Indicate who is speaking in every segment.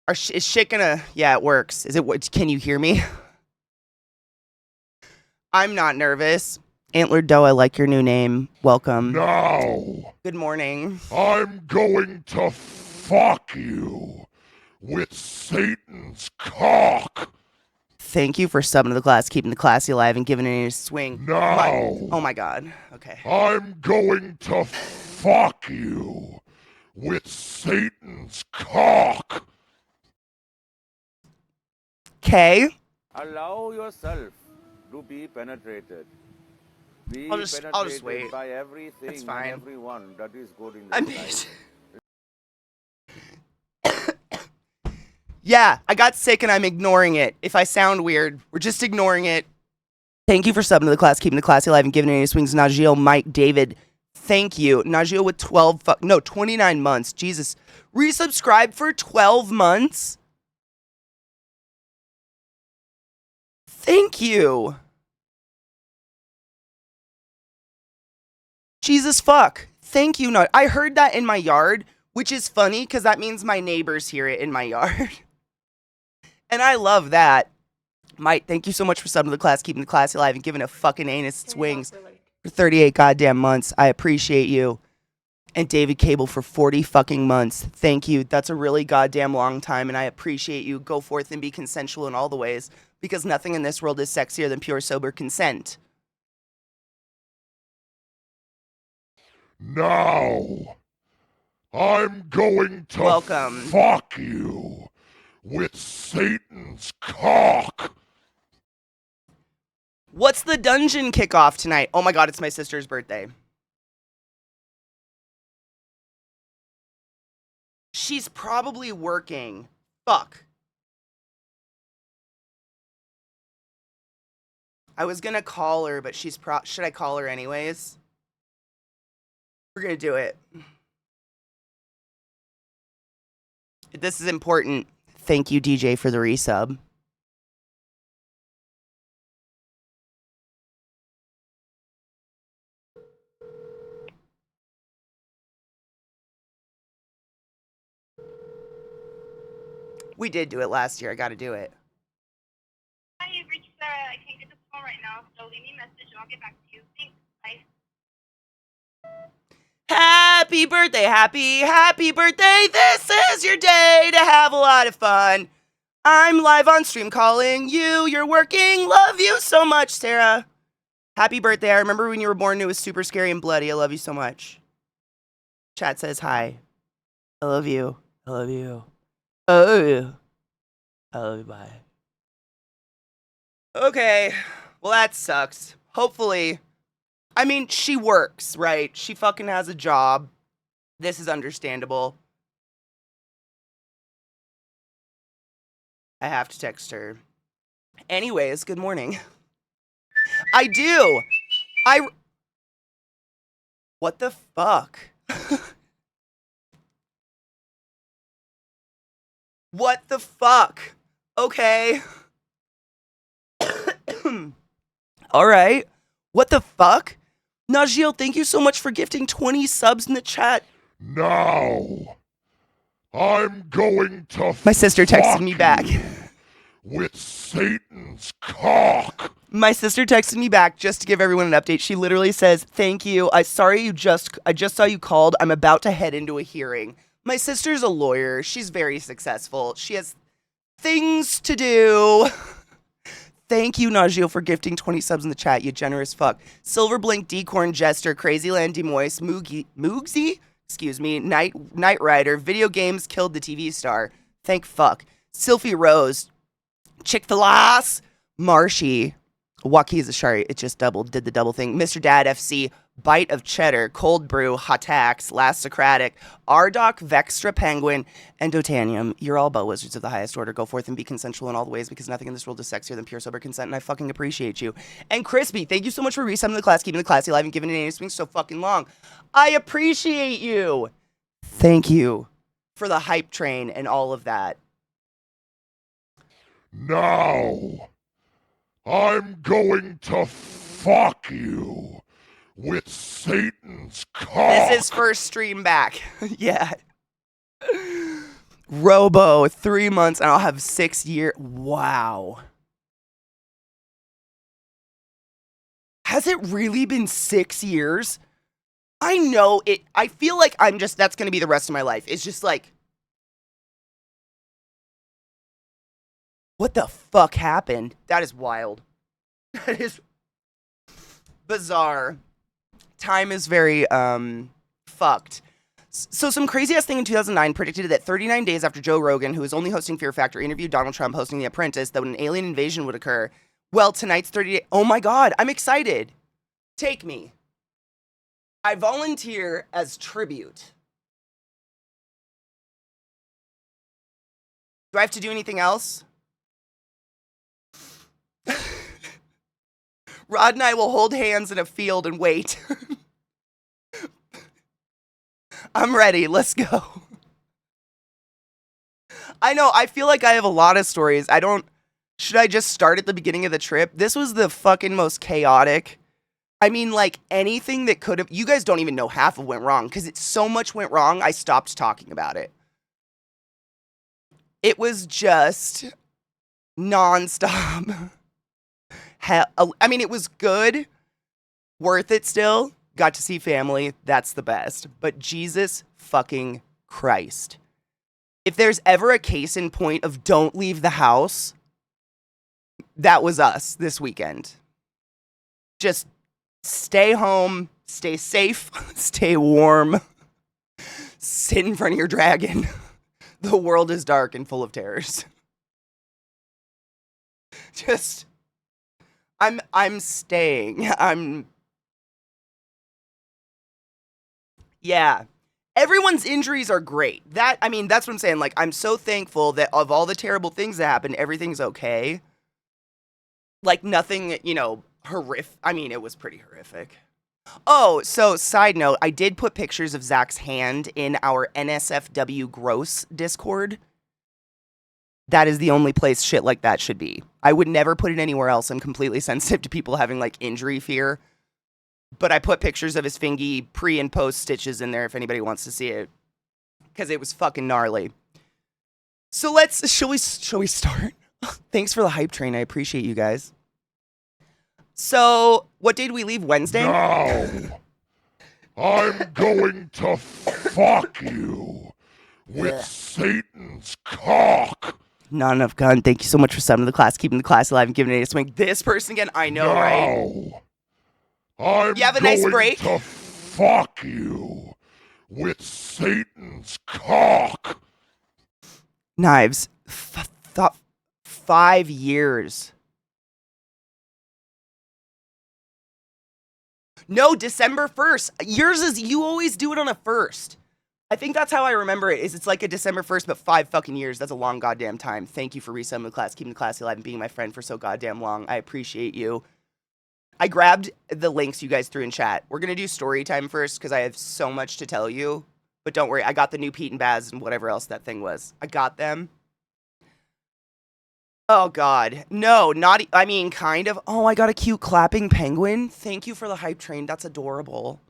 Speaker 1: Is shit gonna... Yeah, it works. Is it... Can you hear me? I'm not nervous. Antlered Doe, I like your new name. Welcome.
Speaker 2: Now,
Speaker 1: Good morning.
Speaker 2: I'm going to fuck you with Satan's cock.
Speaker 1: Thank you for subbing to the class, keeping the classy alive, and giving it a swing.
Speaker 2: Now,
Speaker 1: Oh my god. Okay.
Speaker 2: I'm going to fuck you with Satan's cock.
Speaker 1: Okay.
Speaker 3: Allow yourself to be penetrated. Be
Speaker 1: I'll just
Speaker 3: penetrated
Speaker 1: wait.
Speaker 3: by everything
Speaker 1: That's fine.
Speaker 3: and everyone that is good in
Speaker 1: I'm...
Speaker 3: this life.
Speaker 1: Yeah, I got sick and I'm ignoring it. If I sound weird, we're just ignoring it. Thank you for subbing to the class, keeping the classy alive, and giving any swings. Najeel, Mike, David, thank you. Najeel with 29 months. Jesus. Resubscribe for 12 months? Thank you. Jesus fuck. Thank you. I heard that in my yard, which is funny because that means my neighbors hear it in my yard. And I love that. Mike, thank you so much for subbing to the class, keeping the class alive, and giving a fucking anus its wings for 38 goddamn months. I appreciate you. And David Cable for 40 fucking months. Thank you. That's a really goddamn long time, and I appreciate you. Go forth and be consensual in all the ways, because nothing in this world is sexier than pure sober consent.
Speaker 2: Now, I'm going to
Speaker 1: Welcome.
Speaker 2: fuck you with Satan's cock.
Speaker 1: What's the dungeon kickoff tonight? Oh my god, it's my sister's birthday. She's probably working. Fuck. I was gonna call her, but she's should I call her anyways? We're gonna do it. This is important. Thank you, DJ, for the resub. We did do it last year. I gotta do it.
Speaker 4: Hi, you've reached Sarah. I can't get the phone right now, so leave me a message and I'll get back to you. Thanks. Bye.
Speaker 1: Happy birthday, happy birthday. This is your day to have a lot of fun. I'm live on stream calling you. You're working. Love you so much, Sarah. Happy birthday. I remember when you were born, it was super scary and bloody. I love you so much. Chat says hi. I love you. I love you. Oh, I love you. Bye. Okay. Well, that sucks. Hopefully. I mean, she works, right? She fucking has a job. This is understandable. I have to text her. Anyways, good morning. I do. What the fuck? What the fuck? Okay. All right. What the fuck? Najeel, thank you so much for gifting 20 subs in the chat.
Speaker 2: Now, I'm going to
Speaker 1: My sister texted me back.
Speaker 2: With Satan's cock.
Speaker 1: My sister texted me back just to give everyone an update. She literally says, "Thank you. I just saw you called. I'm about to head into a hearing." My sister's a lawyer. She's very successful. She has things to do. Thank you, Najeel, for gifting 20 subs in the chat, you generous fuck. Silverblink, Decorn, Jester, Crazyland, Demoise, Moogsy, excuse me, Night Rider, Video Games Killed the TV Star. Thank fuck. Sylphie Rose, Chick-fil-A, Marshy, Waukesha, sorry, it just did the double thing. Mr. Dad FC, Bite of Cheddar, Cold Brew, Hotax, Last Socratic, Ardoc, Vextra Penguin, and Dotanium. You're all but wizards of the highest order. Go forth and be consensual in all the ways, because nothing in this world is sexier than pure sober consent, and I fucking appreciate you. And Crispy, thank you so much for resumming the class, keeping the classy alive, and giving it any swing so fucking long. I appreciate you. Thank you for the hype train and all of that.
Speaker 2: Now, I'm going to fuck you with Satan's cock.
Speaker 1: This is first stream back. Yeah. Robo, 3 months, and I'll have 6 years. Wow. Has it really been 6 years? I know it. I feel like that's going to be the rest of my life. It's just like, what the fuck happened? That is wild. That is bizarre. Time is very, fucked. So some crazy-ass thing in 2009 predicted that 39 days after Joe Rogan, who was only hosting Fear Factor, interviewed Donald Trump hosting The Apprentice, that an alien invasion would occur. Well, tonight's 30 days. Oh my God, I'm excited. Take me. I volunteer as tribute. Do I have to do anything else? Rod and I will hold hands in a field and wait. I'm ready. Let's go. I know. I feel like I have a lot of stories. Should I just start at the beginning of the trip? This was the fucking most chaotic. I mean, like, anything that could have... You guys don't even know half of went wrong, because so much went wrong, I stopped talking about it. It was just nonstop. I mean, it was good. Worth it still. Got to see family. That's the best. But Jesus fucking Christ. If there's ever a case in point of don't leave the house, that was us this weekend. Just stay home, stay safe, stay warm, sit in front of your dragon. The world is dark and full of terrors. Just, I'm staying. Yeah. Everyone's injuries are great. That's what I'm saying. Like, I'm so thankful that of all the terrible things that happened, everything's okay. Like, nothing, horrific. I mean, it was pretty horrific. Oh, so side note, I did put pictures of Zach's hand in our NSFW Gross Discord. That is the only place shit like that should be. I would never put it anywhere else. I'm completely sensitive to people having, like, injury fear. But I put pictures of his fingy pre and post stitches in there if anybody wants to see it. Because it was fucking gnarly. So shall we start? Thanks for the hype train. I appreciate you guys. So, what day did we leave? Wednesday?
Speaker 2: Now, I'm going to fuck you with Satan's cock.
Speaker 1: Not enough gun. Thank you so much for subbing to the class, keeping the class alive, and giving it a swing. This person again, I know, right?
Speaker 2: I'm
Speaker 1: You have a nice
Speaker 2: going
Speaker 1: break?
Speaker 2: to fuck you with Satan's cock.
Speaker 1: Knives. 5 years. No, December 1st. Yours is, you always do it on a 1st. I think that's how I remember it, is it's like a December 1st, but 5 fucking years. That's a long goddamn time. Thank you for resubbing the class, keeping the class alive, and being my friend for so goddamn long. I appreciate you. I grabbed the links you guys threw in chat. We're going to do story time first, because I have so much to tell you. But don't worry, I got the new Pete and Baz and whatever else that thing was. I got them. Oh, God. No, kind of. Oh, I got a cute clapping penguin. Thank you for the hype train. That's adorable.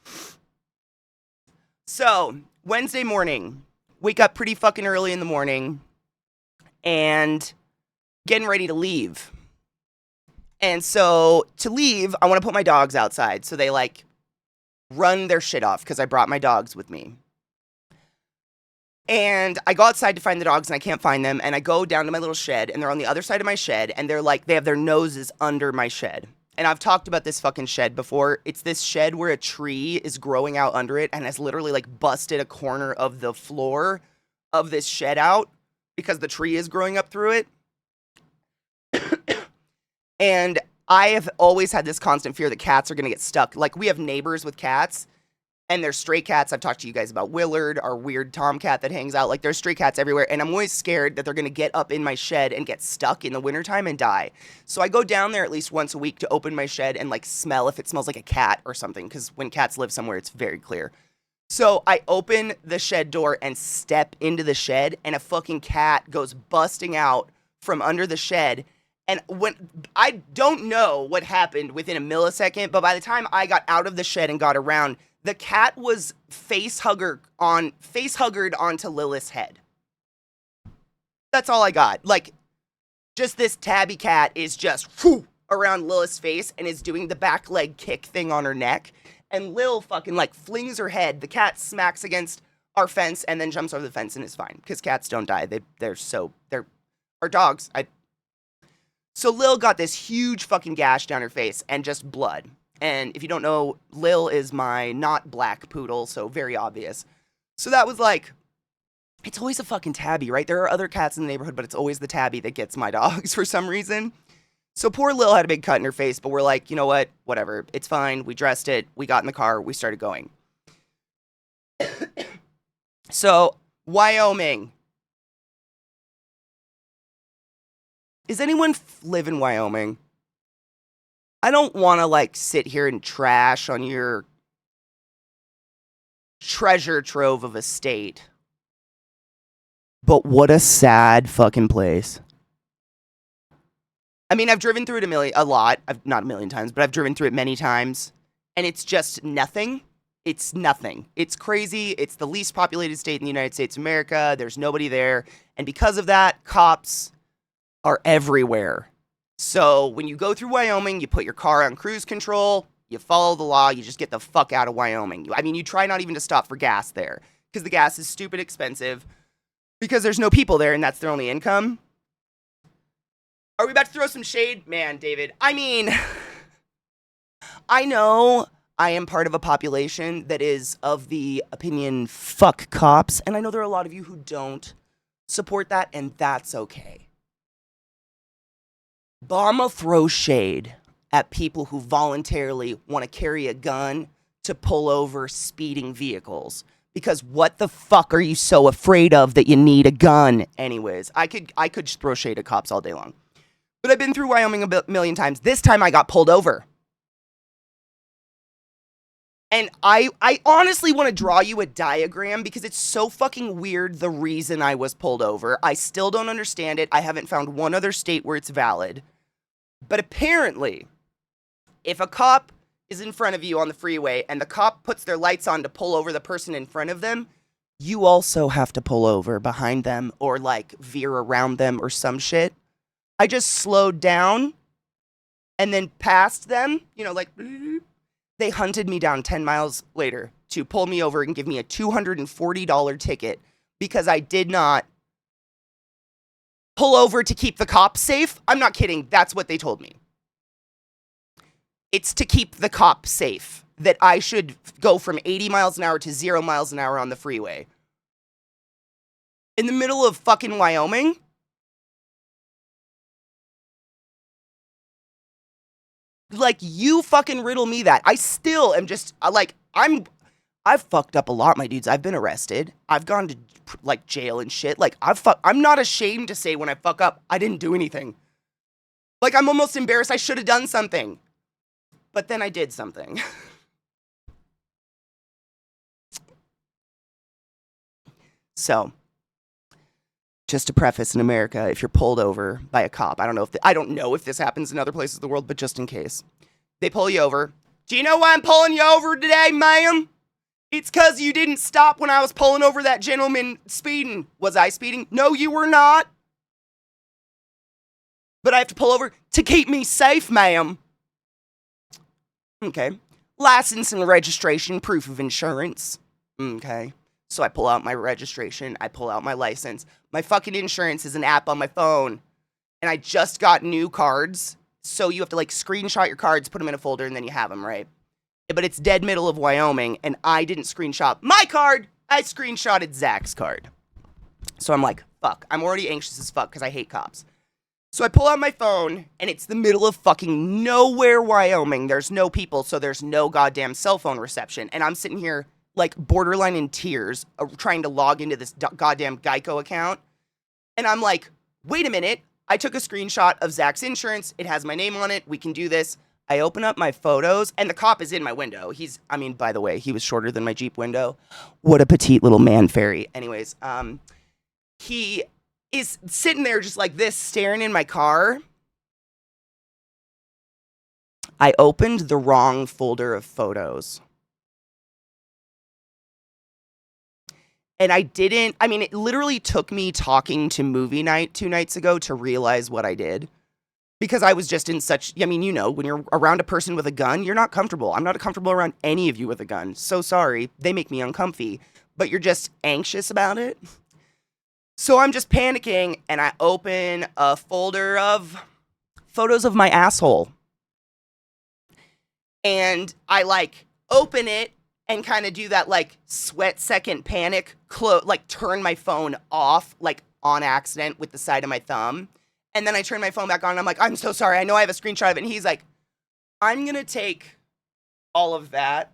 Speaker 1: So, Wednesday morning. Wake up pretty fucking early in the morning. And getting ready to leave. And so, to leave, I want to put my dogs outside. So they, run their shit off. Because I brought my dogs with me. And I go outside to find the dogs, and I can't find them. And I go down to my little shed, and they're on the other side of my shed. And they have their noses under my shed. And I've talked about this fucking shed before. It's this shed where a tree is growing out under it and has literally, busted a corner of the floor of this shed out because the tree is growing up through it. And I have always had this constant fear that cats are going to get stuck. Like, we have neighbors with cats. And there's stray cats. I've talked to you guys about Willard, our weird tomcat that hangs out. There's stray cats everywhere. And I'm always scared that they're going to get up in my shed and get stuck in the wintertime and die. So I go down there at least once a week to open my shed and, smell if it smells like a cat or something. Because when cats live somewhere, it's very clear. So I open the shed door and step into the shed. And a fucking cat goes busting out from under the shed. And I don't know what happened within a millisecond. But by the time I got out of the shed and got around, the cat was face huggered onto Lilith's head. That's all I got. Like, just this tabby cat is just whew, around Lilith's face and is doing the back leg kick thing on her neck. And Lil fucking like flings her head. The cat smacks against our fence and then jumps over the fence and is fine. Because cats don't die. They're our dogs. So Lil got this huge fucking gash down her face and just blood. And if you don't know, Lil is my not black poodle, so very obvious. So that was like, it's always a fucking tabby, right? There are other cats in the neighborhood, but it's always the tabby that gets my dogs for some reason. So poor Lil had a big cut in her face, but we're like, you know what? Whatever. It's fine. We dressed it. We got in the car. We started going. So, Wyoming. Does anyone live in Wyoming? I don't want to, like, sit here and trash on your treasure trove of a state. But what a sad fucking place. I mean, I've driven through it a lot. Not a million times, but I've driven through it many times. And it's just nothing. It's nothing. It's crazy. It's the least populated state in the United States of America. There's nobody there. And because of that, cops are everywhere. So when you go through Wyoming, you put your car on cruise control, you follow the law, you just get the fuck out of Wyoming. I mean, you try not even to stop for gas there because the gas is stupid expensive because there's no people there and that's their only income. Are we about to throw some shade? Man, David, I mean, I know I am part of a population that is of the opinion, fuck cops, and I know there are a lot of you who don't support that, and that's okay. But I'ma throw shade at people who voluntarily want to carry a gun to pull over speeding vehicles. Because what the fuck are you so afraid of that you need a gun? Anyways, I could just throw shade at cops all day long. But I've been through Wyoming a million times. This time I got pulled over. And I honestly want to draw you a diagram because it's so fucking weird the reason I was pulled over. I still don't understand it. I haven't found one other state where it's valid. But apparently, if a cop is in front of you on the freeway and the cop puts their lights on to pull over the person in front of them, you also have to pull over behind them or like veer around them or some shit. I just slowed down and then passed them, you know, like, they hunted me down 10 miles later to pull me over and give me a $240 ticket because I did not pull over to keep the cops safe. I'm not kidding. That's what they told me. It's to keep the cops safe that I should go from 80 miles an hour to 0 miles an hour on the freeway. In the middle of fucking Wyoming? Like, you fucking riddle me that. I still am just, I've fucked up a lot, my dudes. I've been arrested. I've gone to, like, jail and shit. Like, I'm not ashamed to say when I fuck up, I didn't do anything. Like, I'm almost embarrassed I should have done something. But then I did something. So, just to preface, in America, if you're pulled over by a cop, I don't know if this happens in other places of the world, but just in case, they pull you over. Do you know why I'm pulling you over today, ma'am? It's because you didn't stop when I was pulling over that gentleman speeding. Was I speeding? No, you were not. But I have to pull over to keep me safe, ma'am. Okay. License and registration, proof of insurance. Okay. So I pull out my registration, I pull out my license. My fucking insurance is an app on my phone. And I just got new cards. So you have to like screenshot your cards, put them in a folder, and then you have them, right? But it's dead middle of Wyoming, and I didn't screenshot my card. I screenshotted Zach's card. So I'm like, fuck. I'm already anxious as fuck because I hate cops. So I pull out my phone, and it's the middle of fucking nowhere, Wyoming. There's no people, so there's no goddamn cell phone reception. And I'm sitting here like borderline in tears, trying to log into this goddamn Geico account. And I'm like, wait a minute. I took a screenshot of Zach's insurance. It has my name on it. We can do this. I open up my photos, and the cop is in my window. By the way, he was shorter than my Jeep window. What a petite little man fairy. Anyways, he is sitting there just like this, staring in my car. I opened the wrong folder of photos. And it literally took me talking to movie night 2 nights ago to realize what I did. Because I was just in such, when you're around a person with a gun, you're not comfortable. I'm not comfortable around any of you with a gun. So sorry. They make me uncomfy. But you're just anxious about it. So I'm just panicking, and I open a folder of photos of my asshole. And I, open it and kind of do that, sweat second panic, turn my phone off, on accident with the side of my thumb. And then I turn my phone back on, and I'm like, I'm so sorry. I know I have a screenshot of it. And he's like, I'm going to take all of that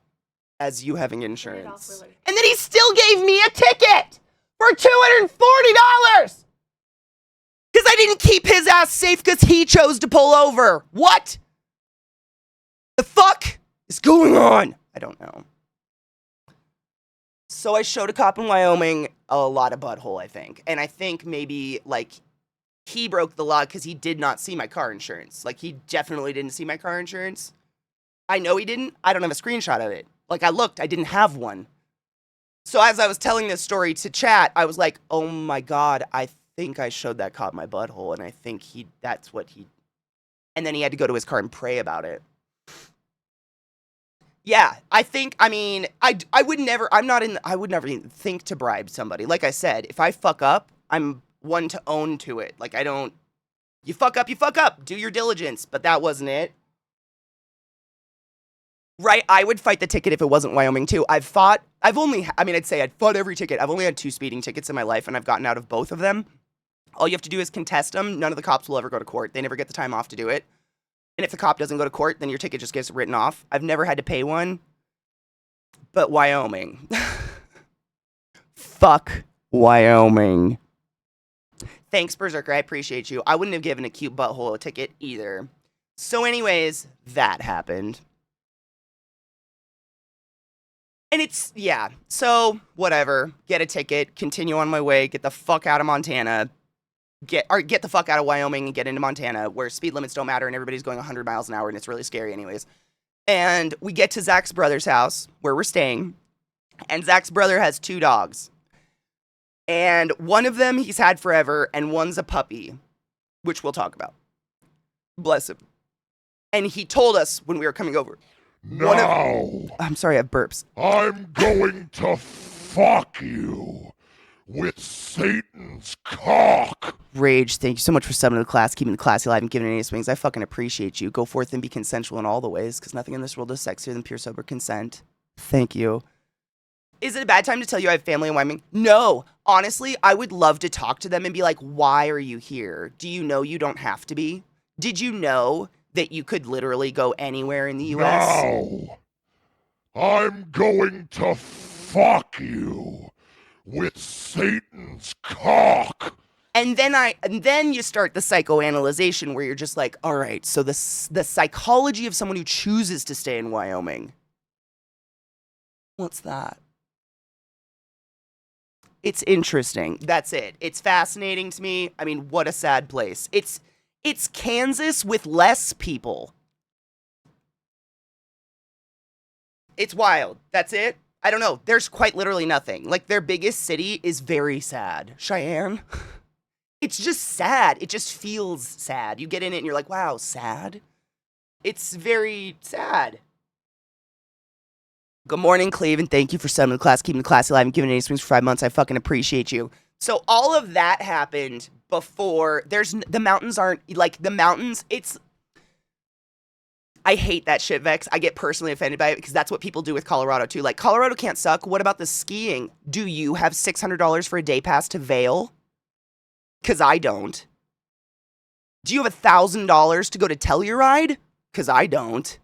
Speaker 1: as you having insurance. And then he still gave me a ticket for $240 because I didn't keep his ass safe because he chose to pull over. What the fuck is going on? I don't know. So I showed a cop in Wyoming a lot of butthole, I think. And I think maybe, he broke the law because he did not see my car insurance. He definitely didn't see my car insurance. I know he didn't. I don't have a screenshot of it. I looked. I didn't have one. So as I was telling this story to chat, I was like, oh my God, I think I showed that cop my butthole. And I think that's what he... And then he had to go to his car and pray about it. Yeah, I would never even think to bribe somebody. Like I said, if I fuck up, I'm one to own to it. You fuck up, do your diligence, but that wasn't it. Right, I would fight the ticket if it wasn't Wyoming too. I'd fought every ticket. I've only had 2 speeding tickets in my life, and I've gotten out of both of them. All you have to do is contest them. None of the cops will ever go to court. They never get the time off to do it. And if the cop doesn't go to court, then your ticket just gets written off. I've never had to pay one. But Wyoming. Fuck Wyoming. Thanks, Berserker. I appreciate you. I wouldn't have given a cute butthole a ticket either. So anyways, that happened. And so whatever. Get a ticket, continue on my way, get the fuck out of Montana. Get the fuck out of Wyoming and get into Montana, where speed limits don't matter and everybody's going 100 miles an hour and it's really scary anyways. And we get to Zach's brother's house, where we're staying, and Zach's brother has 2 dogs. And one of them he's had forever, and one's a puppy, which we'll talk about. Bless him. And he told us when we were coming over.
Speaker 2: Now,
Speaker 1: I'm sorry, I have burps.
Speaker 2: I'm going to fuck you with Satan's cock.
Speaker 1: Rage, thank you so much for summoning the class, keeping the classy alive, and giving it any swings. I fucking appreciate you. Go forth and be consensual in all the ways, because nothing in this world is sexier than pure sober consent. Thank you. Is it a bad time to tell you I have family in Wyoming? No. Honestly, I would love to talk to them and be like, why are you here? Do you know you don't have to be? Did you know that you could literally go anywhere in the U.S.?
Speaker 2: Now, I'm going to fuck you with Satan's cock.
Speaker 1: And then you start the psychoanalyzation where you're just like, all right, so the psychology of someone who chooses to stay in Wyoming. What's that? It's interesting. That's it. It's fascinating to me. I mean, what a sad place. It's Kansas with less people. It's wild. That's it. I don't know. There's quite literally nothing. Their biggest city is very sad. Cheyenne. It's just sad. It just feels sad. You get in it and you're like, wow, sad? It's very sad. Good morning, Cleve, and thank you for summoning the class, keeping the class alive, and giving it any swings for 5 months. I fucking appreciate you. So all of that happened before. The mountains aren't, the mountains, I hate that shit, Vex. I get personally offended by it because that's what people do with Colorado, too. Colorado can't suck. What about the skiing? Do you have $600 for a day pass to Vail? Because I don't. Do you have $1,000 to go to Telluride? Because I don't.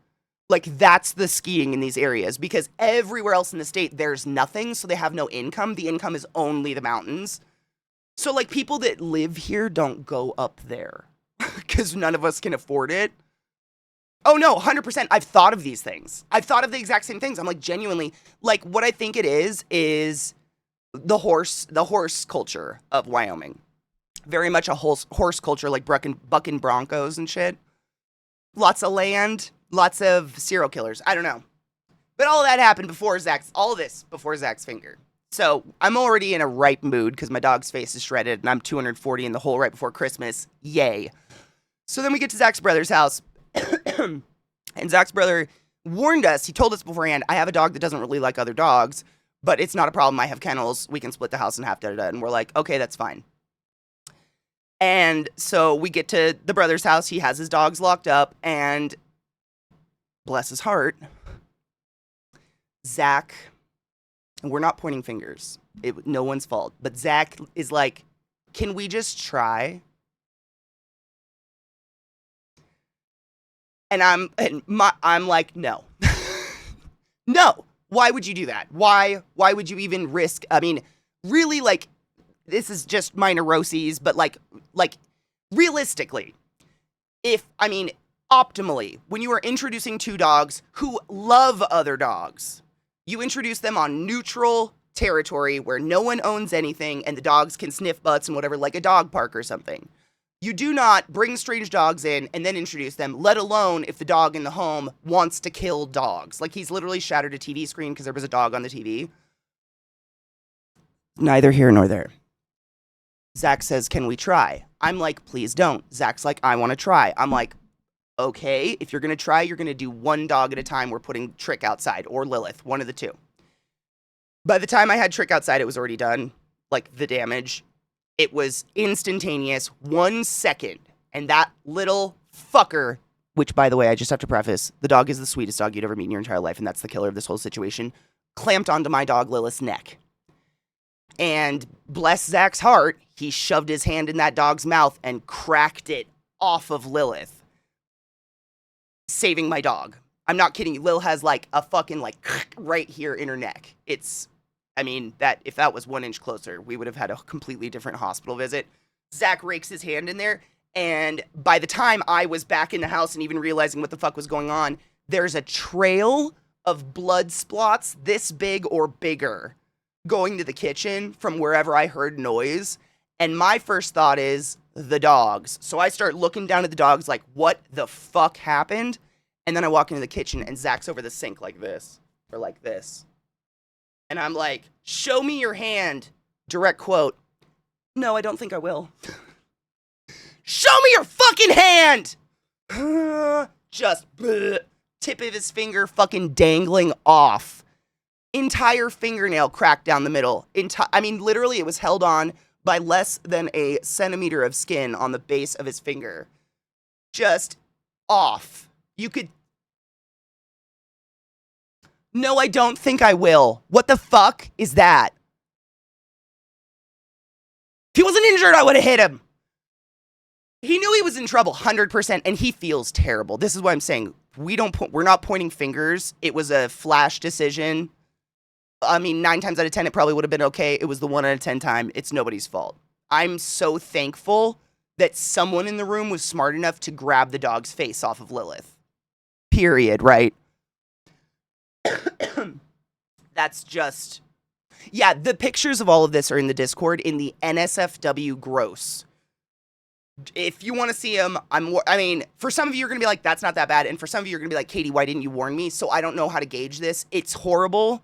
Speaker 1: That's the skiing in these areas. Because everywhere else in the state, there's nothing, so they have no income. The income is only the mountains. So, people that live here don't go up there. Because none of us can afford it. Oh, no, 100%. I've thought of these things. I've thought of the exact same things. I'm genuinely, what I think it is the horse culture of Wyoming. Very much a horse culture, bucking broncos and shit. Lots of land, lots of serial killers. I don't know. But all of that happened before Zach's finger. So I'm already in a ripe mood because my dog's face is shredded and I'm 240 in the hole right before Christmas. Yay. So then we get to Zach's brother's house. And Zach's brother warned us, he told us beforehand, I have a dog that doesn't really like other dogs, but it's not a problem. I have kennels. We can split the house in half. And we're like, okay, that's fine. And so we get to the brother's house. He has his dogs locked up, and bless his heart, Zach, and we're not pointing fingers. No one's fault. But Zach is like, can we just try? And I'm like, no. No. Why would you do that? Why would you even risk? I mean, really, like, this is just my neuroses, but like realistically, optimally, when you are introducing two dogs who love other dogs, you introduce them on neutral territory where no one owns anything and the dogs can sniff butts and whatever, like a dog park or something. You do not bring strange dogs in and then introduce them, let alone if the dog in the home wants to kill dogs. Like, he's literally shattered a TV screen because there was a dog on the TV. Neither here nor there. Zach says, can we try? I'm like, please don't. Zach's like, I want to try. I'm like, okay, if you're going to try, you're going to do one dog at a time. We're putting Trick outside or Lilith, one of the two. By the time I had Trick outside, it was already done. Like, the damage. It was instantaneous, 1 second. And that little fucker, which, by the way, I just have to preface, the dog is the sweetest dog you'd ever meet in your entire life, and that's the killer of this whole situation, clamped onto my dog Lilith's neck. And bless Zach's heart, he shoved his hand in that dog's mouth and cracked it off of Lilith, saving my dog. I'm not kidding you. Lil has like a fucking like right here in her neck. That if that was 1 inch closer, we would have had a completely different hospital visit. Zach rakes his hand in there, and by the time I was back in the house and even realizing what the fuck was going on, there's a trail of blood splots this big or bigger going to the kitchen from wherever I heard noise. And my first thought is the dogs. So I start looking down at the dogs like, what the fuck happened? And then I walk into the kitchen and Zach's over the sink like this, or like this. And I'm like, show me your hand. Direct quote. No, I don't think I will. Show me your fucking hand! Just tip of his finger fucking dangling off. Entire fingernail cracked down the middle. Literally, it was held on by less than a centimeter of skin on the base of his finger. Just off. You could... No, I don't think I will. What the fuck is that? If he wasn't injured, I would have hit him. He knew he was in trouble, 100%, and he feels terrible. This is what I'm saying. We're not pointing fingers. It was a flash decision. 9 times out of 10, it probably would have been okay. It was the 1 out of 10 time. It's nobody's fault. I'm so thankful that someone in the room was smart enough to grab the dog's face off of Lilith. Period, right? That's just... Yeah, the pictures of all of this are in the Discord in the NSFW gross. If you want to see them, for some of you, you're going to be like, that's not that bad. And for some of you, you're going to be like, Katie, why didn't you warn me? So I don't know how to gauge this. It's horrible.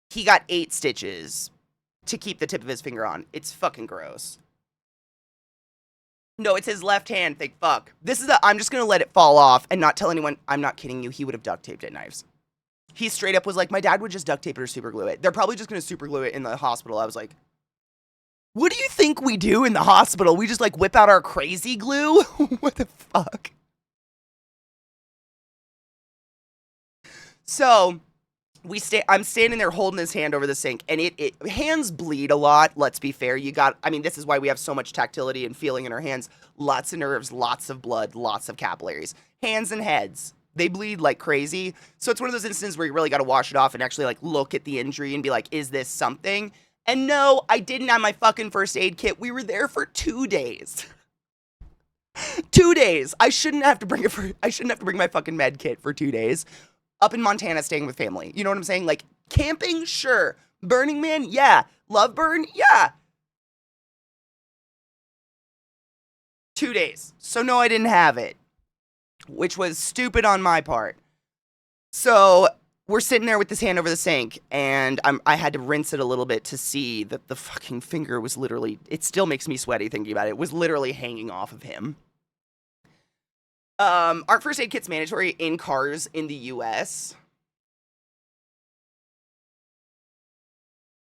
Speaker 1: He got 8 stitches to keep the tip of his finger on. It's fucking gross. No, it's his left hand. Thank fuck. I'm just going to let it fall off and not tell anyone. I'm not kidding you. He would have duct taped it knives. He straight up was like, my dad would just duct tape it or super glue it. They're probably just going to super glue it in the hospital. I was like, what do you think we do in the hospital? We just like whip out our crazy glue? What the fuck? So I'm standing there holding his hand over the sink, and hands bleed a lot. Let's be fair. This is why we have so much tactility and feeling in our hands. Lots of nerves, lots of blood, lots of capillaries. Hands and heads. They bleed like crazy. So it's one of those instances where you really got to wash it off and actually like look at the injury and be like, is this something? And no, I didn't have my fucking first aid kit. We were there for 2 days. 2 days. I shouldn't have to bring my fucking med kit for 2 days. Up in Montana staying with family. You know what I'm saying? Like, camping? Sure. Burning Man? Yeah. Love burn? Yeah. 2 days. So no, I didn't have it. Which was stupid on my part. So we're sitting there with this hand over the sink, and I had to rinse it a little bit to see that the fucking finger was literally, it still makes me sweaty thinking about it, was literally hanging off of him. Aren't first aid kits mandatory in cars in the US?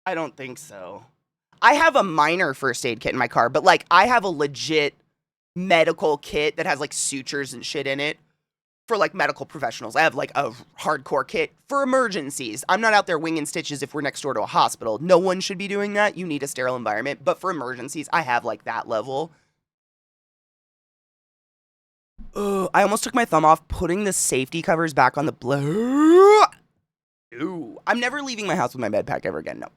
Speaker 1: I don't think so. I have a minor first aid kit in my car, but like I have a legit medical kit that has like sutures and shit in it for like medical professionals. I have like a hardcore kit for emergencies. I'm not out there winging stitches if we're next door to a hospital. No one should be doing that. You need a sterile environment. But for emergencies, I have like that level. I almost took my thumb off putting the safety covers back on the Ooh, I'm never leaving my house with my med pack ever again. No.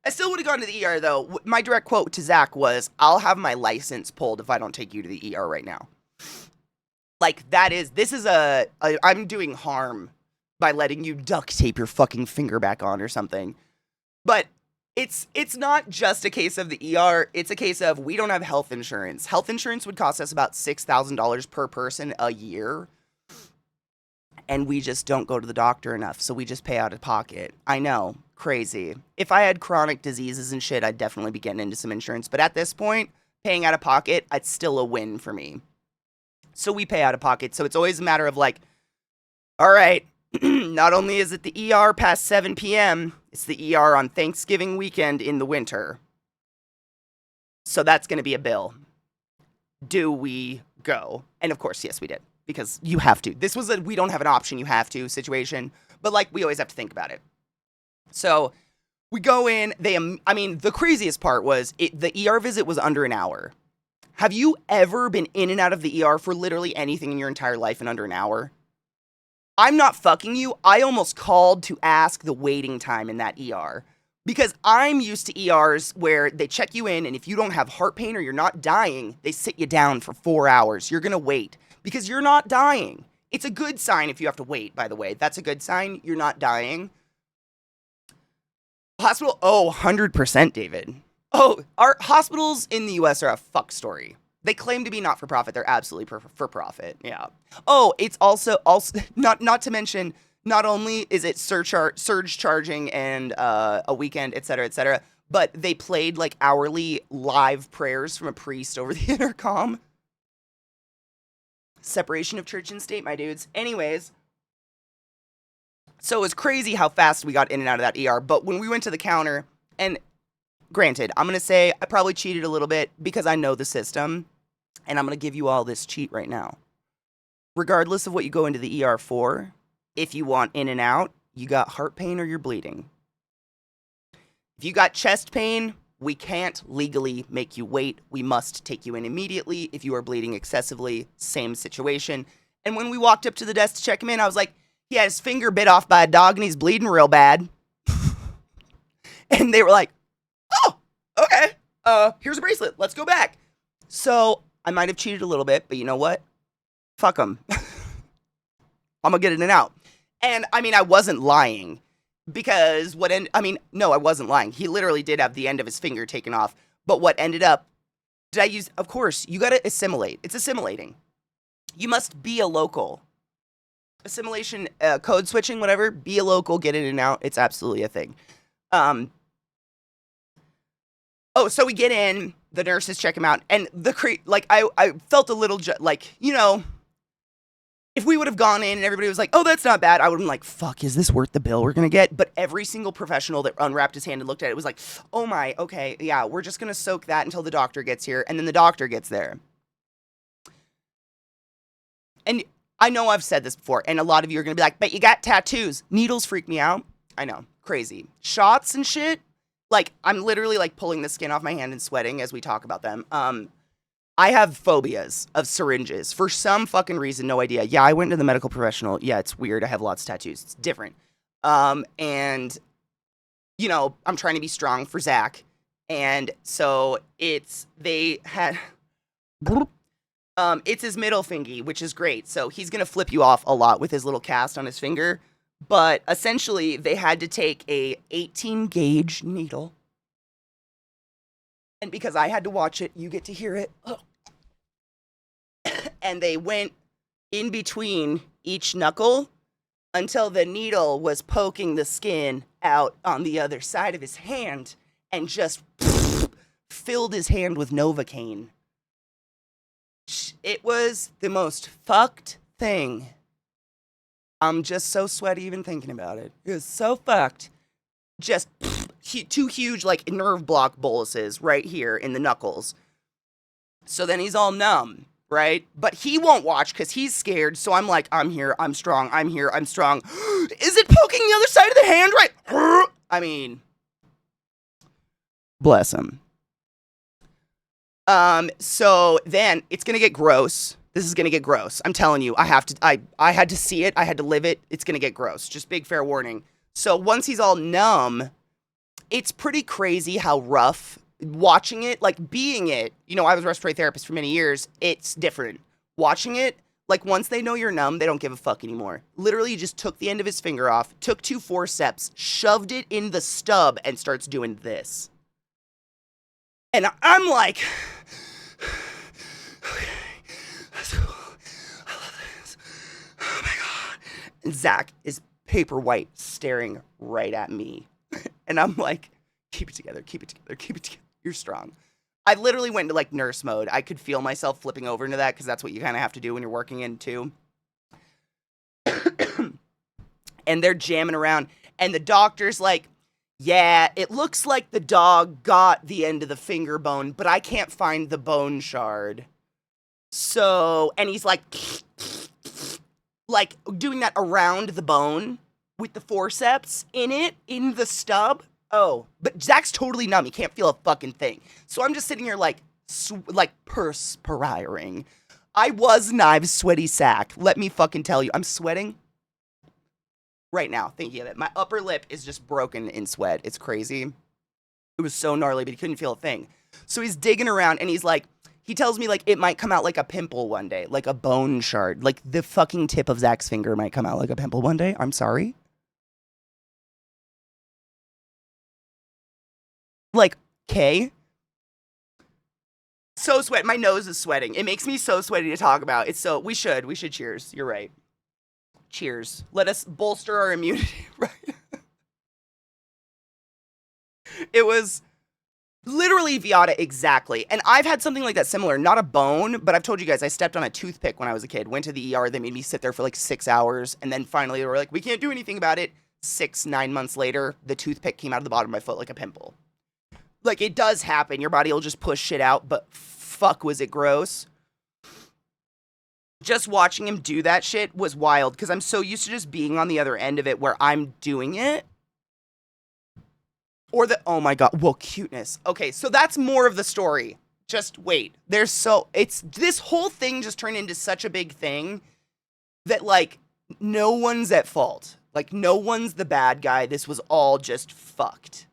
Speaker 1: I still would have gone to the ER though. My direct quote to Zach was, "I'll have my license pulled if I don't take you to the ER right now." Like this is I'm doing harm by letting you duct tape your fucking finger back on or something. But it's not just a case of the ER. It's a case of we don't have health insurance. Health insurance would cost us about $6,000 per person a year. And we just don't go to the doctor enough, so we just pay out of pocket. I know, crazy. If I had chronic diseases and shit, I'd definitely be getting into some insurance. But at this point, paying out of pocket, it's still a win for me. So we pay out of pocket. So it's always a matter of like, all right, not only is it the ER past 7 p.m., it's the ER on Thanksgiving weekend in the winter. So that's going to be a bill. Do we go? And of course, yes, we did. Because you have to. This was a we don't have an option, you have to situation. But like, we always have to think about it. So we go in. The craziest part was the ER visit was under an hour. Have you ever been in and out of the ER for literally anything in your entire life in under an hour? I'm not fucking you. I almost called to ask the waiting time in that ER. Because I'm used to ERs where they check you in, and if you don't have heart pain or you're not dying, they sit you down for 4 hours. You're going to wait. Because you're not dying. It's a good sign if you have to wait, by the way. That's a good sign. You're not dying. Hospital, 100%, David. Our hospitals in the US are a fuck story. They claim to be not-for-profit. They're absolutely for-profit. Yeah. It's also not to mention, not only is it surge charging and a weekend, et cetera, but they played like hourly live prayers from a priest over the intercom. Separation of church and state, my dudes. Anyways, so it was crazy how fast we got in and out of that ER. But when we went to the counter, and granted, I'm going to say I probably cheated a little bit because I know the system, and I'm going to give you all this cheat right now. Regardless of what you go into the ER for, if you want in and out, you got heart pain or you're bleeding. If you got chest pain, we can't legally make you wait. We must take you in immediately. If you are bleeding excessively, same situation. And when we walked up to the desk to check him in, I was like, he had his finger bit off by a dog and he's bleeding real bad. And they were like, oh, okay. Here's a bracelet. Let's go back. So I might have cheated a little bit, but you know what? Fuck them. I'm gonna get in and out. And I mean, I wasn't lying. Because I wasn't lying. He literally did have the end of his finger taken off. But what ended up, of course, you gotta assimilate. It's assimilating. You must be a local. Assimilation, code switching, whatever, be a local, get in and out. It's absolutely a thing. So we get in, the nurses check him out, and I felt a little, if we would have gone in and everybody was like, oh, that's not bad, I would have been like, fuck, is this worth the bill we're going to get? But every single professional that unwrapped his hand and looked at it was like, oh my, okay, yeah, we're just going to soak that until the doctor gets here. And then the doctor gets there. And I know I've said this before, and a lot of you are going to be like, but you got tattoos. Needles freak me out. I know, crazy. Shots and shit, like, I'm literally like pulling the skin off my hand and sweating as we talk about them. I have phobias of syringes for some fucking reason, no idea. Yeah, I went to the medical professional. Yeah, it's weird. I have lots of tattoos. It's different. And, I'm trying to be strong for Zach. And so it's his middle fingy, which is great. So he's going to flip you off a lot with his little cast on his finger. But essentially, they had to take a 18 gauge needle. And because I had to watch it, you get to hear it. And they went in between each knuckle until the needle was poking the skin out on the other side of his hand and just filled his hand with Novocaine. It was the most fucked thing. I'm just so sweaty even thinking about it. It was so fucked. Just two huge, like, nerve block boluses right here in the knuckles. So then he's all numb, right? But he won't watch because he's scared. So I'm like, I'm here, I'm strong, I'm here, I'm strong. Is it poking the other side of the hand right? I mean, bless him. So then it's gonna get gross. This is gonna get gross. I'm telling you, I had to see it, I had to live it. It's gonna get gross. Just big fair warning. So once he's all numb, it's pretty crazy how rough watching it, like being it. You know, I was a respiratory therapist for many years. It's different. Watching it, like once they know you're numb, they don't give a fuck anymore. Literally just took the end of his finger off, took 2 forceps, shoved it in the stub and starts doing this. And I'm like, okay, that's cool. I love this. Oh my God. And Zach is paper white staring right at me. And I'm like, keep it together, keep it together, keep it together. You're strong. I literally went into like nurse mode. I could feel myself flipping over into that because that's what you kind of have to do when you're working in too. And they're jamming around. And the doctor's like, yeah, it looks like the dog got the end of the finger bone, but I can't find the bone shard. So, and he's like doing that around the bone with the forceps in it, in the stub. Oh, but Zach's totally numb. He can't feel a fucking thing. So I'm just sitting here like perspiring. I was Knives' sweaty sack. Let me fucking tell you. I'm sweating right now, thinking of it. My upper lip is just broken in sweat. It's crazy. It was so gnarly, but he couldn't feel a thing. So he's digging around, and he's like, he tells me, like, it might come out like a pimple one day, like a bone shard. Like, the fucking tip of Zach's finger might come out like a pimple one day. I'm sorry. Like, okay. So sweat. My nose is sweating. It makes me so sweaty to talk about. It's so, we should cheers. You're right. Cheers. Let us bolster our immunity, right? It was literally Viata exactly. And I've had something like that similar. Not a bone, but I've told you guys I stepped on a toothpick when I was a kid. Went to the ER. They made me sit there for like 6 hours. And then finally they were like, we can't do anything about it. 9 months later, the toothpick came out of the bottom of my foot like a pimple. Like, it does happen. Your body will just push shit out, but fuck, was it gross. Just watching him do that shit was wild, because I'm so used to just being on the other end of it where I'm doing it. Or oh my God, well, cuteness. Okay, so that's more of the story. Just wait. This whole thing just turned into such a big thing that, like, no one's at fault. Like, no one's the bad guy. This was all just fucked.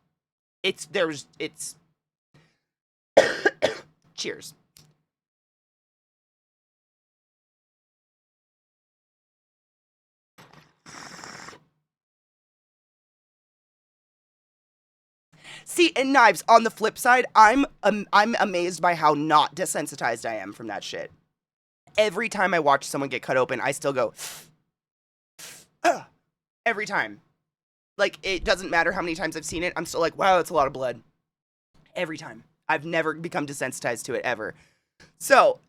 Speaker 1: Cheers. See, and Knives, on the flip side, I'm amazed by how not desensitized I am from that shit. Every time I watch someone get cut open, I still go, every time. Like, it doesn't matter how many times I've seen it, I'm still like, wow, that's a lot of blood. Every time. I've never become desensitized to it, ever. So,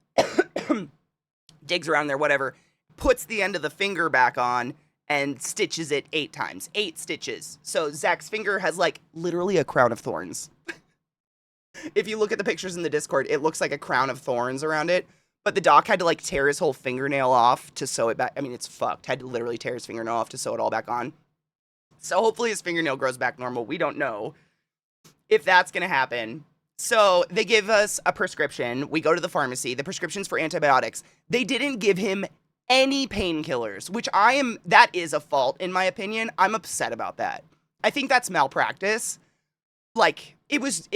Speaker 1: digs around there, whatever, puts the end of the finger back on, and stitches it 8 times. 8 stitches. So Zach's finger has, like, literally a crown of thorns. If you look at the pictures in the Discord, it looks like a crown of thorns around it. But the doc had to, like, tear his whole fingernail off to sew it back. I mean, it's fucked. Had to literally tear his fingernail off to sew it all back on. So hopefully his fingernail grows back normal. We don't know if that's going to happen. So they give us a prescription. We go to the pharmacy. The prescription's for antibiotics. They didn't give him any painkillers, which that is a fault, in my opinion. I'm upset about that. I think that's malpractice. Like, it was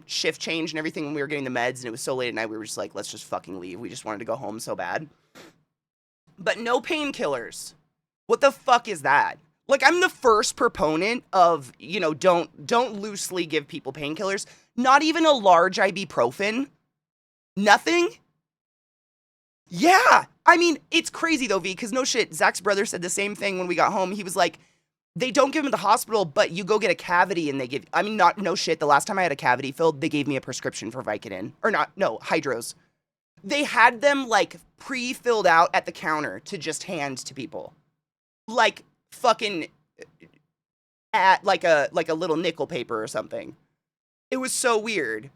Speaker 1: shift change and everything when we were getting the meds, and it was so late at night, we were just like, let's just fucking leave. We just wanted to go home so bad. But no painkillers. What the fuck is that? Like, I'm the first proponent of, you know, don't loosely give people painkillers. Not even a large ibuprofen. Nothing. Yeah, I mean, it's crazy though, V, because no shit, Zach's brother said the same thing when we got home. He was like, they don't give him to the hospital, but you go get a cavity and they give, I mean, no shit, the last time I had a cavity filled, they gave me a prescription for Vicodin. Or not, no, Hydros. They had them like pre-filled out at the counter to just hand to people. Like fucking at like a little nickel paper or something. It was so weird.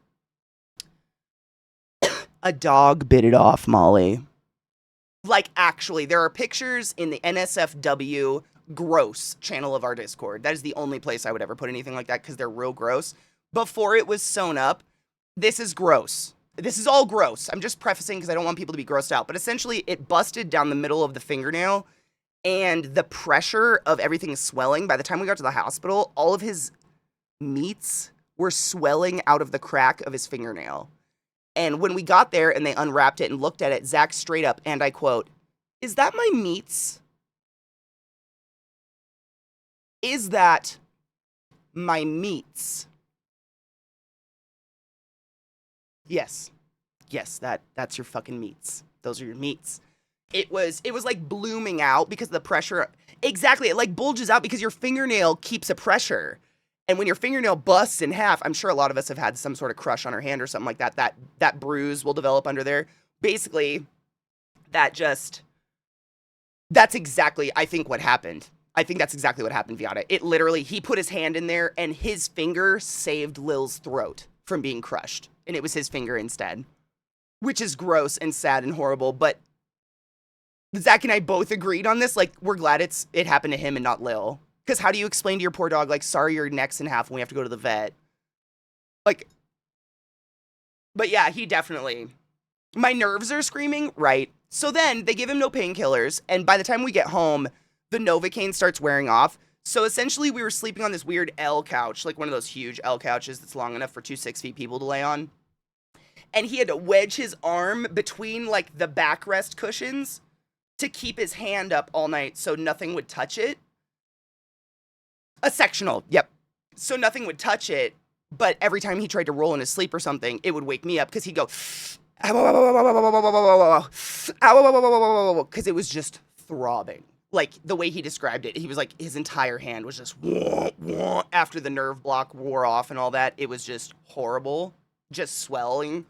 Speaker 1: A dog bit it off, Molly. Like, actually, there are pictures in the NSFW gross channel of our Discord. That is the only place I would ever put anything like that because they're real gross. Before it was sewn up, this is gross. This is all gross. I'm just prefacing because I don't want people to be grossed out. But essentially, it busted down the middle of the fingernail, and the pressure of everything swelling. By the time we got to the hospital, all of his meats were swelling out of the crack of his fingernail. And when we got there and they unwrapped it and looked at it, Zach straight up, and I quote, "Is that my meats? Is that my meats?" Yes. Yes, that's your fucking meats. Those are your meats. It was like blooming out because of the pressure. Exactly. It like bulges out because your fingernail keeps a pressure. And when your fingernail busts in half, I'm sure a lot of us have had some sort of crush on our hand or something like that. That bruise will develop under there. Basically, that's exactly, I think, what happened. I think that's exactly what happened, Viata. It literally, he put his hand in there and his finger saved Lil's throat from being crushed. And it was his finger instead. Which is gross and sad and horrible, but Zach and I both agreed on this. Like, we're glad it happened to him and not Lil. Because how do you explain to your poor dog, like, sorry, your neck's in half and we have to go to the vet? Like, but yeah, he definitely, my nerves are screaming, right? So then they give him no painkillers. And by the time we get home, the Novocaine starts wearing off. So essentially we were sleeping on this weird L couch, like one of those huge L couches that's long enough for 2 6-feet people to lay on. And he had to wedge his arm between like the backrest cushions to keep his hand up all night so nothing would touch it. A sectional, yep. So nothing would touch it, but every time he tried to roll in his sleep or something, it would wake me up because he'd go, because it was just throbbing. Like the way he described it, he was like, his entire hand was just after the nerve block wore off and all that. It was just horrible, just swelling.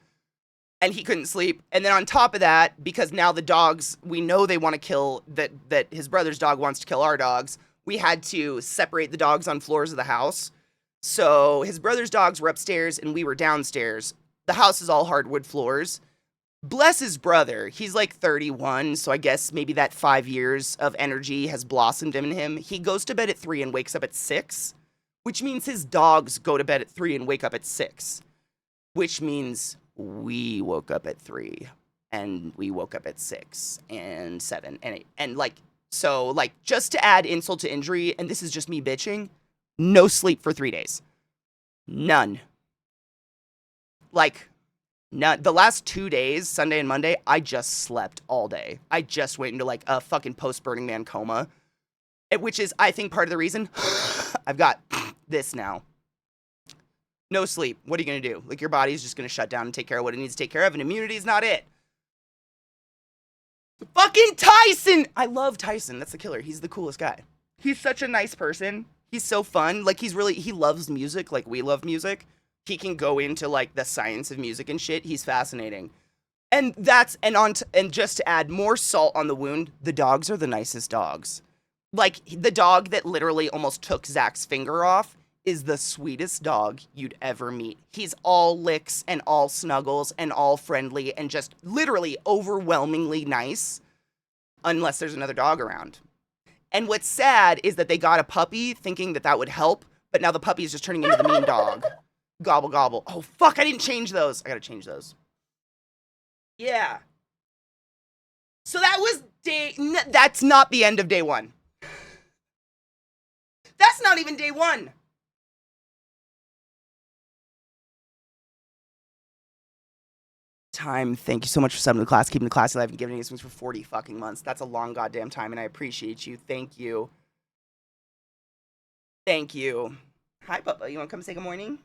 Speaker 1: And he couldn't sleep. And then on top of that, because now the dogs, we know they want to kill, that his brother's dog wants to kill our dogs, we had to separate the dogs on floors of the house. So his brother's dogs were upstairs and we were downstairs. The house is all hardwood floors. Bless his brother. He's like 31, so I guess maybe that 5 years of energy has blossomed in him. He goes to bed at 3 and wakes up at 6, which means his dogs go to bed at 3 and wake up at 6, which means we woke up at 3 and we woke up at 6 and 7 and 8. And like, so like just to add insult to injury, and this is just me bitching, no sleep for 3 days. None. Like, none. The last 2 days, Sunday and Monday, I just slept all day. I just went into like a fucking post-Burning Man coma, which is, I think, part of the reason I've got this now. No sleep. What are you going to do? Like, your body's just going to shut down and take care of what it needs to take care of, and immunity is not it. Fucking Tyson! I love Tyson. That's the killer. He's the coolest guy. He's such a nice person. He's so fun. Like, he loves music like we love music. He can go into, like, the science of music and shit. He's fascinating. And and just to add more salt on the wound, the dogs are the nicest dogs. Like, the dog that literally almost took Zach's finger off is the sweetest dog you'd ever meet. He's all licks and all snuggles and all friendly and just literally overwhelmingly nice, unless there's another dog around. And what's sad is that they got a puppy thinking that would help, but now the puppy is just turning into the mean dog. Gobble, gobble. Oh, fuck, I didn't change those. I gotta change those. Yeah. So that was that's not the end of day 1. That's not even day 1. Time. Thank you so much for subbing to the class, keeping the class alive, and giving us for 40 fucking months. That's a long goddamn time, and I appreciate you. Thank you. Thank you. Hi, Papa. You want to come say good morning?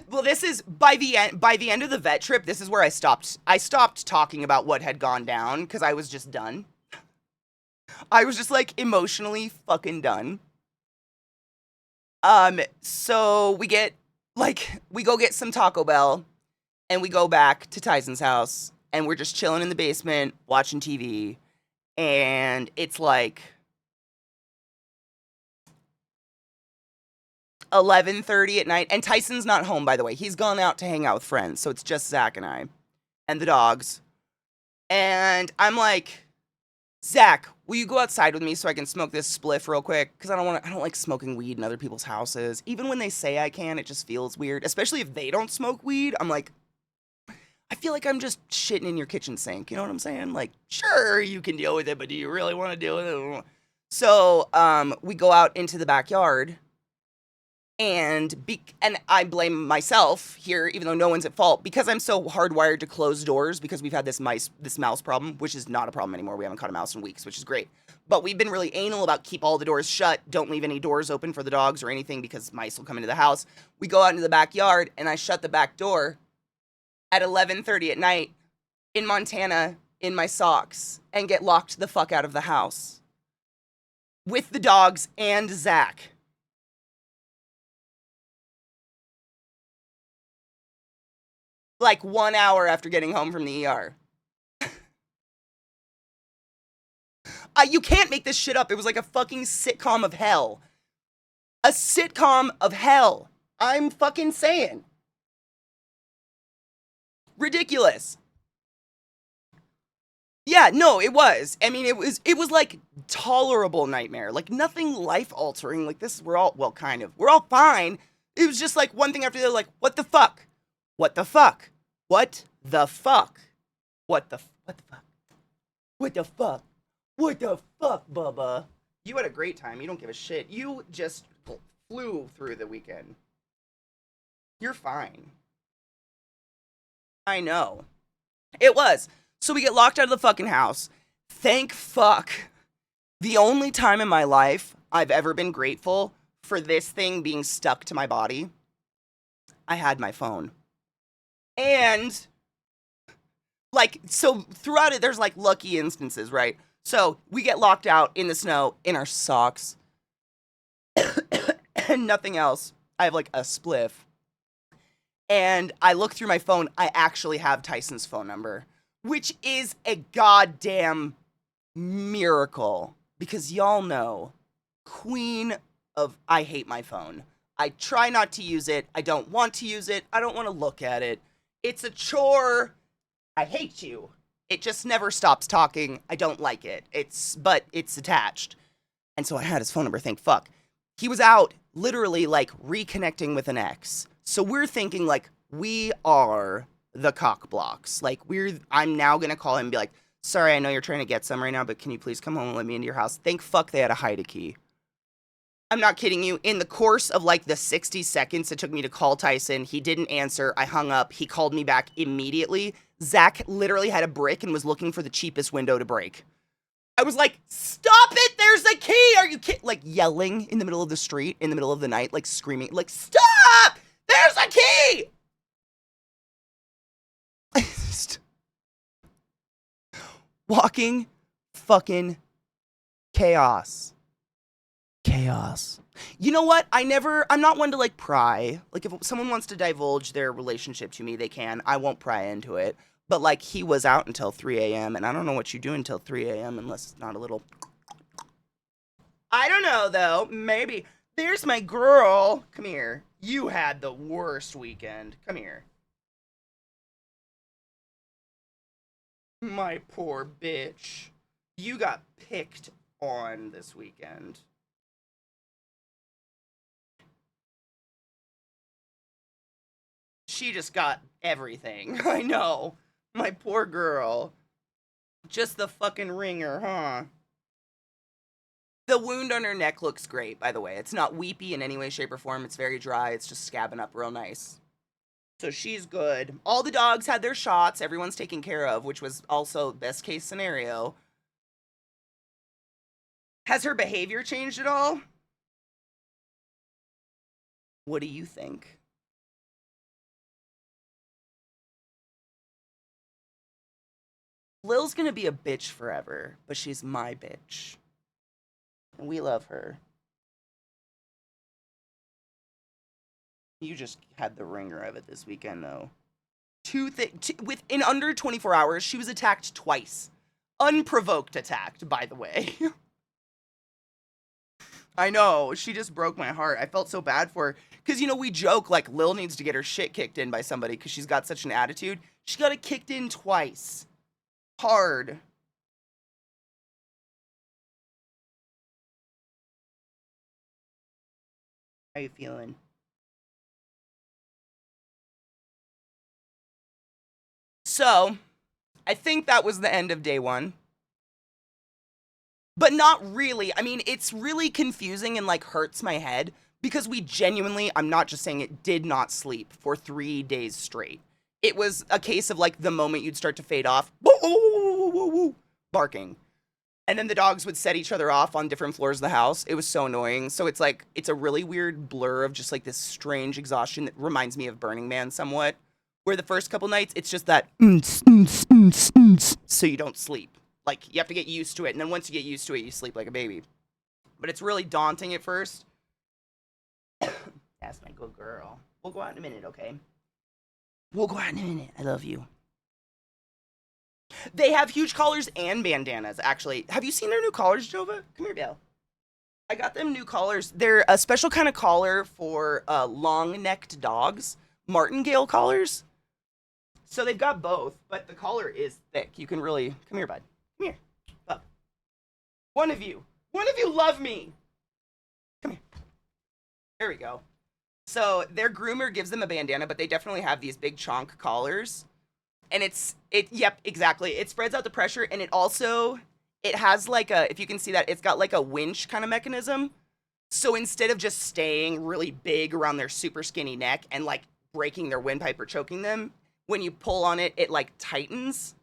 Speaker 1: Well, this is by the end of the vet trip, this is where I stopped talking about what had gone down because I was just done. I was just like emotionally fucking done. So we go get some Taco Bell and we go back to Tyson's house and we're just chilling in the basement watching TV, and it's like 11:30 at night, and Tyson's not home, by the way. He's gone out to hang out with friends, so it's just Zach and I and the dogs. And I'm like, Zach, will you go outside with me so I can smoke this spliff real quick? Because I don't like smoking weed in other people's houses. Even when they say I can, it just feels weird. Especially if they don't smoke weed. I'm like, I feel like I'm just shitting in your kitchen sink. You know what I'm saying? Like, sure, you can deal with it, but do you really want to deal with it? So, we go out into the backyard. And I blame myself here, even though no one's at fault, because I'm so hardwired to close doors because we've had this mouse problem, which is not a problem anymore. We haven't caught a mouse in weeks, which is great. But we've been really anal about keep all the doors shut, don't leave any doors open for the dogs or anything because mice will come into the house. We go out into the backyard and I shut the back door at 11:30 at night in Montana in my socks and get locked the fuck out of the house with the dogs and Zach. Like 1 hour after getting home from the ER. You can't make this shit up. It was like a fucking sitcom of hell. A sitcom of hell. I'm fucking saying. Ridiculous. Yeah, no, it was. I mean, it was like tolerable nightmare. Like nothing life altering. Like this, we're all fine. It was just like one thing after the other, like, what the fuck? What the fuck? What the fuck? What the fuck? What the fuck? What the fuck, Bubba? You had a great time. You don't give a shit. You just flew through the weekend. You're fine. I know. It was. So we get locked out of the fucking house. Thank fuck. The only time in my life I've ever been grateful for this thing being stuck to my body, I had my phone. And, like, so throughout it, there's, like, lucky instances, right? So we get locked out in the snow in our socks and nothing else. I have, like, a spliff. And I look through my phone. I actually have Tyson's phone number, which is a goddamn miracle. Because y'all know, queen of I hate my phone. I try not to use it. I don't want to use it. I don't want to look at it. It's a chore. I hate you. It just never stops talking. I don't like it. But it's attached. And so I had his phone number, thank fuck. He was out literally like reconnecting with an ex. So we're thinking like we are the cock blocks. Like I'm now going to call him and be like, sorry, I know you're trying to get some right now, but can you please come home and let me into your house? Thank fuck they had a hide key. I'm not kidding you. In the course of like the 60 seconds it took me to call Tyson, he didn't answer. I hung up. He called me back immediately. Zach literally had a brick and was looking for the cheapest window to break. I was like, stop it! There's a key! Are you kidding? Like yelling in the middle of the street, in the middle of the night, like screaming, like, stop! There's a key! Walking fucking chaos. Chaos. You know what? I'm not one to like pry. Like if someone wants to divulge their relationship to me, they can. I won't pry into it. But like he was out until 3 a.m. and I don't know what you do until 3 a.m. unless it's not a little. I don't know though. Maybe. There's my girl. Come here. You had the worst weekend. Come here. My poor bitch. You got picked on this weekend. She just got everything. I know. My poor girl. Just the fucking ringer, huh? The wound on her neck looks great, by the way. It's not weepy in any way, shape, or form. It's very dry. It's just scabbing up real nice. So she's good. All the dogs had their shots. Everyone's taken care of, which was also best case scenario. Has her behavior changed at all? What do you think? Lil's gonna be a bitch forever, but she's my bitch. And we love her. You just had the ringer of it this weekend, though. Within under 24 hours, she was attacked twice. Unprovoked attacked, by the way. I know, she just broke my heart. I felt so bad for her. Because, you know, we joke, like, Lil needs to get her shit kicked in by somebody because she's got such an attitude. She got it kicked in twice. Hard. How you feeling? So, I think that was the end of day one. But not really. I mean, it's really confusing and, like, hurts my head because we genuinely, I'm not just saying it, did not sleep for 3 days straight. It was a case of, like, the moment you'd start to fade off, barking. And then the dogs would set each other off on different floors of the house. It was so annoying. So it's like, it's a really weird blur of just, like, this strange exhaustion that reminds me of Burning Man somewhat. Where the first couple nights, it's just that, so you don't sleep. Like, you have to get used to it, and then once you get used to it, you sleep like a baby. But it's really daunting at first. That's my good girl. We'll go out in a minute, okay? We'll go out in a minute. I love you. They have huge collars and bandanas, actually. Have you seen their new collars, Jova? Come here, Bill. I got them new collars. They're a special kind of collar for long-necked dogs. Martingale collars. So they've got both, but the collar is thick. You can really... Come here, bud. Come here. Up. One of you love me. Come here. There we go. So their groomer gives them a bandana, but they definitely have these big chonk collars. And yep, exactly. It spreads out the pressure, and it has like a, if you can see that, it's got like a winch kind of mechanism. So instead of just staying really big around their super skinny neck and like breaking their windpipe or choking them, when you pull on it, it like tightens.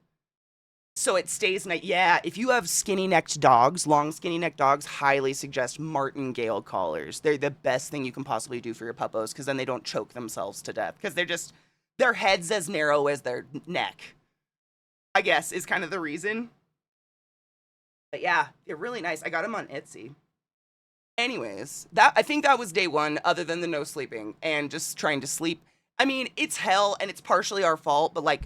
Speaker 1: So it stays nice. Yeah, if you have skinny-necked dogs, long skinny-necked dogs, highly suggest martingale collars. They're the best thing you can possibly do for your puppos because then they don't choke themselves to death because their head's as narrow as their neck, I guess, is kind of the reason. But yeah, they're really nice. I got them on Etsy. Anyways, I think that was day one, other than the no sleeping and just trying to sleep. I mean, it's hell and it's partially our fault, but like,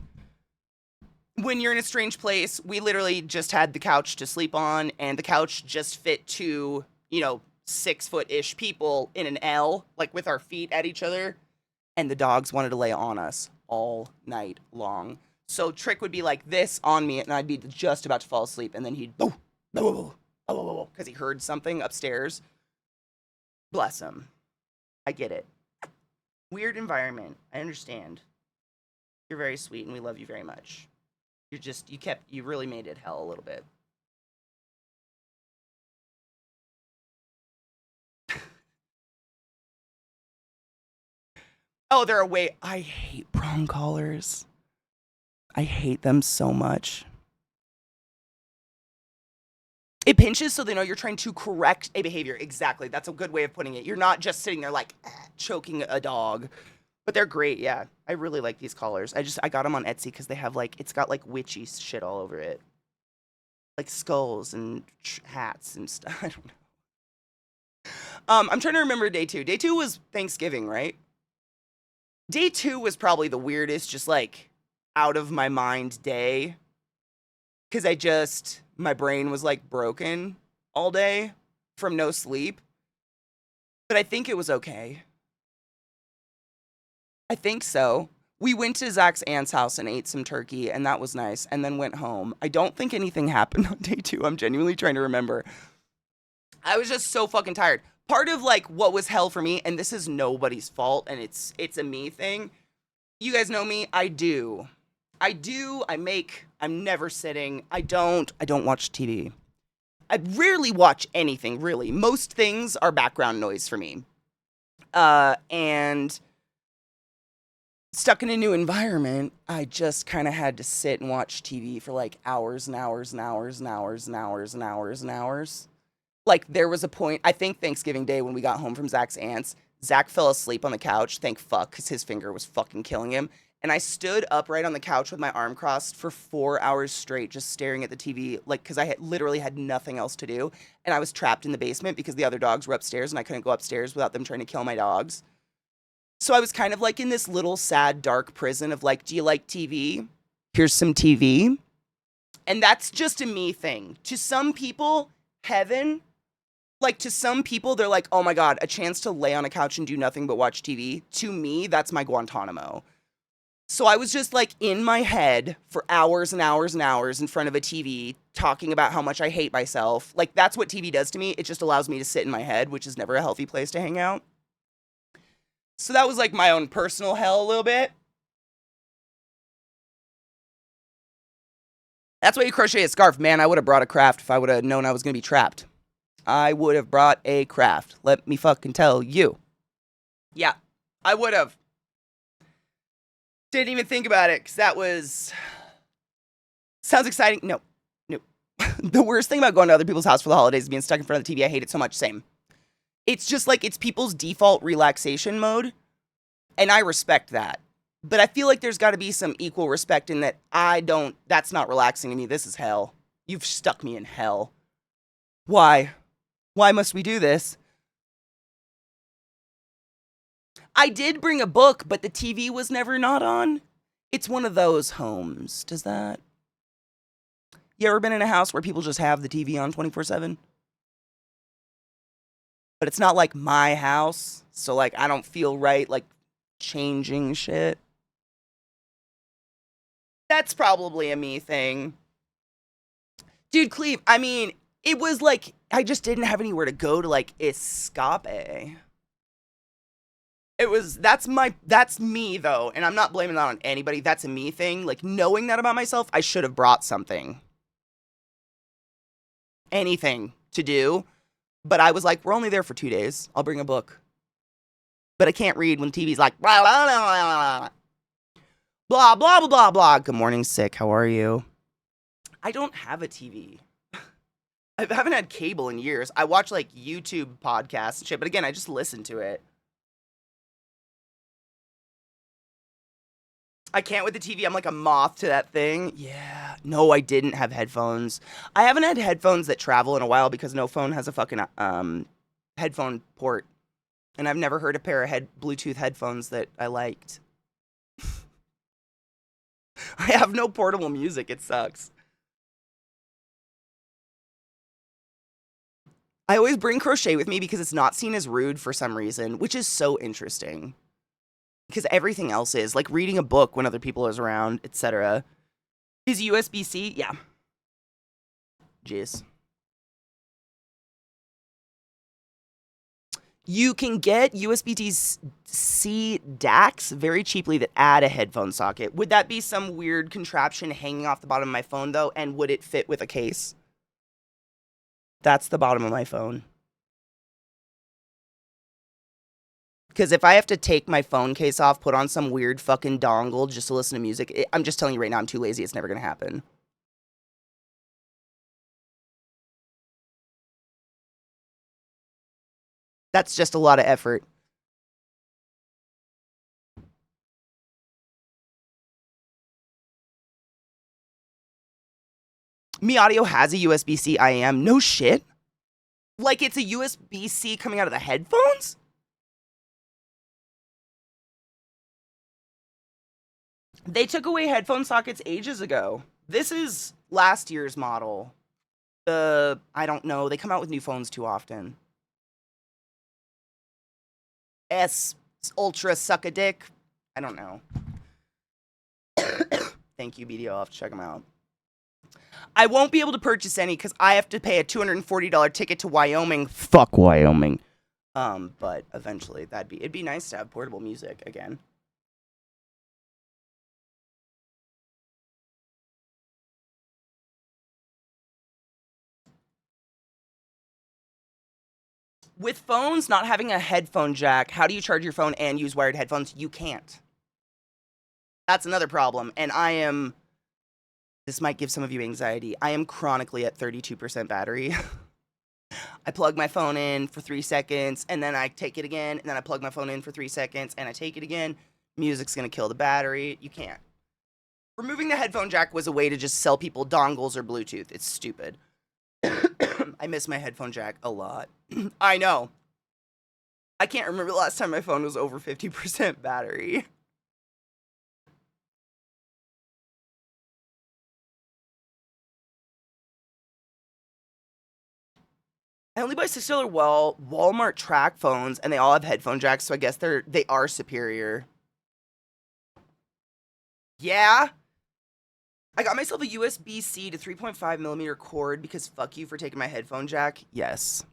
Speaker 1: when you're in a strange place, we literally just had the couch to sleep on, and the couch just fit two, 6-foot-ish people in an L, like with our feet at each other, and the dogs wanted to lay on us all night long. So Trick would be like this on me, and I'd be just about to fall asleep, and then he'd because he heard something upstairs. Bless him. I get it. Weird environment. I understand. You're very sweet, and we love you very much. You really made it hell a little bit. Oh, they're away. I hate prong collars. I hate them so much. It pinches so they know you're trying to correct a behavior. Exactly. That's a good way of putting it. You're not just sitting there like choking a dog. But they're great, yeah. I really like these collars. I got them on Etsy because they have like, it's got like witchy shit all over it. Like skulls and hats and stuff. I don't know. I'm trying to remember day two. Day two was Thanksgiving, right? Day two was probably the weirdest, just like out of my mind day. Because my brain was like broken all day from no sleep. But I think it was okay. I think so. We went to Zach's aunt's house and ate some turkey, and that was nice, and then went home. I don't think anything happened on day two. I'm genuinely trying to remember. I was just so fucking tired. Part of, like, what was hell for me, and this is nobody's fault, and it's a me thing. You guys know me. I'm never sitting. I don't watch TV. I rarely watch anything, really. Most things are background noise for me. And stuck in a new environment, I just kind of had to sit and watch TV for like hours and hours and hours and hours and hours and hours and hours. Like there was a point, I think Thanksgiving Day when we got home from Zach's aunt's, Zach fell asleep on the couch, thank fuck, because his finger was fucking killing him. And I stood upright on the couch with my arm crossed for 4 hours straight, just staring at the TV, like, because I had literally had nothing else to do. And I was trapped in the basement because the other dogs were upstairs and I couldn't go upstairs without them trying to kill my dogs. So I was kind of like in this little sad, dark prison of like, do you like TV? Here's some TV. And that's just a me thing. To some people, heaven, like to some people, they're like, oh my God, a chance to lay on a couch and do nothing but watch TV. To me, that's my Guantanamo. So I was just like in my head for hours and hours and hours in front of a TV talking about how much I hate myself. Like that's what TV does to me. It just allows me to sit in my head, which is never a healthy place to hang out. So that was like my own personal hell a little bit. That's why you crochet a scarf. Man, I would have brought a craft if I would have known I was going to be trapped. I would have brought a craft. Let me fucking tell you. Yeah, I would have. Didn't even think about it, because that was... Sounds exciting. No. The worst thing about going to other people's house for the holidays is being stuck in front of the TV. I hate it so much. Same. It's just like, it's people's default relaxation mode, and I respect that. But I feel like there's got to be some equal respect in that that's not relaxing to me. This is hell. You've stuck me in hell. Why? Why must we do this? I did bring a book, but the TV was never not on. It's one of those homes. Does that... You ever been in a house where people just have the TV on 24/7? But it's not like my house, so like I don't feel right like changing shit. That's probably a me thing. Dude, Cleve, I mean, it was like I just didn't have anywhere to go to like escape. That's me though, and I'm not blaming that on anybody. That's a me thing. Like knowing that about myself, I should have brought something. Anything to do. But I was like, we're only there for 2 days. I'll bring a book. But I can't read when TV's like, blah, blah, blah, blah, blah, blah, blah, blah. Good morning, sick. How are you? I don't have a TV. I haven't had cable in years. I watch like YouTube podcasts and shit, but again, I just listen to it. I can't with the TV. I'm like a moth to that thing. Yeah. No, I didn't have headphones. I haven't had headphones that travel in a while because no phone has a fucking headphone port. And I've never heard a pair of Bluetooth headphones that I liked. I have no portable music. It sucks. I always bring crochet with me because it's not seen as rude for some reason, which is so interesting. Because everything else is, like reading a book when other people is around, etc. Is USB-C? Yeah. Jizz. You can get USB-C DACs very cheaply that add a headphone socket. Would that be some weird contraption hanging off the bottom of my phone, though? And would it fit with a case? That's the bottom of my phone. Because if I have to take my phone case off, put on some weird fucking dongle just to listen to music, I'm just telling you right now, I'm too lazy. It's never going to happen. That's just a lot of effort. Mi Audio has a USB-C IM. No shit. Like it's a USB-C coming out of the headphones? They took away headphone sockets ages ago. This is last year's model. I don't know. They come out with new phones too often. S Ultra Suck a Dick. I don't know. Thank you, BDO. I'll have to check them out. I won't be able to purchase any because I have to pay a $240 ticket to Wyoming. Fuck Wyoming. But eventually it'd be nice to have portable music again. With phones not having a headphone jack, how do you charge your phone and use wired headphones? You can't. That's another problem. And this might give some of you anxiety. I am chronically at 32% battery. I plug my phone in for 3 seconds, and then I take it again, and then I plug my phone in for 3 seconds, and I take it again. Music's gonna kill the battery. You can't. Removing the headphone jack was a way to just sell people dongles or Bluetooth. It's stupid. I miss my headphone jack a lot. I know. I can't remember the last time my phone was over 50% battery. I only buy $6 Walmart track phones, and they all have headphone jacks, so I guess they are superior. Yeah. I got myself a USB-C to 3.5mm cord because fuck you for taking my headphone jack. Yes.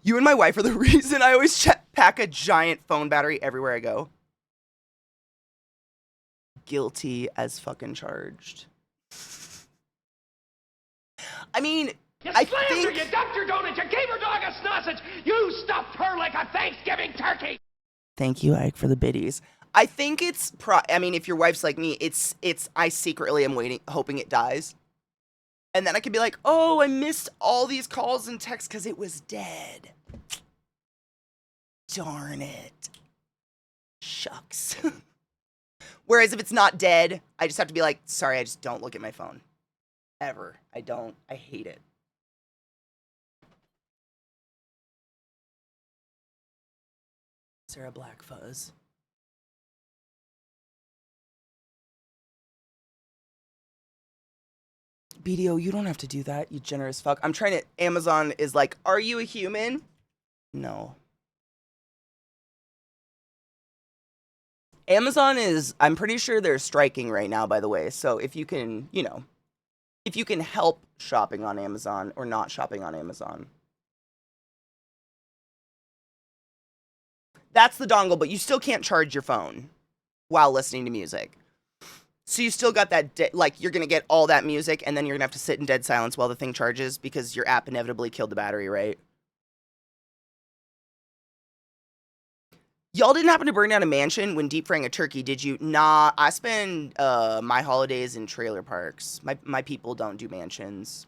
Speaker 1: You and my wife are the reason I always pack a giant phone battery everywhere I go. Guilty as fucking charged. I mean,
Speaker 5: You
Speaker 1: I
Speaker 5: slammed her,
Speaker 1: think...
Speaker 5: you dumped your donut, you gave her dog a sausage, you stuffed her like a Thanksgiving turkey.
Speaker 1: Thank you, Ike, for the biddies. I think it's I mean, if your wife's like me, it's I secretly am hoping it dies. And then I could be like, oh, I missed all these calls and texts because it was dead. Darn it. Shucks. Whereas if it's not dead, I just have to be like, sorry, I just don't look at my phone. Ever. I don't. I hate it. Sarah Black Fuzz. BDO, you don't have to do that, you generous fuck. I'm trying to... Amazon is like, are you a human? No. Amazon is... I'm pretty sure they're striking right now, by the way. So if you can, you know... If you can help shopping on Amazon or not shopping on Amazon. That's the dongle, but you still can't charge your phone while listening to music. So you still got that, like, you're going to get all that music, and then you're going to have to sit in dead silence while the thing charges because your app inevitably killed the battery, right? Y'all didn't happen to burn down a mansion when deep frying a turkey, did you? Nah, I spend my holidays in trailer parks. My people don't do mansions.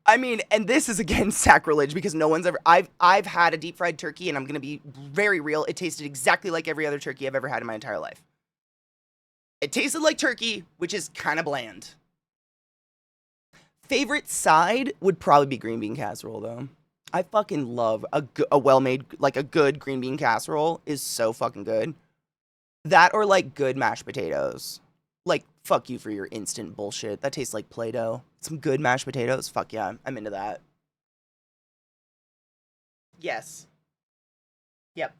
Speaker 1: I mean, and this is, again, sacrilege because no one's ever... I've had a deep fried turkey, and I'm going to be very real. It tasted exactly like every other turkey I've ever had in my entire life. It tasted like turkey, which is kind of bland. Favorite side would probably be green bean casserole, though. I fucking love a well-made, like a good green bean casserole is so fucking good. That or like good mashed potatoes. Like, fuck you for your instant bullshit. That tastes like Play-Doh. Some good mashed potatoes. Fuck yeah, I'm into that. Yes. Yep.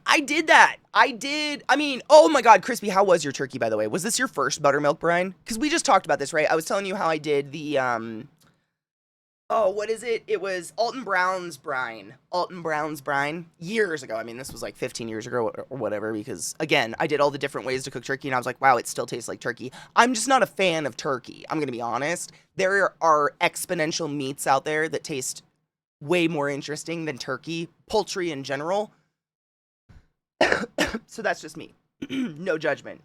Speaker 1: I did that. I mean, oh my God, Crispy, how was your turkey, by the way? Was this your first buttermilk brine? Because we just talked about this, right? I was telling you how I did the, oh, what is it? It was Alton Brown's brine. Alton Brown's brine. Years ago. I mean, this was like 15 years ago or whatever, because, again, I did all the different ways to cook turkey, and I was like, wow, it still tastes like turkey. I'm just not a fan of turkey. I'm going to be honest. There are exponential meats out there that taste way more interesting than turkey. Poultry in general. So that's just me. No judgment.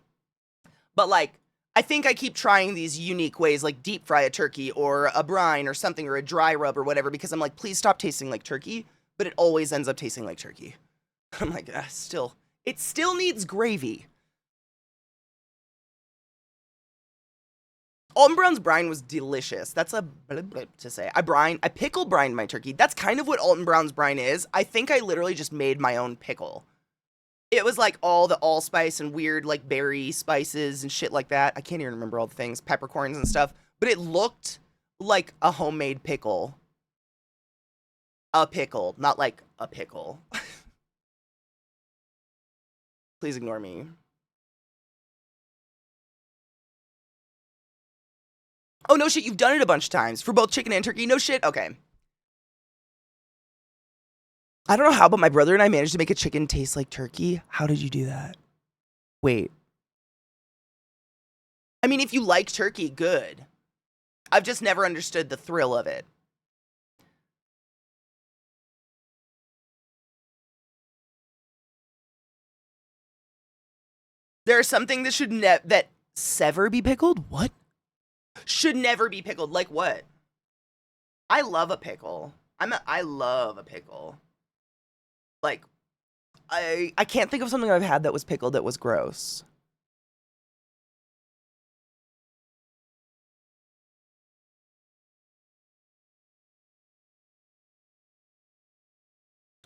Speaker 1: But like, I think I keep trying these unique ways, like deep fry a turkey or a brine or something or a dry rub or whatever, because I'm like, please stop tasting like turkey. But it always ends up tasting like turkey. I'm like, it still needs gravy. Alton Brown's brine was delicious. That's a blah, blah, to say. I pickle brined my turkey. That's kind of what Alton Brown's brine is. I think I literally just made my own pickle. It was like all the allspice and weird like berry spices and shit like that. I can't even remember all the things, peppercorns and stuff. But it looked like a homemade pickle. A pickle, not like a pickle. Please ignore me. Oh, no shit, you've done it a bunch of times. For both chicken and turkey? No shit? Okay. I don't know how, but my brother and I managed to make a chicken taste like turkey. How did you do that? Wait. I mean, if you like turkey, good. I've just never understood the thrill of it. There are some things that should that sever be pickled? What? Should never be pickled. Like what? I love a pickle. I love a pickle. Like, I can't think of something I've had that was pickled that was gross.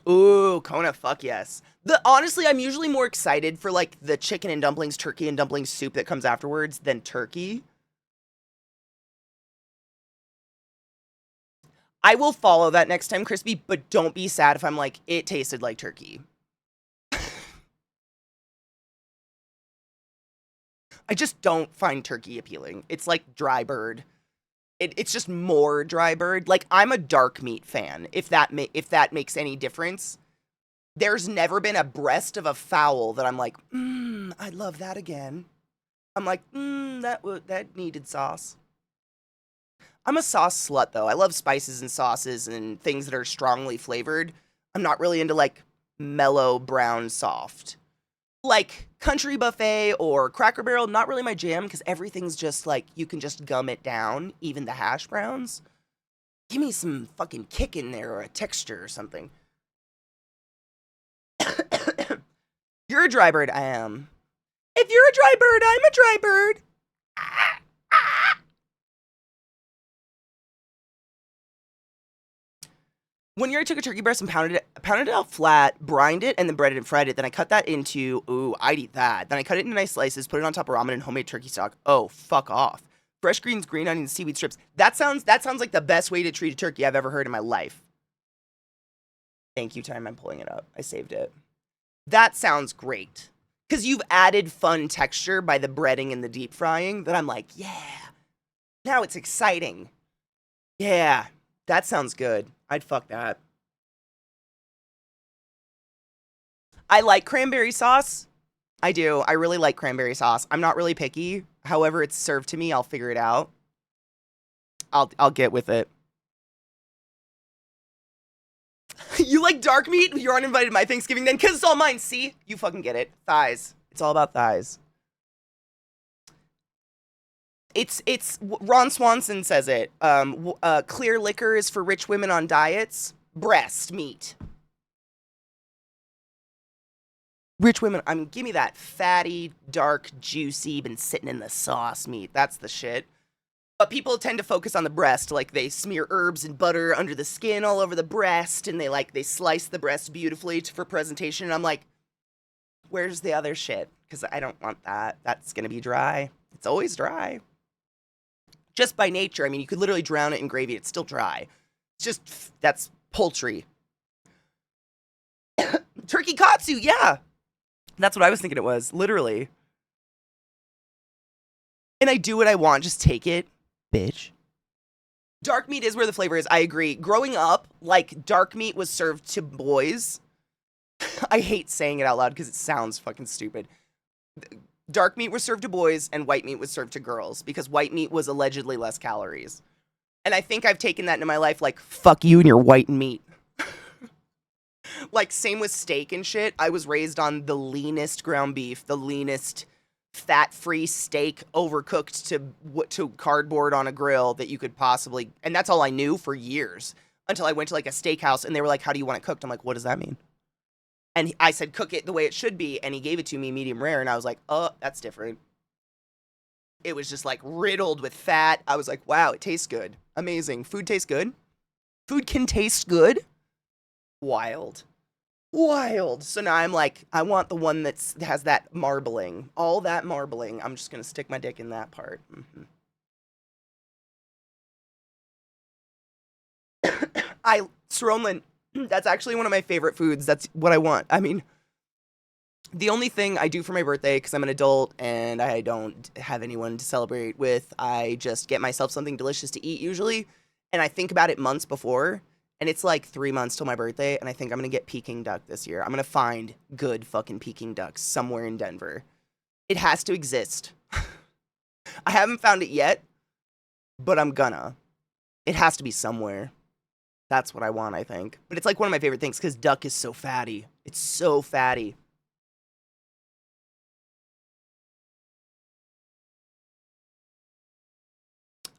Speaker 1: Ooh, Kona, fuck yes. Honestly, I'm usually more excited for like the chicken and dumplings, turkey and dumplings soup that comes afterwards than turkey. I will follow that next time, Crispy, but don't be sad if I'm like, it tasted like turkey. I just don't find turkey appealing. It's like dry bird. It's just more dry bird. Like, I'm a dark meat fan, if that makes any difference. There's never been a breast of a fowl that I'm like, I love that again. I'm like, that needed sauce. I'm a sauce slut, though. I love spices and sauces and things that are strongly flavored. I'm not really into, like, mellow brown soft. Like, Country Buffet or Cracker Barrel, not really my jam, because everything's just, like, you can just gum it down, even the hash browns. Give me some fucking kick in there or a texture or something. You're a dry bird, I am. If you're a dry bird, I'm a dry bird. One year I took a turkey breast and pounded it out flat, brined it, and then breaded and fried it. Then I cut that into, ooh, I'd eat that. Then I cut it into nice slices, put it on top of ramen and homemade turkey stock. Oh, fuck off. Fresh greens, green onions, seaweed strips. That sounds like the best way to treat a turkey I've ever heard in my life. Thank you, time. I'm pulling it up. I saved it. That sounds great. Because you've added fun texture by the breading and the deep frying that I'm like, yeah. Now it's exciting. Yeah, that sounds good. I'd fuck that. I like cranberry sauce. I do. I really like cranberry sauce. I'm not really picky. However it's served to me, I'll figure it out. I'll get with it. You like dark meat? You're uninvited to my Thanksgiving then, because it's all mine. See? You fucking get it. Thighs. It's all about thighs. It's Ron Swanson says it. Clear liquor is for rich women on diets. Breast meat. Rich women, I mean, give me that fatty, dark, juicy, been sitting in the sauce meat. That's the shit. But people tend to focus on the breast, like they smear herbs and butter under the skin all over the breast, and they slice the breast beautifully for presentation. And I'm like, where's the other shit? Because I don't want that. That's gonna be dry. It's always dry. Just by nature. I mean, you could literally drown it in gravy. It's still dry. It's just, that's poultry. Turkey katsu, yeah. That's what I was thinking it was, literally. And I do what I want, just take it, bitch. Dark meat is where the flavor is, I agree. Growing up, like, dark meat was served to boys. I hate saying it out loud because it sounds fucking stupid. Dark meat was served to boys and white meat was served to girls because white meat was allegedly less calories. And I think I've taken that into my life, like, fuck you and your white meat. Like, same with steak and shit. I was raised on the leanest ground beef, the leanest fat-free steak overcooked to cardboard on a grill that you could possibly... And that's all I knew for years until I went to, like, a steakhouse and they were like, how do you want it cooked? I'm like, what does that mean? And I said, cook it the way it should be. And he gave it to me medium rare. And I was like, oh, that's different. It was just, like, riddled with fat. I was like, wow, it tastes good. Amazing. Food tastes good. Food can taste good. Wild. So now I'm like, I want the one that has that marbling. All that marbling. I'm just going to stick my dick in that part. Sronlin, that's actually one of my favorite foods. That's what I want. I mean, the only thing I do for my birthday, because I'm an adult and I don't have anyone to celebrate with, I just get myself something delicious to eat usually. And I think about it months before. And it's like 3 months till my birthday, and I think I'm going to get Peking duck this year. I'm going to find good fucking Peking ducks somewhere in Denver. It has to exist. I haven't found it yet, but I'm gonna. It has to be somewhere. That's what I want, I think. But it's like one of my favorite things, because duck is so fatty. It's so fatty.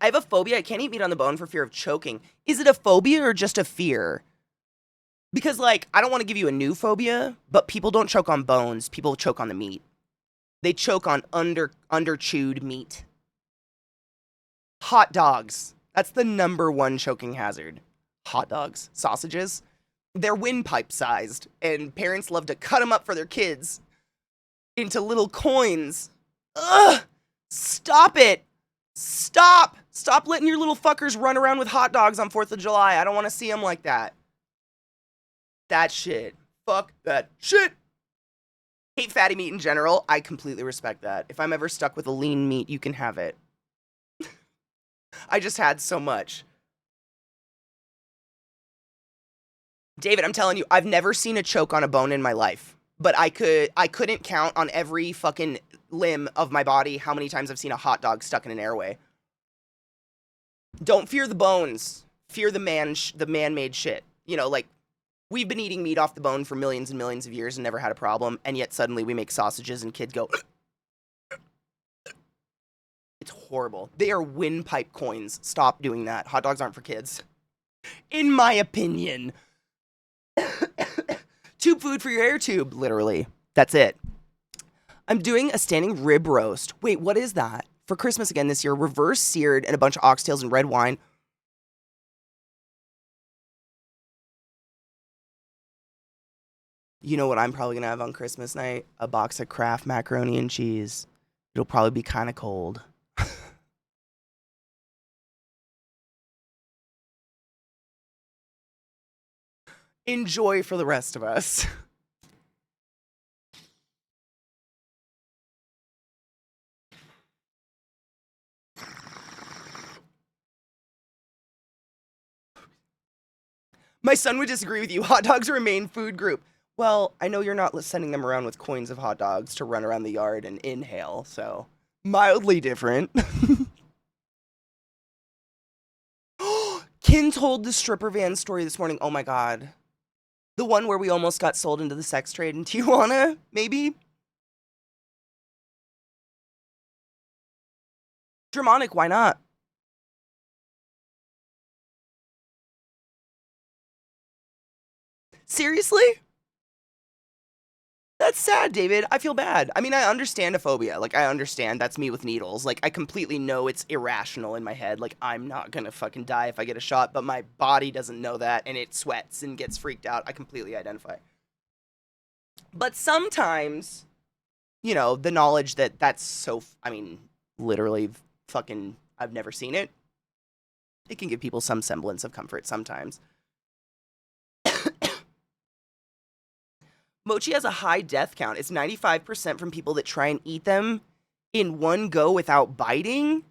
Speaker 1: I have a phobia. I can't eat meat on the bone for fear of choking. Is it a phobia or just a fear? Because, like, I don't want to give you a new phobia, but people don't choke on bones. People choke on the meat. They choke on under-chewed meat. Hot dogs. That's the #1 choking hazard. Hot dogs. Sausages. They're windpipe-sized, and parents love to cut them up for their kids into little coins. Ugh! Stop it! Stop! Stop letting your little fuckers run around with hot dogs on 4th of July. I don't want to see them like that. That shit. Fuck that shit. Hate fatty meat in general. I completely respect that. If I'm ever stuck with a lean meat, you can have it. I just had so much. David, I'm telling you, I've never seen a choke on a bone in my life. But I couldn't count on every fucking limb of my body how many times I've seen a hot dog stuck in an airway. Don't fear the bones. Fear the man-made shit. You know, like, we've been eating meat off the bone for millions and millions of years and never had a problem, and yet suddenly we make sausages and kids go... It's horrible. They are windpipe coins. Stop doing that. Hot dogs aren't for kids. In my opinion. Tube food for your air tube, literally. That's it. I'm doing a standing rib roast. Wait, what is that? For Christmas again this year, reverse seared and a bunch of oxtails and red wine. You know what I'm probably going to have on Christmas night? A box of Kraft macaroni and cheese. It'll probably be kind of cold. Enjoy for the rest of us. My son would disagree with you. Hot dogs are a main food group. Well, I know you're not sending them around with coins of hot dogs to run around the yard and inhale, so mildly different. Kin told the stripper van story this morning. Oh my god. The one where we almost got sold into the sex trade in Tijuana, maybe? Dramatic, why not? Seriously? That's sad, David. I feel bad. I mean, I understand a phobia. Like, I understand that's me with needles. Like, I completely know it's irrational in my head. Like, I'm not gonna fucking die if I get a shot, but my body doesn't know that, and it sweats and gets freaked out. I completely identify. But sometimes, you know, the knowledge that that's so, I mean, literally fucking, I've never seen it. It can give people some semblance of comfort sometimes. Mochi has a high death count. It's 95% from people that try and eat them in one go without biting.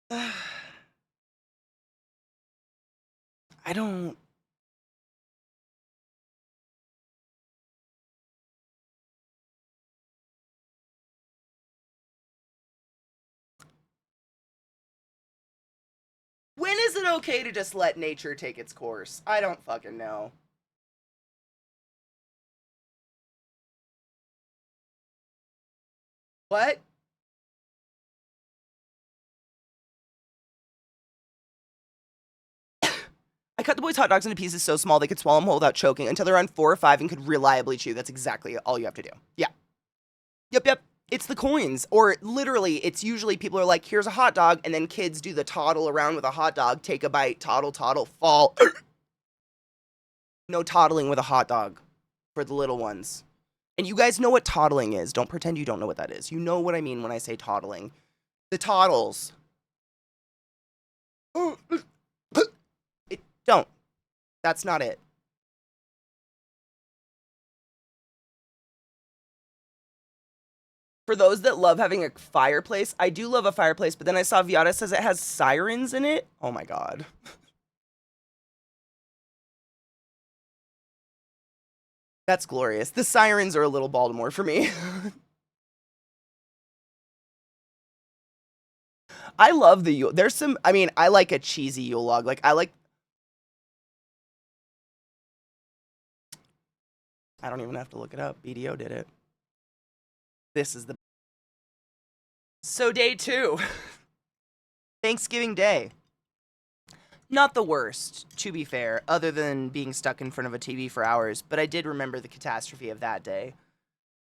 Speaker 1: I don't... When is it okay to just let nature take its course? I don't fucking know. What? I cut the boys' hot dogs into pieces so small they could swallow them whole without choking until they're around 4 or 5 and could reliably chew. That's exactly all you have to do. Yeah. Yep. It's the coins. Or literally, it's usually people are like, here's a hot dog, and then kids do the toddle around with a hot dog, take a bite, toddle, fall. No toddling with a hot dog for the little ones. And you guys know what toddling is. Don't pretend you don't know what that is. You know what I mean when I say toddling. The toddles. Don't. That's not it. For those that love having a fireplace, I do love a fireplace, but then I saw Viata says it has sirens in it. Oh my god. That's glorious. The sirens are a little Baltimore for me. I love the Yule. There's some, I mean, I like a cheesy Yule log. Like, I like... I don't even have to look it up. BDO did it. This is the... So day 2. Thanksgiving Day. Not the worst, to be fair, other than being stuck in front of a TV for hours, but I did remember the catastrophe of that day.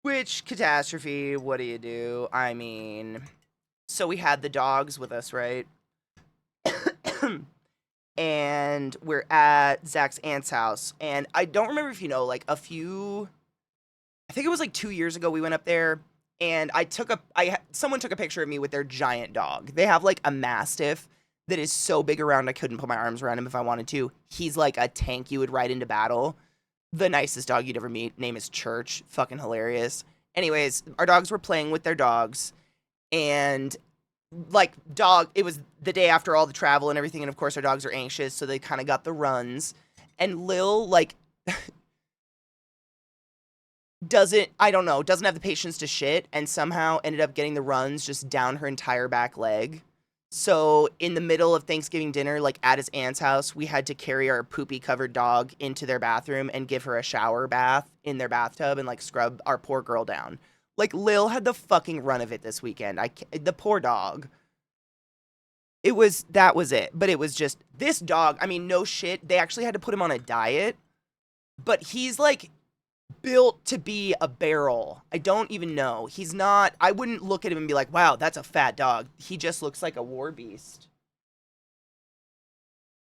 Speaker 1: Which catastrophe, what do you do? I mean, so we had the dogs with us, right? And we're at Zach's aunt's house, and I don't remember if you know, like, I think it was like 2 years ago we went up there, and someone took a picture of me with their giant dog. They have, like, a Mastiff that is so big around I couldn't put my arms around him if I wanted to. He's like a tank you would ride into battle. The nicest dog you'd ever meet. Name is Church. Fucking hilarious. Anyways, our dogs were playing with their dogs, and it was the day after all the travel and everything, and of course our dogs are anxious, so they kind of got the runs. And Lil, like, doesn't have the patience to shit, and somehow ended up getting the runs just down her entire back leg. So in the middle of Thanksgiving dinner, like at his aunt's house, we had to carry our poopy covered dog into their bathroom and give her a shower bath in their bathtub and like scrub our poor girl down. Like Lil had the fucking run of it this weekend. The poor dog. That was it. But it was just this dog. I mean, no shit. They actually had to put him on a diet, but he's like built to be a barrel. I don't even know. He's not, I wouldn't look at him and be like, wow, that's a fat dog. He just looks like a war beast.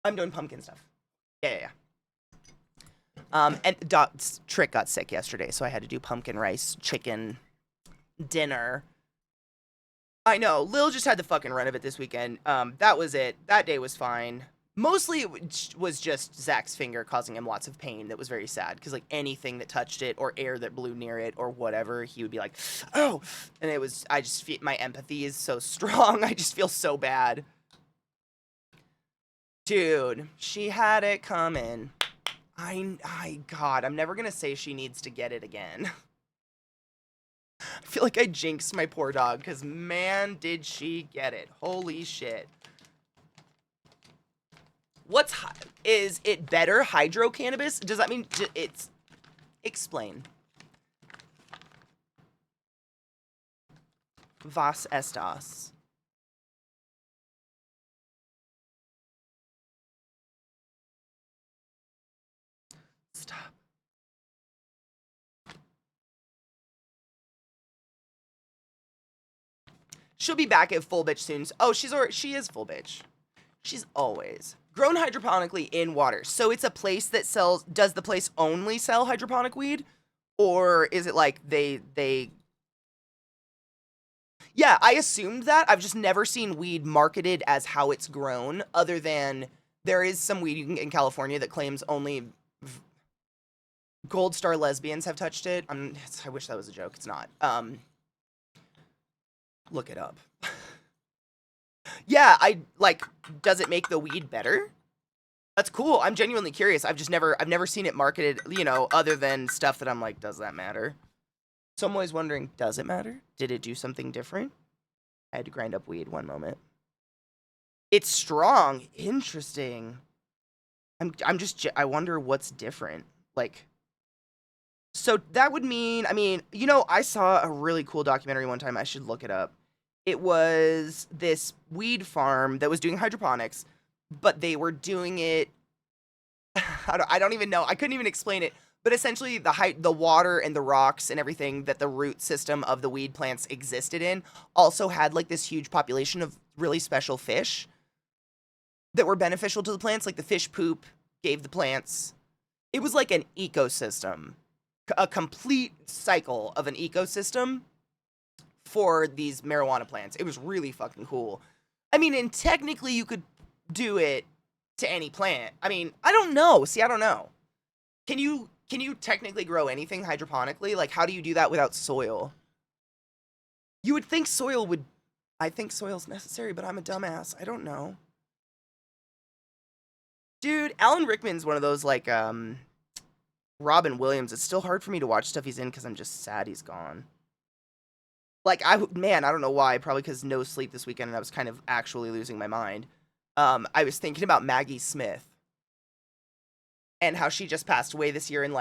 Speaker 1: I'm doing pumpkin stuff. Yeah. And Trick got sick yesterday, so I had to do pumpkin rice chicken dinner. I know, Lil just had the fucking run of it this weekend. That was it. That day was fine. Mostly it was just Zach's finger causing him lots of pain that was very sad, because like anything that touched it or air that blew near it or whatever, he would be like, oh, and I just feel, my empathy is so strong. I just feel so bad. Dude, she had it coming. God, I'm never gonna say she needs to get it again. I feel like I jinxed my poor dog, because man, did she get it. Holy shit. Is it better hydro cannabis? Does that mean it's... Explain. Was estas? Stop. She'll be back at full bitch soon. Oh, she is full bitch. She's always grown hydroponically in water. So it's a place that sells, does the place only sell hydroponic weed? Or is it like they Yeah, I assumed that. I've just never seen weed marketed as how it's grown, other than there is some weed you can get in California that claims only Gold Star lesbians have touched it. I wish that was a joke. It's not. Look it up. Yeah, does it make the weed better? That's cool. I'm genuinely curious. I've never seen it marketed, other than stuff that I'm like, does that matter? So I'm always wondering, does it matter? Did it do something different? I had to grind up weed one moment. It's strong. Interesting. I wonder what's different. So that would mean, I saw a really cool documentary one time. I should look it up. It was this weed farm that was doing hydroponics, but they were doing it, I don't even know. I couldn't even explain it. But essentially, the water and the rocks and everything that the root system of the weed plants existed in also had this huge population of really special fish that were beneficial to the plants. Like the fish poop gave the plants. It was like an ecosystem, a complete cycle of an ecosystem for these marijuana plants. It was really fucking cool. And technically you could do it to any plant. I don't know. See, I don't know. Can you technically grow anything hydroponically? How do you do that without soil? You would think I think soil's necessary, but I'm a dumbass. I don't know. Dude, Alan Rickman's one of those, Robin Williams. It's still hard for me to watch stuff he's in because I'm just sad he's gone. I don't know why. Probably because no sleep this weekend and I was kind of actually losing my mind. I was thinking about Maggie Smith and how she just passed away this year in,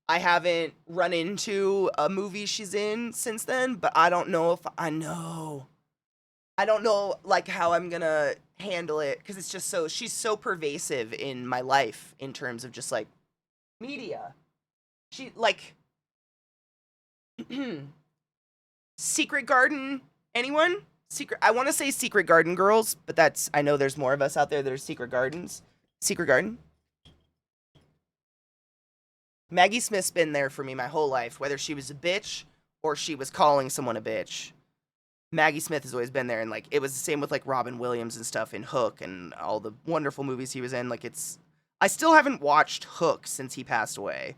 Speaker 1: I haven't run into a movie she's in since then, but I don't know if I know. I don't know like how I'm gonna handle it because it's just so she's so pervasive in my life in terms of just like media. She like Secret Garden. Anyone? Secret. I want to say Secret Garden girls, but that's I know there's more of us out there that are Secret Gardens. Secret Garden. Maggie Smith's been there for me my whole life, whether she was a bitch or she was calling someone a bitch. Maggie Smith has always been there, and like it was the same with like Robin Williams and stuff in Hook and all the wonderful movies he was in. Like it's, I still haven't watched Hook since he passed away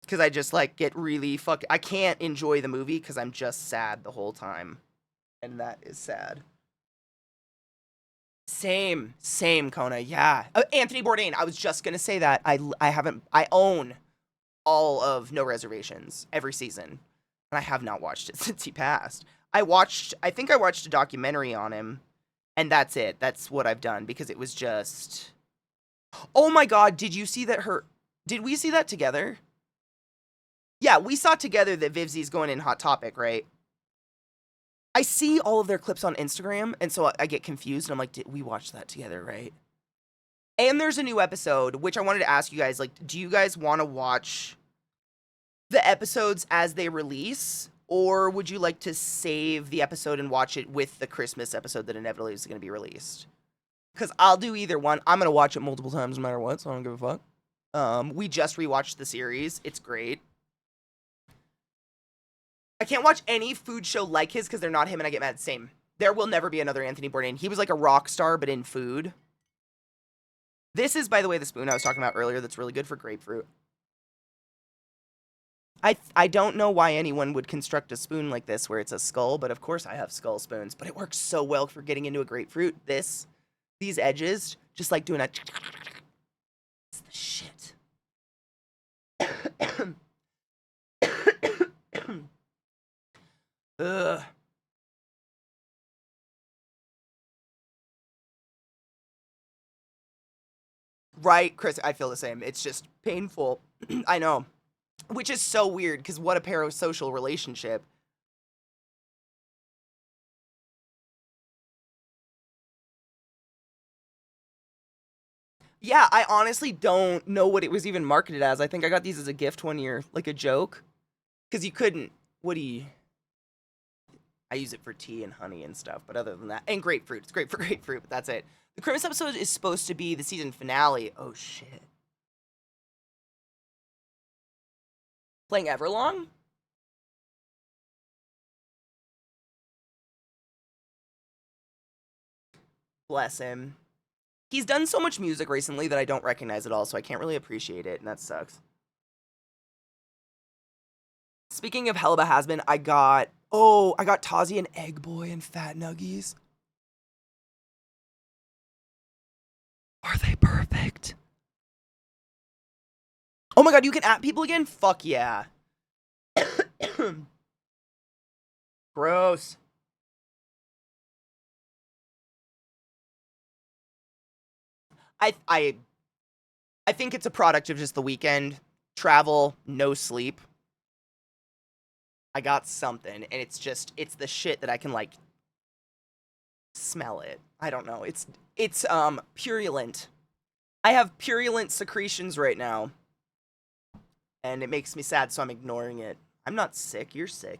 Speaker 1: because I just like get really I can't enjoy the movie because I'm just sad the whole time, and that is sad. Same, Kona. Yeah, Anthony Bourdain. I was just gonna say that. I haven't. I own all of No Reservations every season, and I have not watched it since he passed. I think I watched a documentary on him, and that's it. That's what I've done because it was just. Oh my God! Did you see that? Did we see that together? Yeah, we saw together that Vivzi's going in Hot Topic, right? I see all of their clips on Instagram, and so I get confused, and I'm like, did we watch that together, right? And there's a new episode, which I wanted to ask you guys, like, do you guys want to watch the episodes as they release, or would you like to save the episode and watch it with the Christmas episode that inevitably is going to be released? Because I'll do either one. I'm going to watch it multiple times no matter what, so I don't give a fuck. We just rewatched the series. It's great. I can't watch any food show like his because they're not him and I get mad. Same. There will never be another Anthony Bourdain. He was like a rock star, but in food. This is, by the way, the spoon I was talking about earlier that's really good for grapefruit. I don't know why anyone would construct a spoon like this where it's a skull, but of course I have skull spoons. But it works so well for getting into a grapefruit. These edges, just like doing a... It's the shit. Ugh. Right, Chris, I feel the same. It's just painful. I know. Which is so weird, because what a parasocial relationship. Yeah, I honestly don't know what it was even marketed as. I think I got these as a gift one year, like a joke. Because you couldn't... What do you... I use it for tea and honey and stuff, but other than that... And grapefruit. It's great for grapefruit, but that's it. The Christmas episode is supposed to be the season finale. Oh, shit. Playing Everlong? Bless him. He's done so much music recently that I don't recognize it all, so I can't really appreciate it, and that sucks. Speaking of Helba Has-Been, I got Tazi and Egg Boy and Fat Nuggies. Are they perfect? Oh my God, you can at people again? Fuck yeah. Gross. I think it's a product of just the weekend. Travel, no sleep. I got something, and it's the shit that I can, like, smell it. I don't know. It's purulent. I have purulent secretions right now. And it makes me sad, so I'm ignoring it. I'm not sick. You're sick.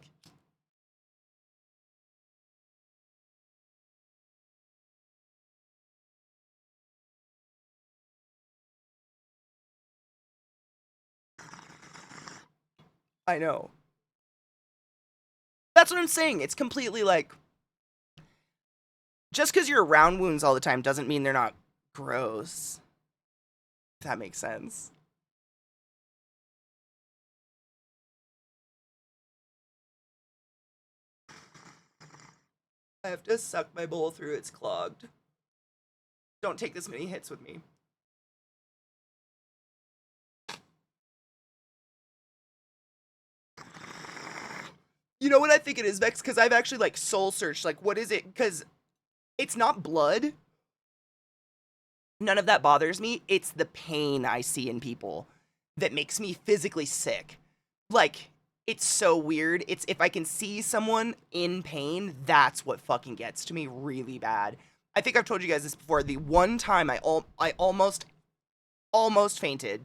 Speaker 1: I know. That's what I'm saying. It's completely like... Just because you're around wounds all the time doesn't mean they're not gross. If that makes sense. I have to suck my bowl through. It's clogged. Don't take this many hits with me. You know what I think it is, Vex? Because I've actually, like, soul searched. Like, what is it? Because it's not blood. None of that bothers me. It's the pain I see in people that makes me physically sick. Like, it's so weird. It's if I can see someone in pain, that's what fucking gets to me really bad. I think I've told you guys this before. The one time I almost fainted.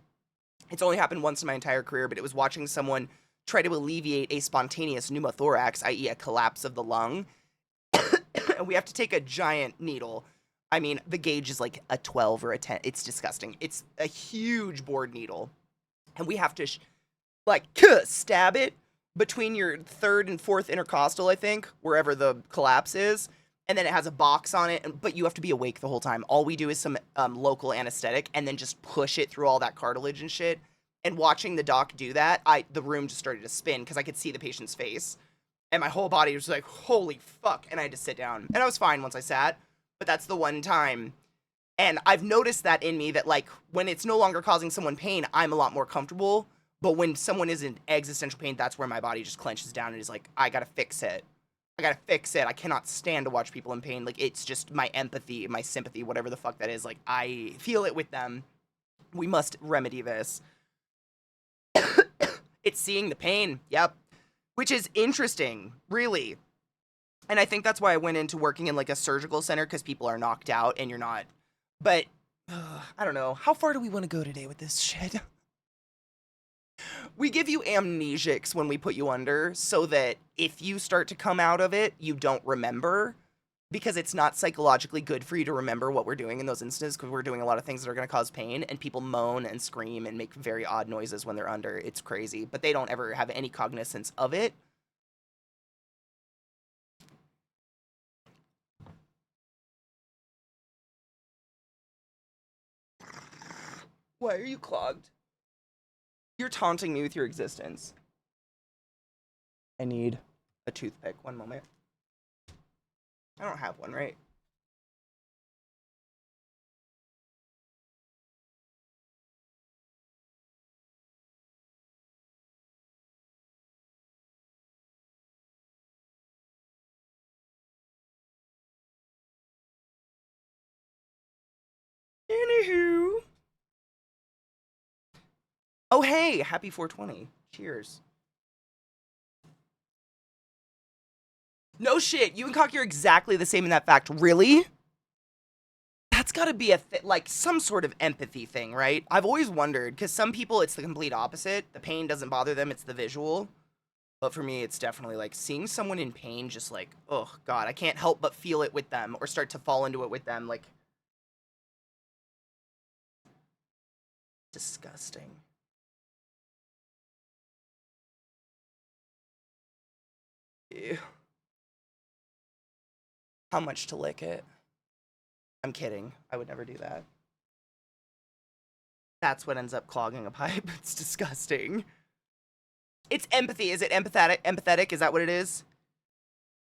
Speaker 1: It's only happened once in my entire career, but it was watching someone try to alleviate a spontaneous pneumothorax, i.e. a collapse of the lung. And we have to take a giant needle. I mean, the gauge is like a 12 or a 10. It's disgusting. It's a huge bored needle. And we have to, stab it between your third and fourth intercostal, I think, wherever the collapse is. And then it has a box on it, but you have to be awake the whole time. All we do is some local anesthetic and then just push it through all that cartilage and shit. And watching the doc do that, the room just started to spin because I could see the patient's face. And my whole body was like, holy fuck. And I had to sit down. And I was fine once I sat, but that's the one time. And I've noticed that in me that, like, when it's no longer causing someone pain, I'm a lot more comfortable. But when someone is in existential pain, that's where my body just clenches down and is like, I gotta fix it. I cannot stand to watch people in pain. Like, it's just my empathy, my sympathy, whatever the fuck that is. Like, I feel it with them. We must remedy this. It's seeing the pain. Yep. Which is interesting, really. And I think that's why I went into working in, like, a surgical center, because people are knocked out and you're not. But, I don't know. How far do we want to go today with this shit? We give you amnesics when we put you under so that if you start to come out of it, you don't remember, because it's not psychologically good for you to remember what we're doing in those instances, because we're doing a lot of things that are going to cause pain, and people moan and scream and make very odd noises when they're under. It's crazy, but they don't ever have any cognizance of it. Why are you clogged? You're taunting me with your existence. I need a toothpick. One moment. I don't have one, right? Anywho. Oh, hey, happy 420. Cheers. No shit, you and Cocky are exactly the same in that fact. Really? That's gotta be like some sort of empathy thing, right? I've always wondered, because some people, it's the complete opposite. The pain doesn't bother them, it's the visual. But for me, it's definitely like seeing someone in pain, just like, oh God, I can't help but feel it with them or start to fall into it with them. Like, disgusting. Ew. How much to lick it? I'm kidding. I would never do that. That's what ends up clogging a pipe. It's disgusting. It's empathy. Is it empathetic? Empathetic? Is that what it is?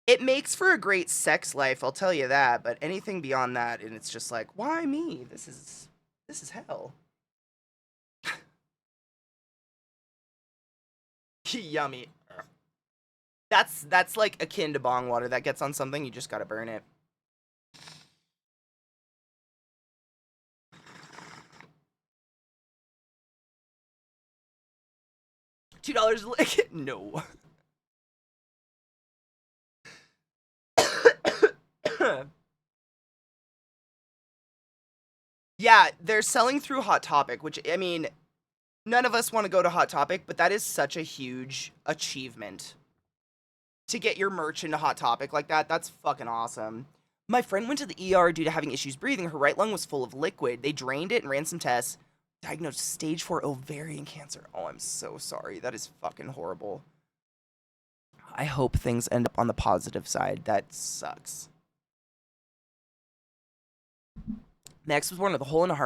Speaker 1: It makes for a great sex life, I'll tell you that. But anything beyond that, and it's just like, why me? This is hell. Yummy. That's like akin to bong water. That gets on something, you just gotta burn it. $2 a lick? No. Yeah, they're selling through Hot Topic, which, I mean, none of us want to go to Hot Topic, but that is such a huge achievement. To get your merch into Hot Topic like that, that's fucking awesome. My friend went to the ER due to having issues breathing. Her right lung was full of liquid. They drained it and ran some tests. Diagnosed stage 4 ovarian cancer. Oh, I'm so sorry. That is fucking horrible. I hope things end up on the positive side. That sucks. Max was born with a hole in his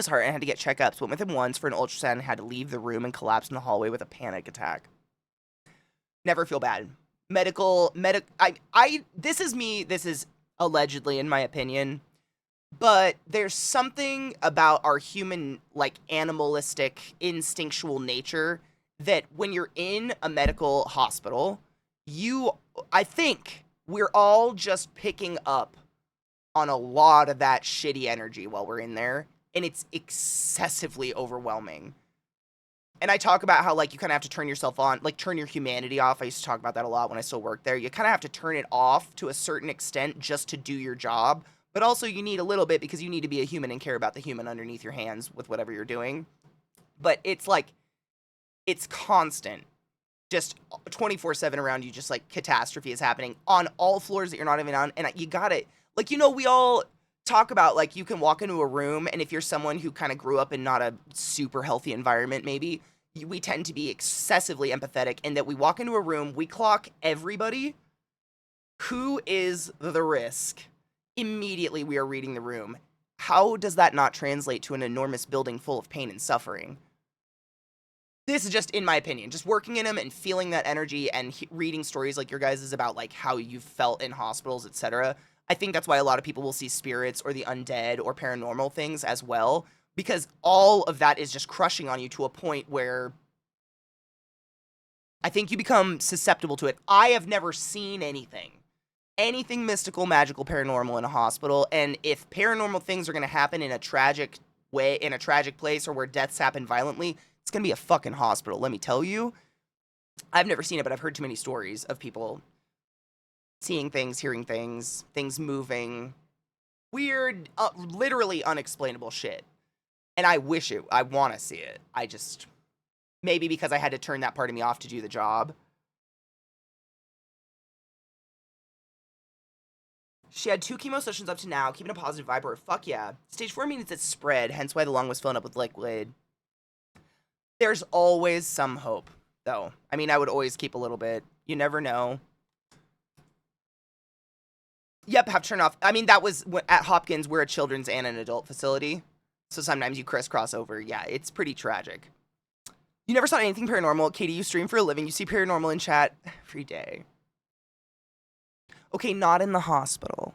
Speaker 1: heart and had to get checkups. Went with him once for an ultrasound and had to leave the room and collapse in the hallway with a panic attack. Never feel bad. This is allegedly, in my opinion, but there's something about our human, like, animalistic, instinctual nature that when you're in a medical hospital, I think we're all just picking up on a lot of that shitty energy while we're in there, and it's excessively overwhelming. And I talk about how, like, you kind of have to turn yourself on, like, turn your humanity off. I used to talk about that a lot when I still worked there. You kind of have to turn it off to a certain extent just to do your job. But also you need a little bit because you need to be a human and care about the human underneath your hands with whatever you're doing. But it's like, it's constant. Just 24/7 around you, just like catastrophe is happening on all floors that you're not even on. And you gotta, like, we all talk about, like, you can walk into a room, and if you're someone who kind of grew up in not a super healthy environment, maybe, we tend to be excessively empathetic, and that we walk into a room, we clock everybody. Who is the risk? Immediately we are reading the room. How does that not translate to an enormous building full of pain and suffering? This is just, in my opinion, just working in them and feeling that energy and reading stories like your guys' is about, like, how you felt in hospitals, etc. I think that's why a lot of people will see spirits or the undead or paranormal things as well, because all of that is just crushing on you to a point where I think you become susceptible to it. I have never seen anything mystical, magical, paranormal in a hospital, and if paranormal things are going to happen in a tragic way, in a tragic place, or where deaths happen violently, it's going to be a fucking hospital, let me tell you. I've never seen it, but I've heard too many stories of people seeing things, hearing things, things moving, weird, literally unexplainable shit. And I want to see it. I just, maybe because I had to turn that part of me off to do the job. She had 2 chemo sessions up to now, keeping a positive vibe, or fuck yeah. Stage 4 means it's spread, hence why the lung was filling up with liquid. There's always some hope, though. I mean, I would always keep a little bit. You never know. Yep, have to turn off. I mean, that was, at Hopkins, we're a children's and an adult facility. So sometimes you crisscross over. Yeah, it's pretty tragic. You never saw anything paranormal. Katie, you stream for a living. You see paranormal in chat every day. Okay, not in the hospital.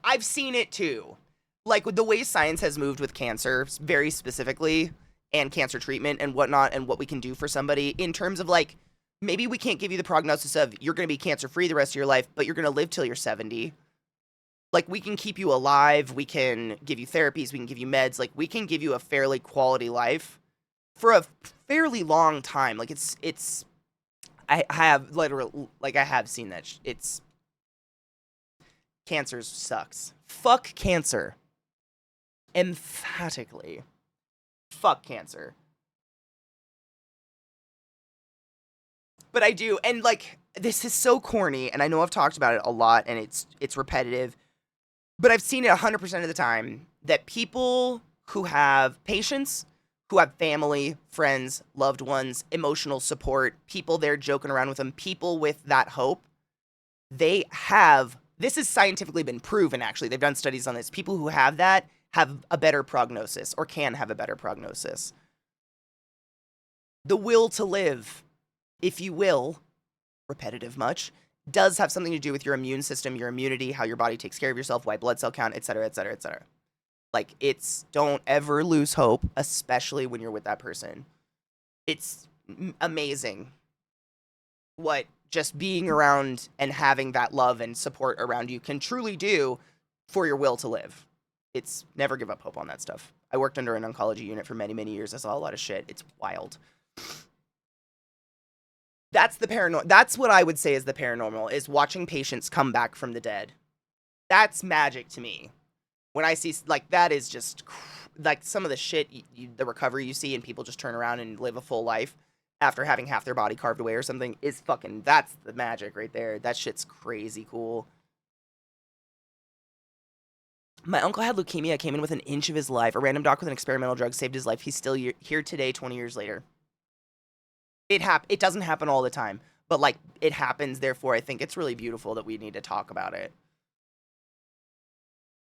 Speaker 1: I've seen it too. Like, with the way science has moved with cancer, very specifically, and cancer treatment and whatnot, and what we can do for somebody, in terms of, like, maybe we can't give you the prognosis of you're going to be cancer-free the rest of your life, but you're going to live till you're 70. Like, we can keep you alive, we can give you therapies, we can give you meds, like, we can give you a fairly quality life for a fairly long time. Like, I have literally, like, I have seen that. It's, cancer sucks. Fuck cancer. Emphatically. Fuck cancer. But I do, and, like, this is so corny, and I know I've talked about it a lot, and it's repetitive, but I've seen it 100% of the time, that people who have patients, who have family, friends, loved ones, emotional support, people there joking around with them, people with that hope, they have, this has scientifically been proven, actually, they've done studies on this, people who have that have a better prognosis, or can have a better prognosis. The will to live, if you will, repetitive much, does have something to do with your immune system, your immunity, how your body takes care of yourself, white blood cell count, etc., etc., etc. Like, it's, don't ever lose hope, especially when you're with that person. It's amazing what just being around and having that love and support around you can truly do for your will to live. It's, never give up hope on that stuff. I worked under an oncology unit for many, many years. I saw a lot of shit. It's wild. That's the paranormal. That's what I would say is the paranormal, is watching patients come back from the dead. That's magic to me. When I see, like, that is just, like, some of the shit, the recovery you see, and people just turn around and live a full life after having half their body carved away or something, is fucking, that's the magic right there. That shit's crazy cool. My uncle had leukemia, came in with an inch of his life. A random doc with an experimental drug saved his life. He's still here today, 20 years later. It doesn't happen all the time, but, like, it happens, therefore I think it's really beautiful that we need to talk about it.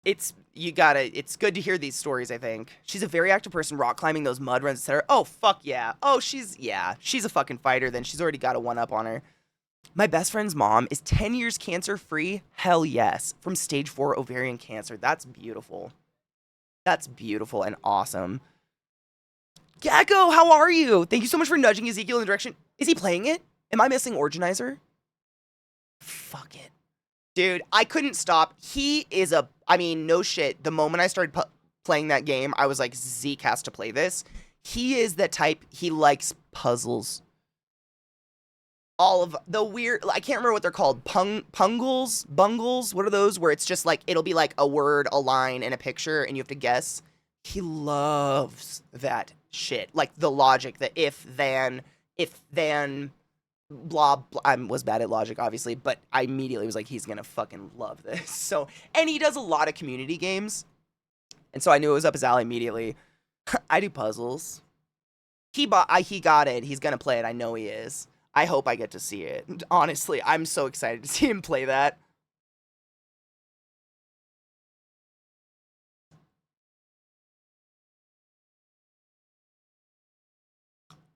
Speaker 1: It's good to hear these stories, I think. She's a very active person, rock climbing, those mud runs, etc. Oh, fuck yeah. Oh, she's a fucking fighter then. She's already got a one-up on her. My best friend's mom is 10 years cancer-free. Hell yes. From stage 4 ovarian cancer. That's beautiful. That's beautiful and awesome. Gecko, how are you? Thank you so much for nudging Ezekiel in the direction. Is he playing it? Am I missing Organizer? Fuck it. Dude, I couldn't stop. He is I mean, no shit. The moment I started playing that game, I was like, Zeke has to play this. He is the type, he likes puzzles. All of the weird, I can't remember what they're called, bungles, what are those, where it's just like, it'll be like a word, a line, and a picture, and you have to guess. He loves that shit, like the logic, the if, then, blah, blah. I was bad at logic, obviously, but I immediately was like, he's gonna fucking love this. So, and he does a lot of community games, and so I knew it was up his alley immediately. I do puzzles. He got it, he's gonna play it, I know he is. I hope I get to see it. Honestly, I'm so excited to see him play that.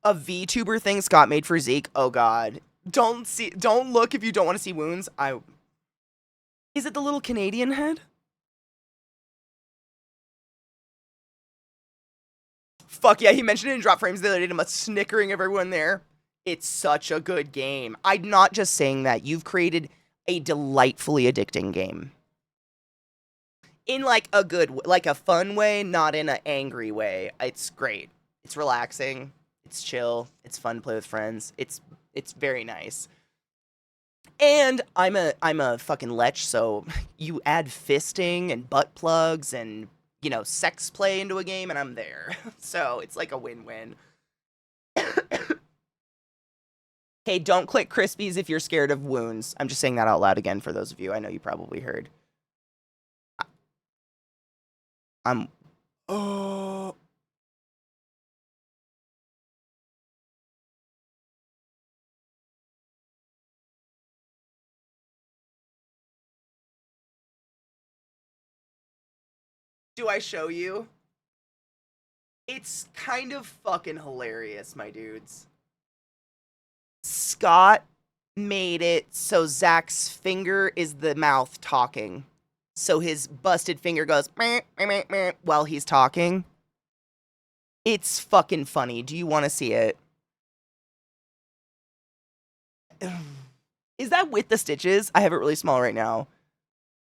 Speaker 1: A VTuber thing Scott made for Zeke. Oh god. Don't look if you don't want to see wounds. Is it the little Canadian head? Fuck yeah, he mentioned it in Drop Frames the other day. I'm snickering everyone there. It's such a good game. I'm not just saying that. You've created a delightfully addicting game. In like a good, like a fun way, not in an angry way. It's great. It's relaxing. It's chill. It's fun to play with friends. It's very nice. And I'm a fucking lech, so you add fisting and butt plugs and, you know, sex play into a game and I'm there. So it's like a win-win. Hey, don't click Crispies if you're scared of wounds. I'm just saying that out loud again for those of you. I know you probably heard. Oh. Do I show you? It's kind of fucking hilarious, my dudes. Scott made it so Zach's finger is the mouth talking. So his busted finger goes meh, meh, meh, meh, while he's talking. It's fucking funny. Do you want to see it? Is that with the stitches? I have it really small right now.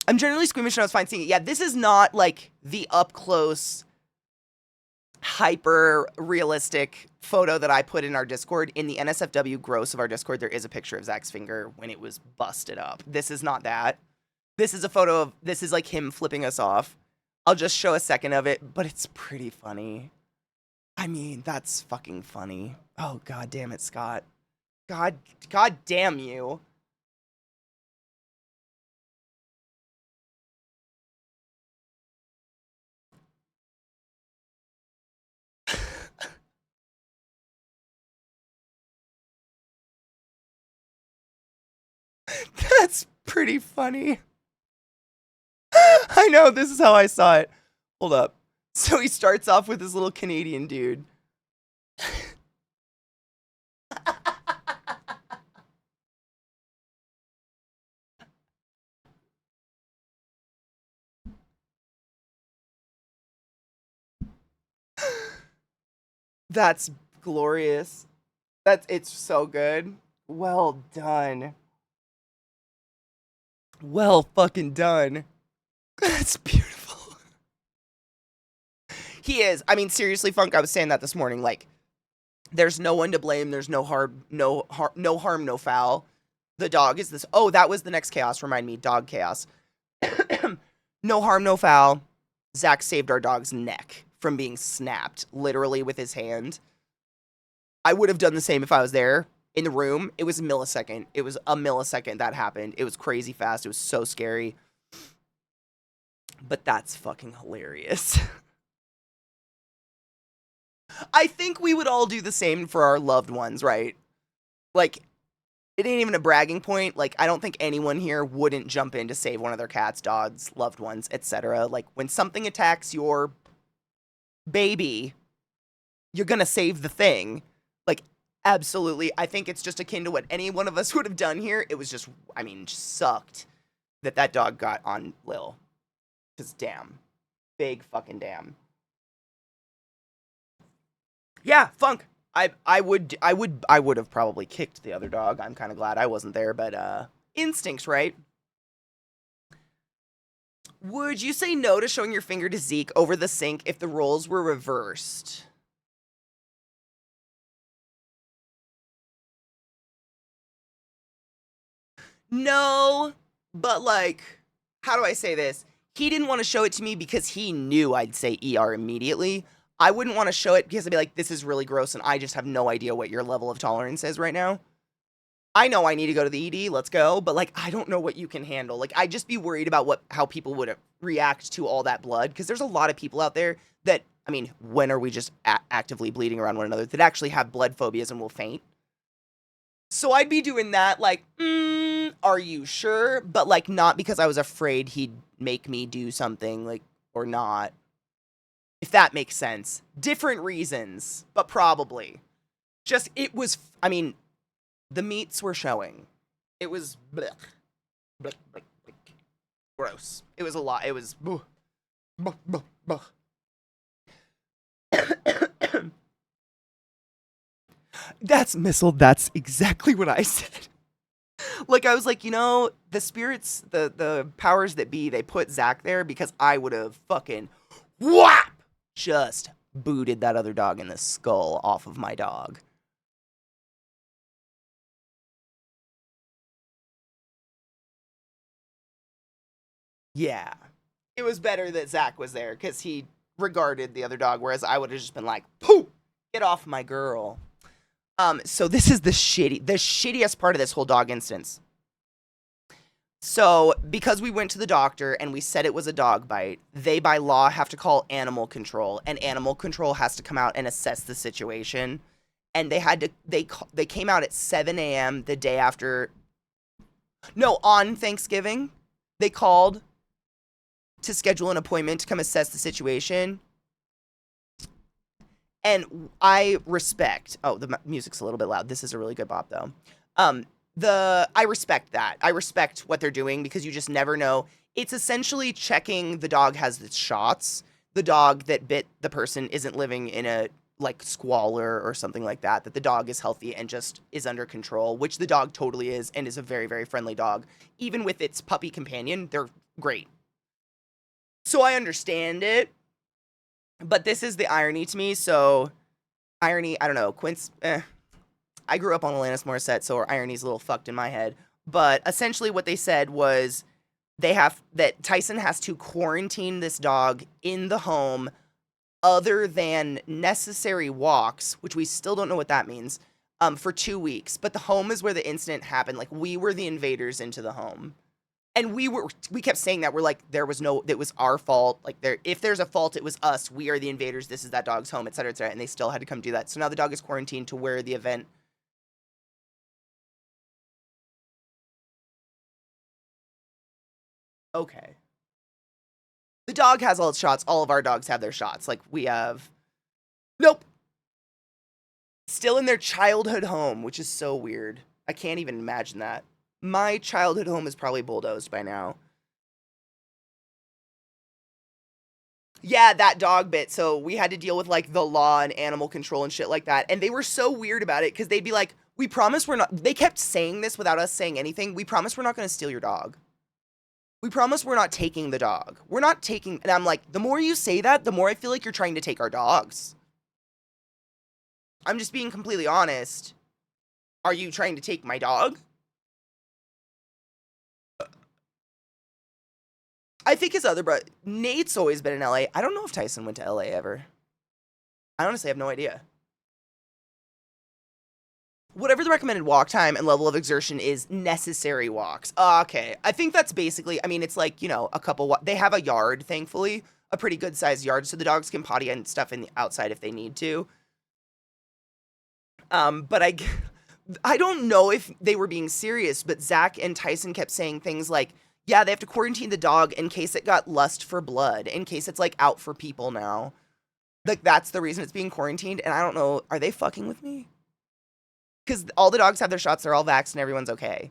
Speaker 1: I'm generally squeamish and I was fine seeing it. Yeah, this is not like the up close, hyper realistic photo that I put in our Discord. In the NSFW gross of our Discord, there is a picture of Zach's finger when it was busted up. This is not that. This is a photo of, this is like him flipping us off. I'll just show a second of it, but it's pretty funny. I mean, that's fucking funny. Oh, god damn it, Scott. God damn you. That's pretty funny. I know, this is how I saw it. Hold up. So he starts off with this little Canadian dude. That's glorious. It's so good. Well done. Well fucking done. That's beautiful. He is. I mean, seriously, Funk, I was saying that this morning. Like, there's no one to blame. There's no harm, no foul. The dog is this. Oh, that was the next chaos. Remind me, dog chaos. No harm, no foul. Zach saved our dog's neck from being snapped, literally with his hand. I would have done the same if I was there in the room. It was a millisecond. It was a millisecond that happened. It was crazy fast. It was so scary. But that's fucking hilarious. I think we would all do the same for our loved ones, right? Like, it ain't even a bragging point. Like, I don't think anyone here wouldn't jump in to save one of their cats, dogs, loved ones, etc. Like, when something attacks your baby, you're gonna save the thing. Like, absolutely. I think it's just akin to what any one of us would have done here. It was just, I mean, just sucked that dog got on Lil. Because damn. Big fucking damn. Yeah, Funk. I would have probably kicked the other dog. I'm kind of glad I wasn't there, but instincts, right? Would you say no to showing your finger to Zeke over the sink if the roles were reversed? No, but like, how do I say this? He didn't want to show it to me because he knew I'd say ER immediately. I wouldn't want to show it because I'd be like, this is really gross and I just have no idea what your level of tolerance is right now. I know I need to go to the ED, let's go, but like, I don't know what you can handle. Like, I'd just be worried about how people would react to all that blood, because there's a lot of people out there that, I mean, when are we just actively bleeding around one another, that actually have blood phobias and will faint? So I'd be doing that, like, are you sure? But like, not because I was afraid he'd make me do something, like, or not. If that makes sense. Different reasons, but probably. Just, it was, I mean, the meats were showing. It was blech, blech, blech, blech. Gross. It was a lot. It was buh, buh, buh, buh. That's Missile. That's exactly what I said. Like, I was like, you know, the spirits, the powers that be, they put Zach there because I would have fucking whap just booted that other dog in the skull off of my dog. Yeah. It was better that Zach was there because he regarded the other dog, whereas I would have just been like, pooh, get off my girl. So this is the shittiest part of this whole dog instance. So, because we went to the doctor and we said it was a dog bite, they by law have to call animal control, and animal control has to come out and assess the situation. And they came out at 7 a.m. the day after, no, on Thanksgiving. They called to schedule an appointment to come assess the situation. And I respect, oh, the music's a little bit loud. This is a really good bop, though. I respect that. I respect what they're doing because you just never know. It's essentially checking the dog has its shots. The dog that bit the person isn't living in a, like, squalor or something like that. That the dog is healthy and just is under control, which the dog totally is and is a very, very friendly dog. Even with its puppy companion, they're great. So I understand it. But this is the irony to me, so irony, I don't know, I grew up on Alanis Morissette, so irony's a little fucked in my head. But essentially what they said was that Tyson has to quarantine this dog in the home other than necessary walks, which we still don't know what that means, for 2 weeks. But the home is where the incident happened. Like, we were the invaders into the home. And we kept saying that. We're like, it was our fault. Like, if there's a fault, it was us. We are the invaders. This is that dog's home, et cetera, et cetera. And they still had to come do that. So now the dog is quarantined to where the event. Okay. The dog has all its shots. All of our dogs have their shots. Like, we have. Nope. Still in their childhood home, which is so weird. I can't even imagine that. My childhood home is probably bulldozed by now. Yeah, that dog bit. So we had to deal with, like, the law and animal control and shit like that. And they were so weird about it because they'd be like, we promise we're not. They kept saying this without us saying anything. We promise we're not going to steal your dog. We promise we're not taking the dog. We're not taking. And I'm like, the more you say that, the more I feel like you're trying to take our dogs. I'm just being completely honest. Are you trying to take my dog? I think his other brother, Nate's always been in LA. I don't know if Tyson went to LA ever. I honestly have no idea. Whatever the recommended walk time and level of exertion is, necessary walks. Okay. I think that's basically, I mean, it's like, you know, they have a yard, thankfully, a pretty good sized yard, so the dogs can potty and stuff in the outside if they need to. But I don't know if they were being serious, but Zach and Tyson kept saying things like, yeah, they have to quarantine the dog in case it got lust for blood, in case it's, like, out for people now. Like, that's the reason it's being quarantined, and I don't know, are they fucking with me? Because all the dogs have their shots, they're all vaxxed, and everyone's okay.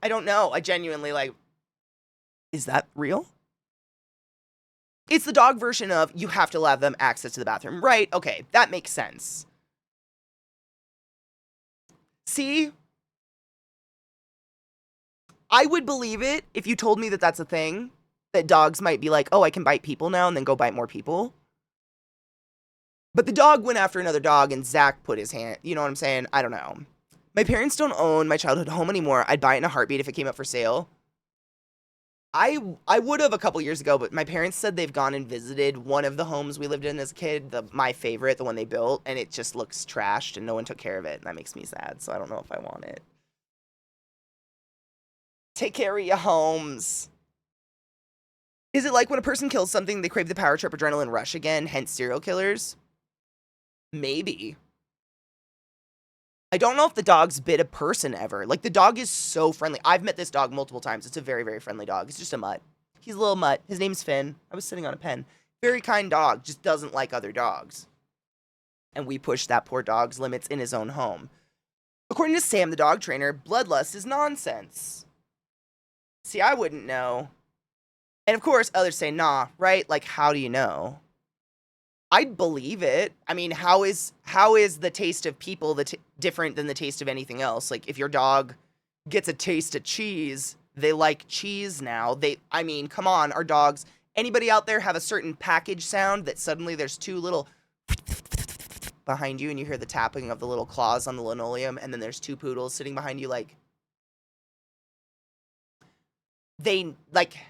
Speaker 1: I don't know, I genuinely, like, is that real? It's the dog version of, you have to allow them access to the bathroom. Right, okay, that makes sense. See? I would believe it if you told me that that's a thing. That dogs might be like, oh, I can bite people now and then go bite more people. But the dog went after another dog and Zach put his hand, you know what I'm saying? I don't know. My parents don't own my childhood home anymore. I'd buy it in a heartbeat if it came up for sale. I would have a couple years ago, but my parents said they've gone and visited one of the homes we lived in as a kid, my favorite, the one they built, and it just looks trashed and no one took care of it, and that makes me sad, so I don't know if I want it. Take care of your homes. Is it like when a person kills something, they crave the power trip adrenaline rush again, hence serial killers? Maybe. I don't know if the dog's bit a person ever. Like, the dog is so friendly. I've met this dog multiple times. It's a very, very friendly dog. It's just a mutt. He's a little mutt. His name's Finn. I was sitting on a pen. Very kind dog. Just doesn't like other dogs. And we pushed that poor dog's limits in his own home. According to Sam, the dog trainer, bloodlust is nonsense. See, I wouldn't know. And of course, others say, nah, right? Like, how do you know? I'd believe it. I mean, how is the taste of people different than the taste of anything else? Like, if your dog gets a taste of cheese, they like cheese now. I mean, come on, our dogs. Anybody out there have a certain package sound that suddenly there's two little behind you and you hear the tapping of the little claws on the linoleum, and then there's two poodles sitting behind you, like,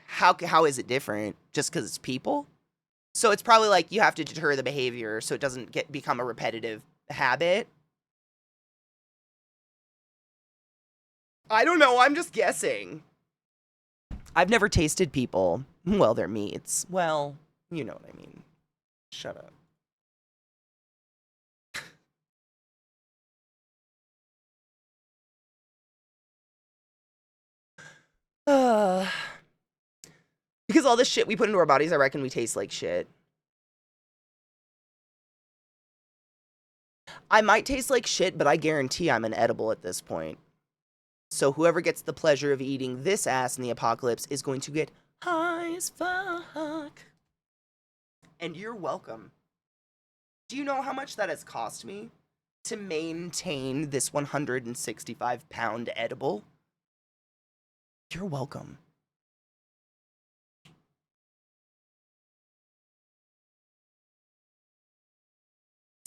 Speaker 1: how is it different? Just because it's people? So it's probably like you have to deter the behavior so it doesn't become a repetitive habit. I don't know. I'm just guessing. I've never tasted people. Well, their meats. Well, you know what I mean. Shut up. Because all this shit we put into our bodies, I reckon we taste like shit. I might taste like shit, but I guarantee I'm inedible at this point. So whoever gets the pleasure of eating this ass in the apocalypse is going to get high as fuck. And you're welcome. Do you know how much that has cost me to maintain this 165-pound edible? You're welcome.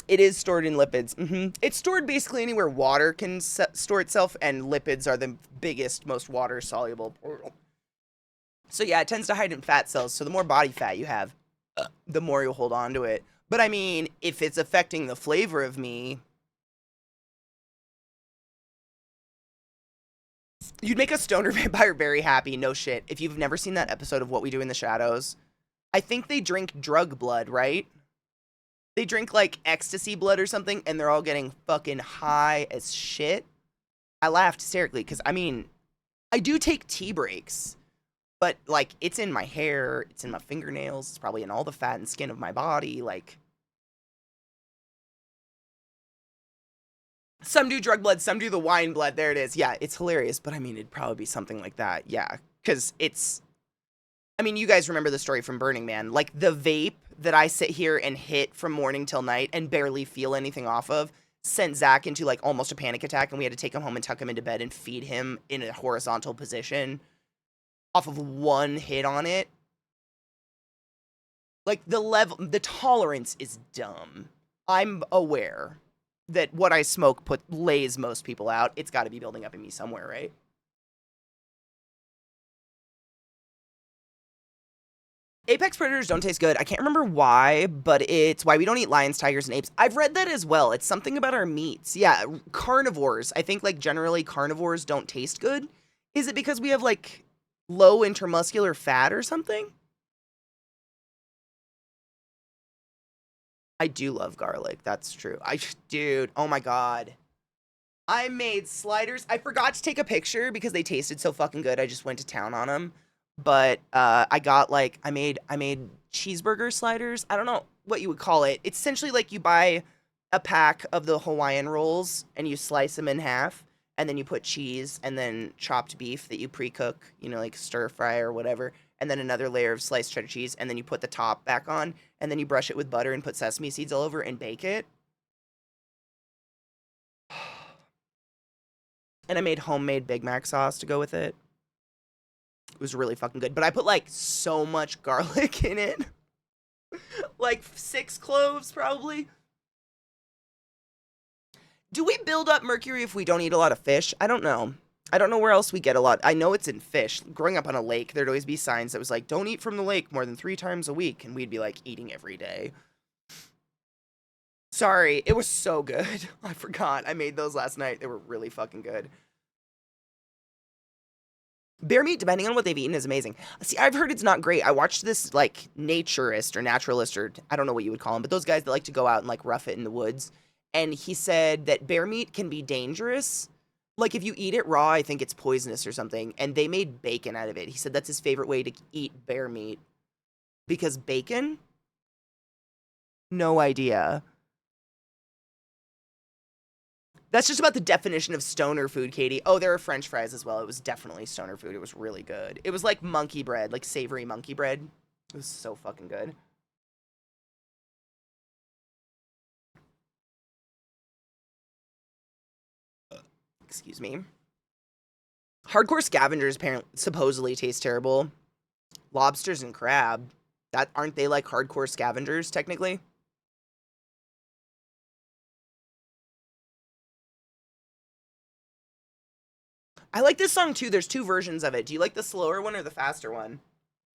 Speaker 1: It is stored in lipids. It's stored basically anywhere water can store itself, and lipids are the biggest, most water-soluble portal. So yeah, it tends to hide in fat cells, so the more body fat you have, the more you'll hold on to it. But I mean, if it's affecting the flavor of me, you'd make a stoner vampire very happy, no shit. If you've never seen that episode of What We Do in the Shadows, I think they drink drug blood, right? They drink, like, ecstasy blood or something, and they're all getting fucking high as shit. I laughed hysterically, because, I mean, I do take tea breaks, but, like, it's in my hair, it's in my fingernails, it's probably in all the fat and skin of my body, like. Some do drug blood, some do the wine blood, there it is. Yeah, it's hilarious, but, I mean, it'd probably be something like that, yeah, because it's. I mean, you guys remember the story from Burning Man. Like, the vape that I sit here and hit from morning till night and barely feel anything off of sent Zach into, like, almost a panic attack, and we had to take him home and tuck him into bed and feed him in a horizontal position off of one hit on it. Like, the tolerance is dumb. I'm aware that what I smoke lays most people out. It's got to be building up in me somewhere, right? Apex predators don't taste good. I can't remember why, but it's why we don't eat lions, tigers, and apes. I've read that as well. It's something about our meats. Yeah, carnivores. I think, like, generally carnivores don't taste good. Is it because we have, like, low intermuscular fat or something? I do love garlic. That's true. Dude, oh my god. I made sliders. I forgot to take a picture because they tasted so fucking good. I just went to town on them. But I got, like, I made cheeseburger sliders. I don't know what you would call it. It's essentially like you buy a pack of the Hawaiian rolls and you slice them in half, and then you put cheese and then chopped beef that you pre-cook, you know, like stir fry or whatever, and then another layer of sliced cheddar cheese, and then you put the top back on, and then you brush it with butter and put sesame seeds all over and bake it. And I made homemade Big Mac sauce to go with it. It was really fucking good. But I put, like, so much garlic in it. Like, 6 cloves, probably. Do we build up mercury if we don't eat a lot of fish? I don't know. I don't know where else we get a lot. I know it's in fish. Growing up on a lake, there'd always be signs that was like, don't eat from the lake more than 3 times a week. And we'd be like eating every day. Sorry, it was so good. I forgot. I made those last night. They were really fucking good. Bear meat, depending on what they've eaten, is amazing. See, I've heard it's not great. I watched this, like, naturist or naturalist, or I don't know what you would call them, but those guys that like to go out and, like, rough it in the woods. And he said that bear meat can be dangerous. Like, if you eat it raw, I think it's poisonous or something. And they made bacon out of it. He said that's his favorite way to eat bear meat. Because bacon? No idea. That's just about the definition of stoner food, Katie. Oh, there are French fries as well. It was definitely stoner food. It was really good. It was like monkey bread, like savory monkey bread. It was so fucking good. Excuse me. Hardcore scavengers apparently supposedly taste terrible. Lobsters and crab. That aren't they like hardcore scavengers technically? I like this song too. There's 2 versions of it. Do you like the slower one or the faster one?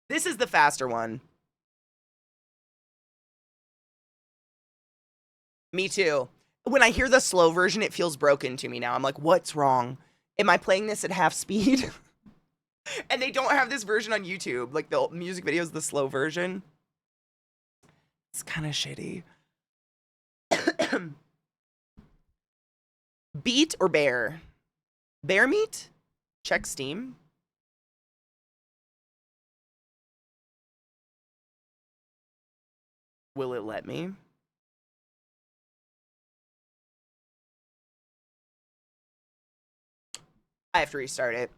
Speaker 1: This is the faster one. Me too. When I hear the slow version, it feels broken to me now. I'm like, what's wrong? Am I playing this at half speed? And they don't have this version on YouTube. Like the music video is the slow version. It's kind of shitty. Beet or bear? Bear meat? Check Steam. Will it let me? I have to restart it.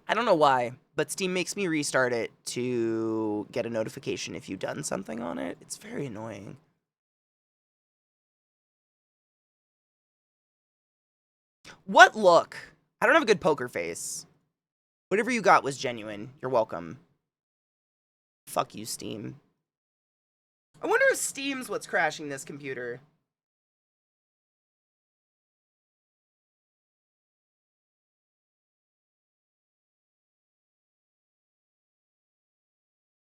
Speaker 1: I don't know why, but Steam makes me restart it to get a notification if you've done something on it. It's very annoying. What look? I don't have a good poker face. Whatever you got was genuine. You're welcome. Fuck you, Steam. I wonder if Steam's what's crashing this computer.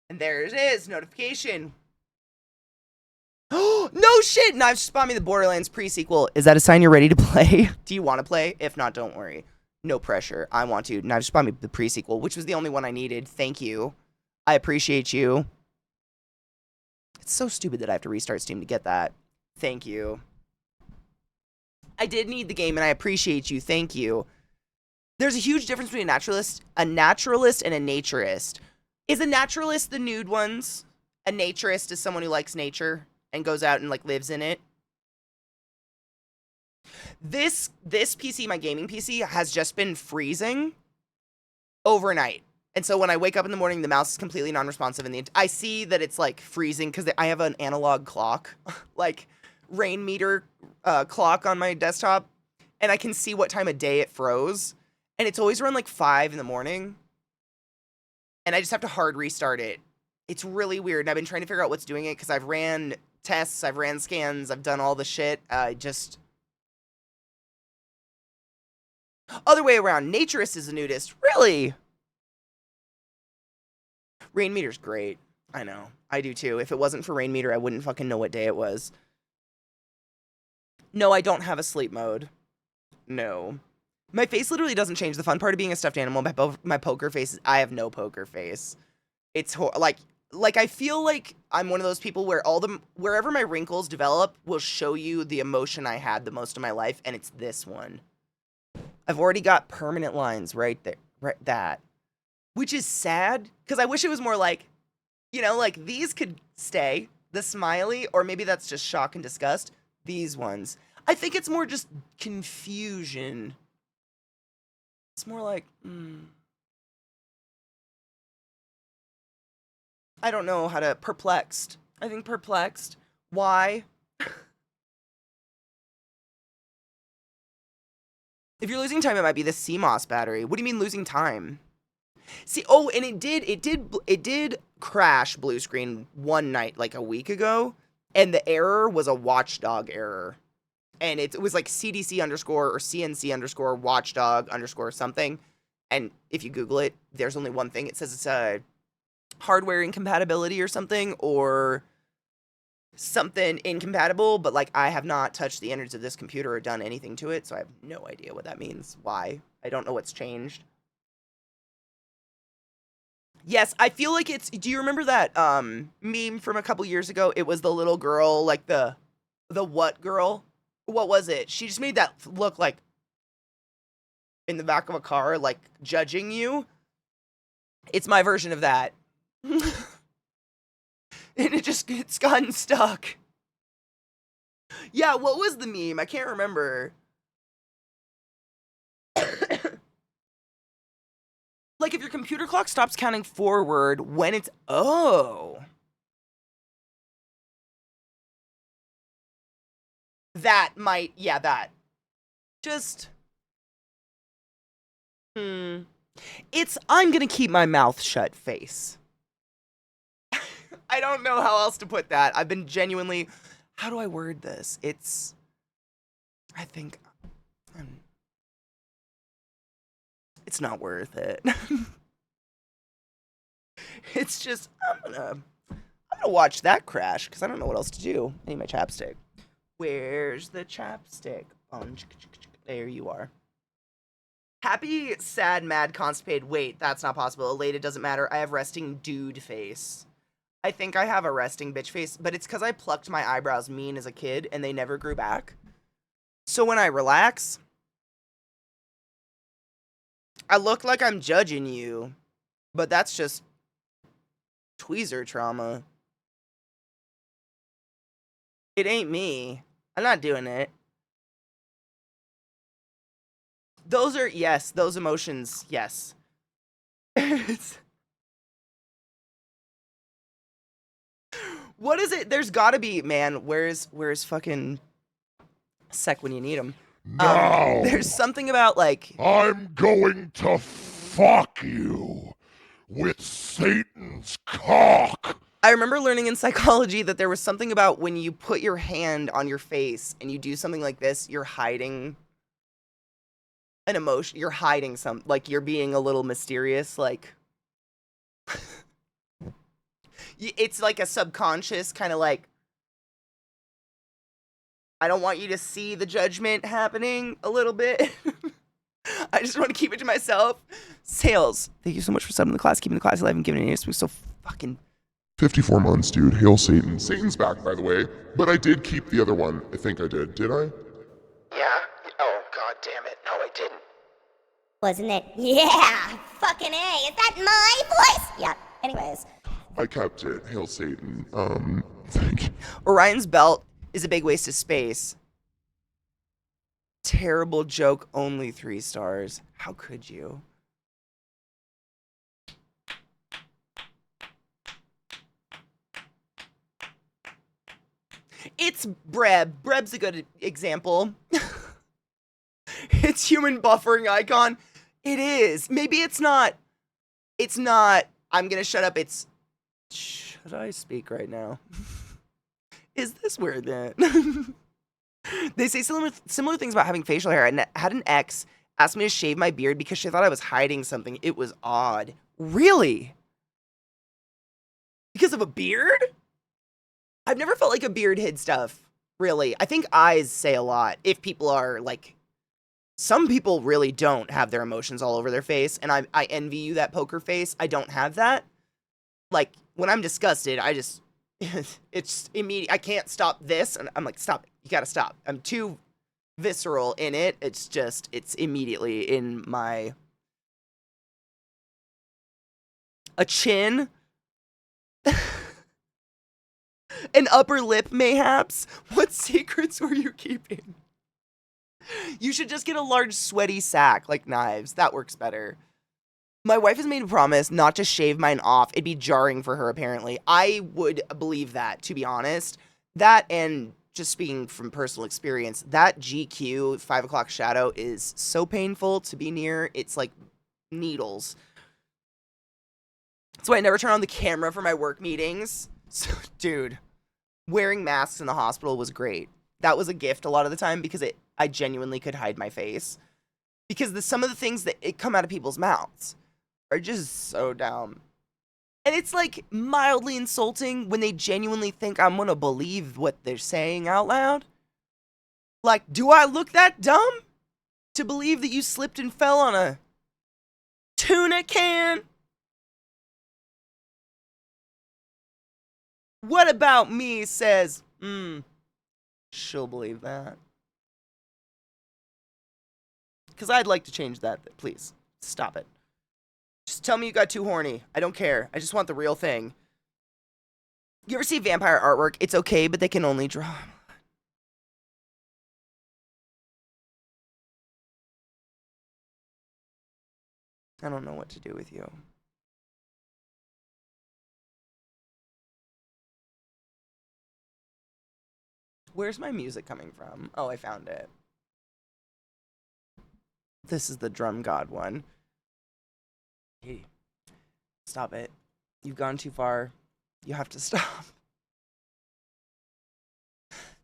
Speaker 1: And there it is, notification. Oh, no shit! Knives spawned me the Borderlands pre-sequel. Is that a sign you're ready to play? Do you want to play? If not, don't worry. No pressure. I want to. Knives spawned me the pre-sequel, which was the only one I needed. Thank you. I appreciate you. It's so stupid that I have to restart Steam to get that. Thank you. I did need the game, and I appreciate you. Thank you. There's a huge difference between a naturalist and a naturist. Is a naturalist the nude ones? A naturist is someone who likes nature and goes out and, like, lives in it. This PC, my gaming PC, has just been freezing overnight. And so when I wake up in the morning, the mouse is completely non-responsive. And I see that it's, like, freezing because I have an analog clock, like, rain meter clock on my desktop. And I can see what time of day it froze. And it's always around, like, 5 in the morning. And I just have to hard restart it. It's really weird. And I've been trying to figure out what's doing it because I've ran tests, I've ran scans, I've done all the shit. Other way around. Naturist is a nudist. Really? Rain meter's great. I know. I do too. If it wasn't for rain meter, I wouldn't fucking know what day it was. No, I don't have a sleep mode. No. My face literally doesn't change. The fun part of being a stuffed animal, my poker face is, I have no poker face. It's like I feel like I'm one of those people where wherever my wrinkles develop will show you the emotion I had the most of my life, and it's this one. I've already got permanent lines right there, right that, which is sad because I wish it was more like, you know, like these could stay, the smiley, or maybe that's just shock and disgust. These ones, I think it's more just confusion. It's more like, I don't know how to, perplexed. I think perplexed. Why? If you're losing time, it might be the CMOS battery. What do you mean losing time? See, oh, and it did crash blue screen one night, like a week ago, and the error was a watchdog error. And it was like CDC underscore or CNC underscore watchdog underscore something. And if you Google it, there's only one thing. It says it's a hardware incompatibility or something, or something incompatible, but like I have not touched the innards of this computer or done anything to it, so I have no idea what that means. Why? I don't know what's changed. Yes, I feel like it's, do you remember that meme from a couple years ago? It was the little girl, like the what girl? What was it? She just made that look like in the back of a car, like judging you. It's my version of that. And it's gotten stuck. Yeah, what was the meme? I can't remember. Like if your computer clock stops counting forward when it's, oh. That might, yeah, that. Just, it's, I'm gonna keep my mouth shut face. I don't know how else to put that. I've been genuinely, how do I word this? It's, I think, it's not worth it. It's just, I'm gonna watch that crash because I don't know what else to do. I need my chapstick. Where's the chapstick? There you are. Happy, sad, mad, constipated. Wait, that's not possible. Elated, doesn't matter. I have resting dude face. I think I have a resting bitch face, but it's because I plucked my eyebrows mean as a kid and they never grew back. So when I relax, I look like I'm judging you, but that's just tweezer trauma. It ain't me. I'm not doing it. Those are, yes, those emotions, yes. What is it? There's gotta be, man, where's fucking Sec when you need him?
Speaker 2: Now,
Speaker 1: There's something about, like,
Speaker 2: I'm going to fuck you with Satan's cock.
Speaker 1: I remember learning in psychology that there was something about when you put your hand on your face and you do something like this, you're hiding an emotion. You're hiding like you're being a little mysterious, like it's like a subconscious kind of like, I don't want you to see the judgment happening a little bit. I just want to keep it to myself. Sales, thank you so much for subbing the class, keeping the class alive and giving it a so fucking
Speaker 6: 54 months, dude. Hail Satan. Satan's back, by the way. But I did keep the other one. I think I did. Did I?
Speaker 1: yeah. Oh god damn it. No, I didn't.
Speaker 7: Wasn't it? Yeah! Fucking A! Is that my voice? Yeah. Anyways.
Speaker 6: I kept it. Hail Satan. Thank you.
Speaker 1: Orion's belt is a big waste of space. Terrible joke, only 3 stars. How could you? It's Breb. Breb's a good example. It's human buffering icon. It is. Maybe it's not. It's not. I'm gonna shut up. It's. Should I speak right now? Is this weird then? They say similar things about having facial hair. I had an ex ask me to shave my beard because she thought I was hiding something. It was odd. Really? Because of a beard? I've never felt like a beard hid stuff, really. I think eyes say a lot. If people are, like... Some people really don't have their emotions all over their face, and I envy you that poker face. I don't have that. Like, when I'm disgusted, I just... it's immediate. I can't stop this, and I'm like, stop. You gotta stop. I'm too visceral in it. It's just, it's immediately in my... A chin... An upper lip, mayhaps? What secrets were you keeping? You should just get a large sweaty sack, like knives. That works better. My wife has made a promise not to shave mine off. It'd be jarring for her, apparently. I would believe that, to be honest. That, and just speaking from personal experience, that GQ 5 o'clock shadow is so painful to be near. It's like needles. That's why I never turn on the camera for my work meetings. So, dude, wearing masks in the hospital was great. that was a gift a lot of the time because I genuinely could hide my face. Because some of the things that come out of people's mouths are just so dumb. And it's like mildly insulting when they genuinely think I'm gonna believe what they're saying out loud. Like, do I look that dumb to believe that you slipped and fell on a tuna can? What about me says, she'll believe that. Because I'd like to change that. Please, stop it. Just tell me you got too horny. I don't care. I just want the real thing. You ever see vampire artwork? It's okay, but they can only draw. I don't know what to do with you. Where's my music coming from? Oh, I found it. This is the drum god one. Hey, stop it. You've gone too far. You have to stop.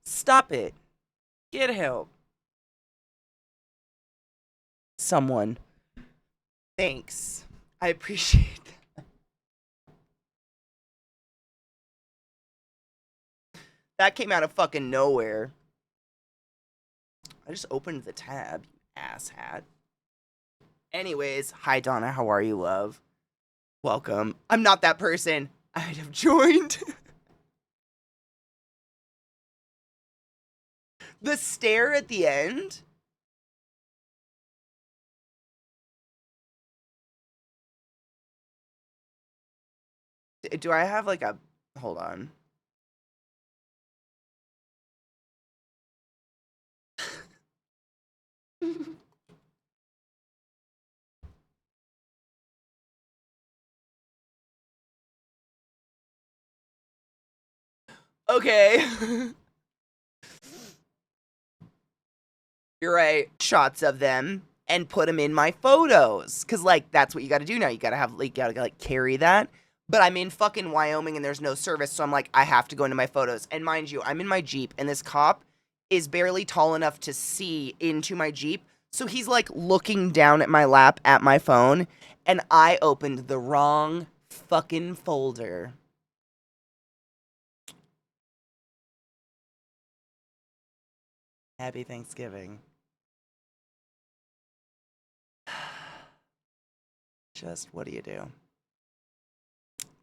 Speaker 1: Stop it. Get help. Someone. Thanks. I appreciate that. That came out of fucking nowhere. I just opened the tab, you asshat. Anyways, hi Donna, how are you, love? Welcome. I'm not that person. I'd have joined. The stare at the end? Do I have like a... Hold on. Okay. You're right. Shots of them and put them in my photos. Cause like, that's what you gotta do now. You gotta have, like, you gotta like carry that. But I'm in fucking Wyoming and there's no service. So I'm like, I have to go into my photos. And mind you, I'm in my Jeep and this cop is barely tall enough to see into my Jeep. So he's like looking down at my lap at my phone. And I opened the wrong fucking folder. Happy Thanksgiving. Just what do you do?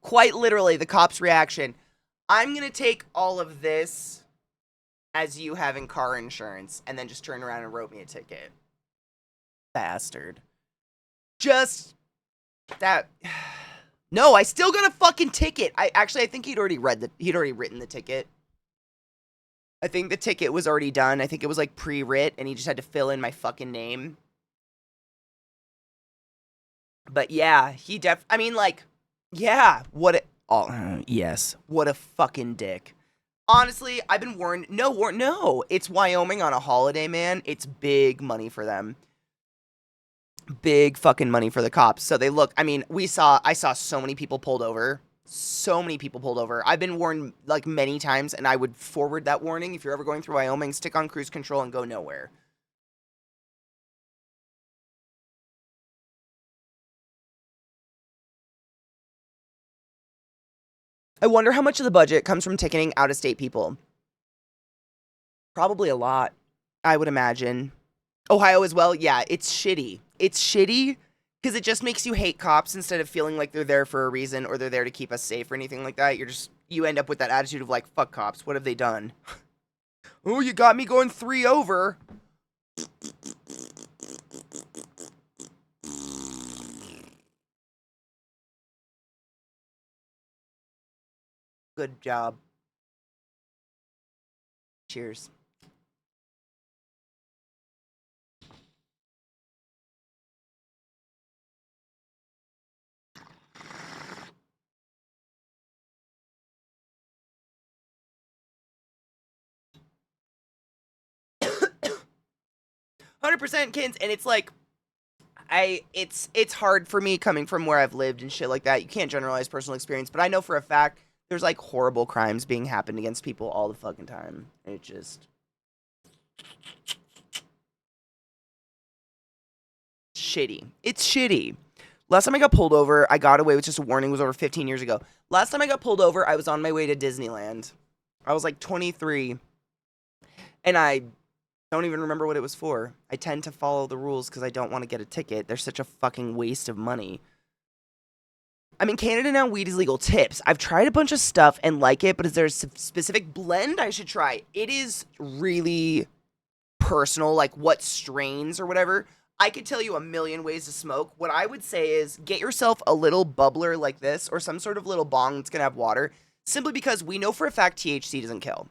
Speaker 1: Quite literally, the cop's reaction. I'm gonna take all of this as you having car insurance and then just turn around and wrote me a ticket. Bastard. Just that. No, I still got a fucking ticket. I think he'd already written the ticket. I think the ticket was already done. I think it was like pre-writ and he just had to fill in my fucking name. But yeah, I mean, like, yeah, yes, what a fucking dick. Honestly, I've been warned. No, it's Wyoming on a holiday, man. It's big money for them. Big fucking money for the cops. So they look, I mean, I saw so many people pulled over. So many people pulled over. I've been warned like many times and I would forward that warning. If you're ever going through Wyoming, stick on cruise control and go nowhere. I wonder how much of the budget comes from ticketing out-of-state people. Probably a lot, I would imagine. Ohio as well? Yeah, it's shitty. It's shitty because it just makes you hate cops instead of feeling like they're there for a reason or they're there to keep us safe or anything like that. You end up with that attitude of like, fuck cops, what have they done? Oh, you got me going 3 over. Good job. Cheers. %, Kins, and it's like, it's hard for me coming from where I've lived and shit like that. You can't generalize personal experience, but I know for a fact there's like horrible crimes being happened against people all the fucking time. It just, Shitty. It's shitty. Last time I got pulled over, I got away with just a warning. It was over 15 years ago. Last time I got pulled over, I was on my way to Disneyland. I was like 23. And I don't even remember what it was for. I tend to follow the rules because I don't want to get a ticket. They're such a fucking waste of money. I'm in Canada now. Weed is legal. Tips. I've tried a bunch of stuff and like it, but is there a specific blend I should try? It is really personal, like what strains or whatever. I could tell you a million ways to smoke. What I would say is get yourself a little bubbler like this or some sort of little bong that's going to have water, simply because we know for a fact THC doesn't kill.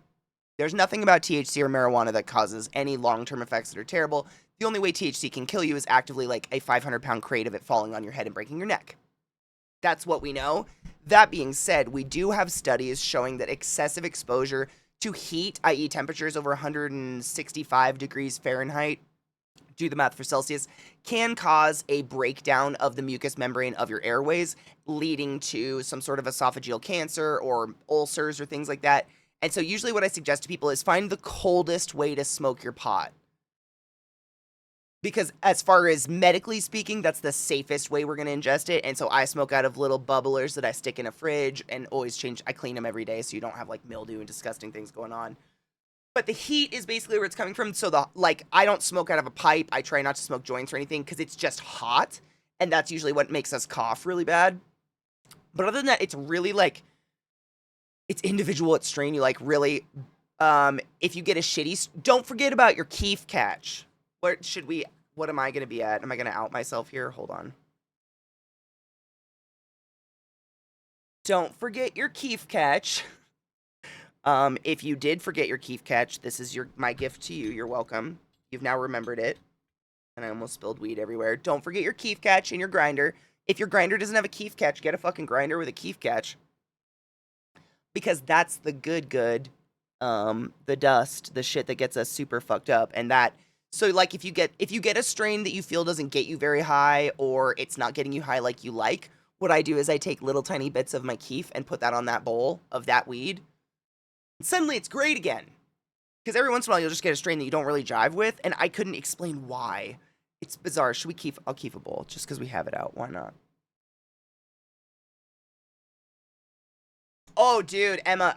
Speaker 1: There's nothing about THC or marijuana that causes any long-term effects that are terrible. The only way THC can kill you is actively like a 500-pound crate of it falling on your head and breaking your neck. That's what we know. That being said, we do have studies showing that excessive exposure to heat, i.e. temperatures over 165 degrees Fahrenheit, do the math for Celsius, can cause a breakdown of the mucous membrane of your airways, leading to some sort of esophageal cancer or ulcers or things like that. And so usually what I suggest to people is find the coldest way to smoke your pot. Because as far as medically speaking, that's the safest way we're going to ingest it. And so I smoke out of little bubblers that I stick in a fridge and always change. I clean them every day so you don't have like mildew and disgusting things going on. But the heat is basically where it's coming from. So I don't smoke out of a pipe. I try not to smoke joints or anything because it's just hot. And that's usually what makes us cough really bad. But other than that, it's really like, it's individual what strain you like, really. If you get a shitty, don't forget about your keef catch. What am I going to be at? Am I going to out myself here? Hold on. Don't forget your keef catch. If you did forget your keef catch, this is my gift to you. You're welcome. You've now remembered it. And I almost spilled weed everywhere. Don't forget your keef catch in your grinder. If your grinder doesn't have a keef catch, get a fucking grinder with a keef catch. Because that's the good, the dust, the shit that gets us super fucked up. And that, so like if you get a strain that you feel doesn't get you very high, or it's not getting you high like you like, what I do is I take little tiny bits of my keef and put that on that bowl of that weed. And suddenly it's great again. Because every once in a while you'll just get a strain that you don't really jive with, and I couldn't explain why. It's bizarre. I'll keep a bowl just because we have it out. Why not? Oh, dude, Emma,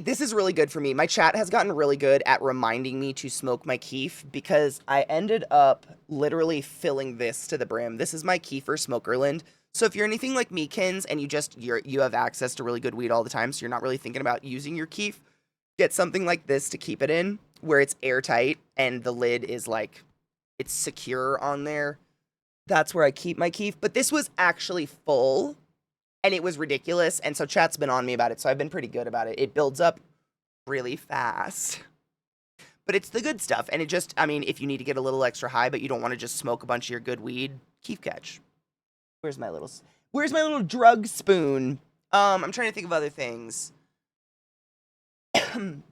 Speaker 1: this is really good for me. My chat has gotten really good at reminding me to smoke my keef because I ended up literally filling this to the brim. This is my Kiefer Smokerland. So if you're anything like me, Kins, and you have access to really good weed all the time, so you're not really thinking about using your keef, get something like this to keep it in, where it's airtight and the lid is like, it's secure on there. That's where I keep my keef. But this was actually full. And it was ridiculous, and so chat's been on me about it, so I've been pretty good about it. It builds up really fast. But it's the good stuff, and it just, I mean, if you need to get a little extra high, but you don't want to just smoke a bunch of your good weed, keef catch. Where's my little drug spoon? I'm trying to think of other things.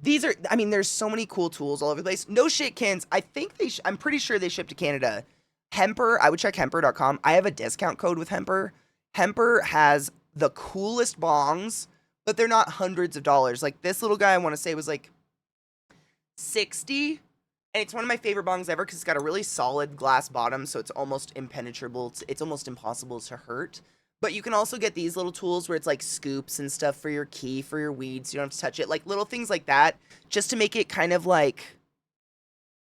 Speaker 1: There's so many cool tools all over the place. No shit, Kins. I think I'm pretty sure they ship to Canada. Hemper, I would check hemper.com. I have a discount code with Hemper. Hemper has the coolest bongs, but they're not hundreds of dollars. Like this little guy, I want to say was like 60, and it's one of my favorite bongs ever because it's got a really solid glass bottom, so it's almost impenetrable. It's almost impossible to hurt. But you can also get these little tools where it's like scoops and stuff for your key, for your weed, so you don't have to touch it. Like little things like that, just to make it kind of like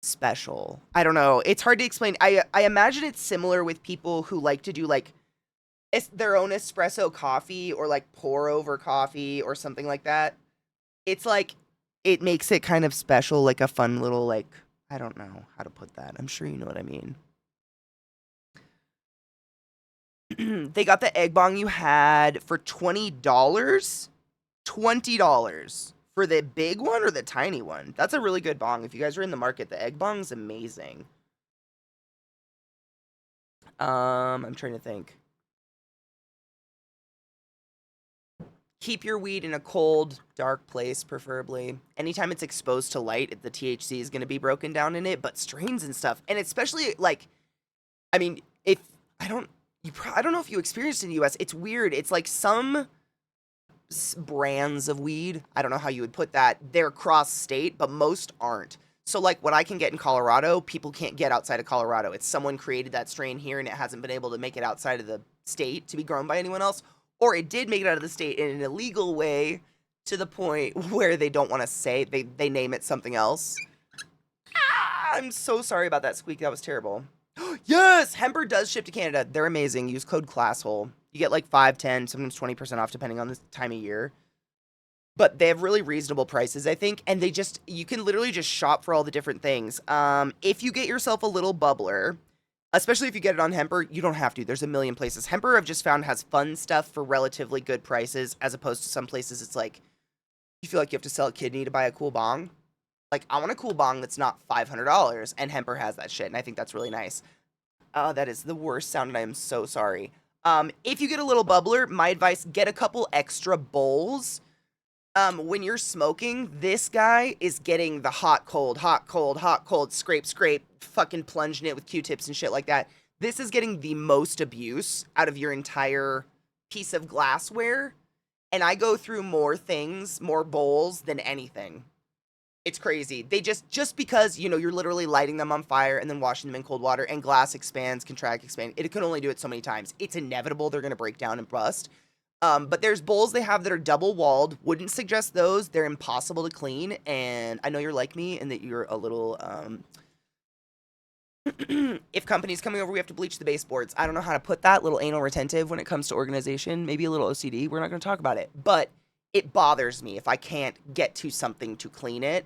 Speaker 1: special. I don't know. It's hard to explain. I imagine it's similar with people who like to do like their own espresso coffee or like pour over coffee or something like that. It's like, it makes it kind of special, like a fun little, like, I don't know how to put that. I'm sure you know what I mean. They got the egg bong you had for $20. $20 for the big one or the tiny one. That's a really good bong. If you guys are in the market, the egg bong's amazing. I'm trying to think. Keep your weed in a cold, dark place, preferably. Anytime it's exposed to light, the THC is going to be broken down in it, but strains and stuff. And especially, like, I mean, I don't know if you experienced in the US, it's weird. It's like some brands of weed, I don't know how you would put that, they're cross-state, but most aren't. So, like, what I can get in Colorado, people can't get outside of Colorado. It's someone created that strain here, and it hasn't been able to make it outside of the state to be grown by anyone else. Or it did make it out of the state in an illegal way to the point where they don't want to say it. They name it something else. I'm so sorry about that squeak. That was terrible. Yes! Hemper does ship to Canada. They're amazing. Use code CLASSHOLE. You get like 5, 10, sometimes 20% off depending on the time of year. But they have really reasonable prices, I think. And you can literally just shop for all the different things. If you get yourself a little bubbler, especially if you get it on Hemper, you don't have to. There's a million places. Hemper, I've just found, has fun stuff for relatively good prices, as opposed to some places it's like, you feel like you have to sell a kidney to buy a cool bong. Like, I want a cool bong that's not $500, and Hemper has that shit, and I think that's really nice. Oh, that is the worst sound, and I am so sorry. If you get a little bubbler, my advice, get a couple extra bowls. When you're smoking, this guy is getting the hot, cold, scrape, fucking plunging it with Q-tips and shit like that. This is getting the most abuse out of your entire piece of glassware, and I go through more things, more bowls than anything. It's crazy. They just because, you know, you're literally lighting them on fire and then washing them in cold water, and glass expands, contract, expand. It can only do it so many times. It's inevitable they're going to break down and bust. But there's bowls they have that are double-walled. Wouldn't suggest those. They're impossible to clean, and I know you're like me and that you're a little, if company's coming over, we have to bleach the baseboards. I don't know how to put that. Little anal retentive when it comes to organization. Maybe a little OCD. We're not going to talk about it. But it bothers me if I can't get to something to clean it.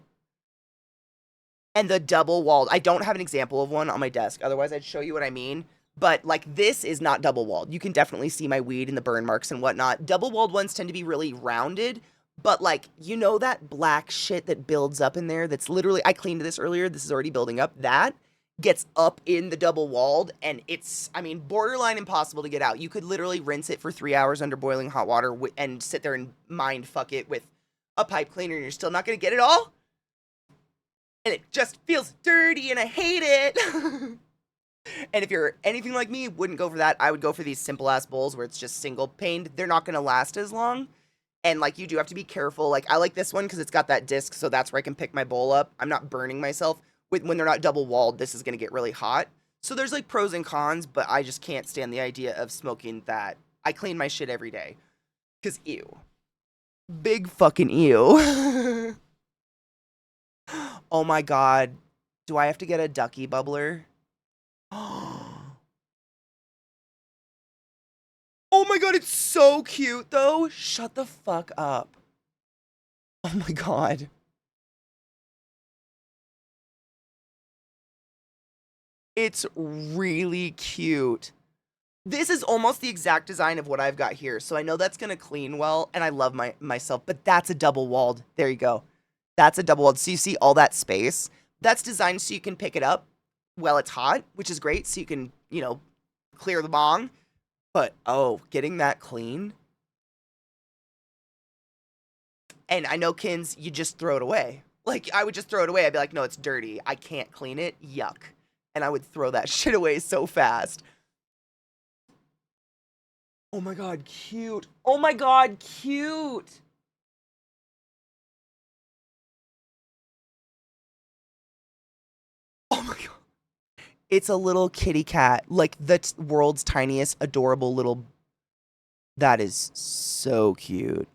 Speaker 1: And the double-walled, I don't have an example of one on my desk. Otherwise, I'd show you what I mean. But, like, this is not double-walled. You can definitely see my weed and the burn marks and whatnot. Double-walled ones tend to be really rounded. But, like, you know that black shit that builds up in there? That's literally, I cleaned this earlier. This is already building up. That gets up in the double-walled. And it's, I mean, borderline impossible to get out. You could literally rinse it for 3 hours under boiling hot water and sit there and mind fuck it with a pipe cleaner. And you're still not going to get it all. And it just feels dirty, and I hate it. And if you're anything like me, wouldn't go for that. I would go for these simple-ass bowls where it's just single-paned. They're not going to last as long. And, like, you do have to be careful. Like, I like this one because it's got that disc, so that's where I can pick my bowl up. I'm not burning myself. When they're not double-walled, this is going to get really hot. So there's, like, pros and cons, but I just can't stand the idea of smoking that. I clean my shit every day. Because, ew. Big fucking ew. Oh my god. Do I have to get a ducky bubbler? Oh my god, it's so cute though. Shut the fuck up. Oh my god. It's really cute. This is almost the exact design of what I've got here. So I know that's going to clean well, and I love myself, but that's a double walled. There you go. That's a double walled. So you see all that space? That's designed so you can pick it up while it's hot, which is great. So you can, you know, clear the bong. But, oh, getting that clean. And I know, Kins, you just throw it away. Like, I would just throw it away. I'd be like, no, it's dirty. I can't clean it. Yuck. And I would throw that shit away so fast. Oh my god, cute. Oh my god, cute. Oh my god. It's a little kitty cat. Like the world's tiniest, adorable little... That is so cute.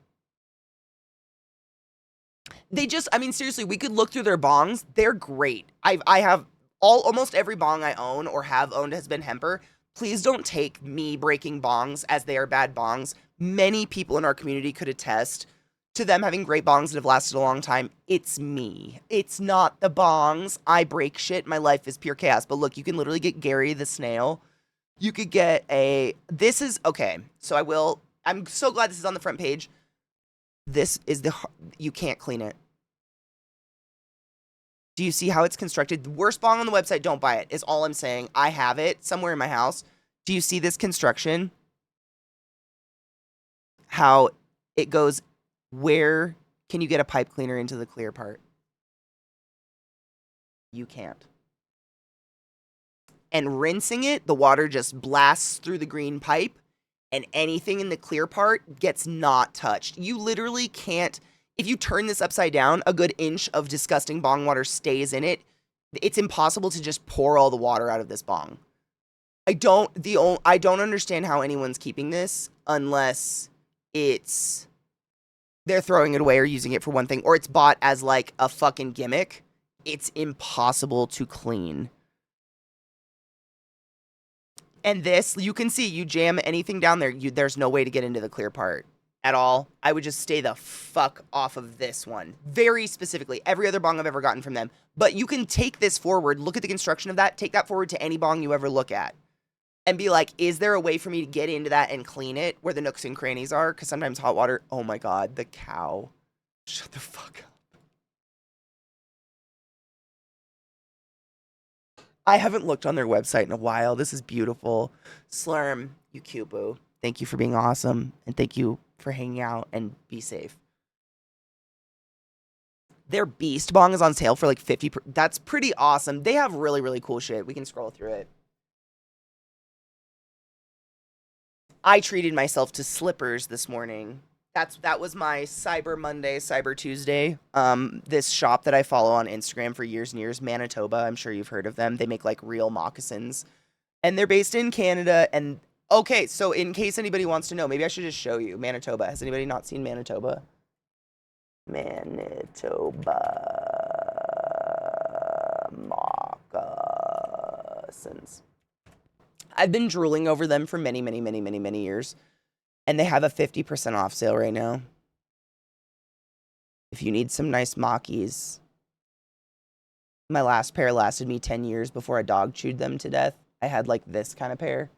Speaker 1: They just... I mean, seriously, we could look through their bongs. They're great. I have... Almost every bong I own or have owned has been Hemper. Please don't take me breaking bongs as they are bad bongs. Many people in our community could attest to them having great bongs that have lasted a long time. It's me. It's not the bongs. I break shit. My life is pure chaos. But look, you can literally get Gary the snail. You could get a... This is... Okay, so I will... I'm so glad this is on the front page. This is the... You can't clean it. Do you see how it's constructed? The worst bong on the website, don't buy it, is all I'm saying. I have it somewhere in my house. Do you see this construction? How it goes, where can you get a pipe cleaner into the clear part? You can't. And rinsing it, the water just blasts through the green pipe, and anything in the clear part gets not touched. You literally can't... If you turn this upside down, a good inch of disgusting bong water stays in it. It's impossible to just pour all the water out of this bong. I don't understand how anyone's keeping this unless they're throwing it away or using it for one thing, or it's bought as like a fucking gimmick. It's impossible to clean. And this, you can see, you jam anything down there, there's no way to get into the clear part at all. I would just stay the fuck off of this one. Very specifically, every other bong I've ever gotten from them. But you can take this forward, look at the construction of that, take that forward to any bong you ever look at. And be like, is there a way for me to get into that and clean it where the nooks and crannies are? Because sometimes hot water, oh my God, the cow. Shut the fuck up. I haven't looked on their website in a while. This is beautiful. Slurm, you cute boo. Thank you for being awesome. And thank you for hanging out and be safe. Their Beast Bong is on sale for like 50%. That's pretty awesome. They have really, really cool shit. We can scroll through it. I treated myself to slippers this morning. That was my Cyber Monday, Cyber Tuesday. This shop that I follow on Instagram for years and years, Manitoba. I'm sure you've heard of them. They make like real moccasins, and they're based in Canada. And okay, so in case anybody wants to know, maybe I should just show you Manitoba. Has anybody not seen Manitoba? Manitoba moccasins. I've been drooling over them for many, many, many, many, many years. And they have a 50% off sale right now. If you need some nice mockies. My last pair lasted me 10 years before a dog chewed them to death. I had like this kind of pair.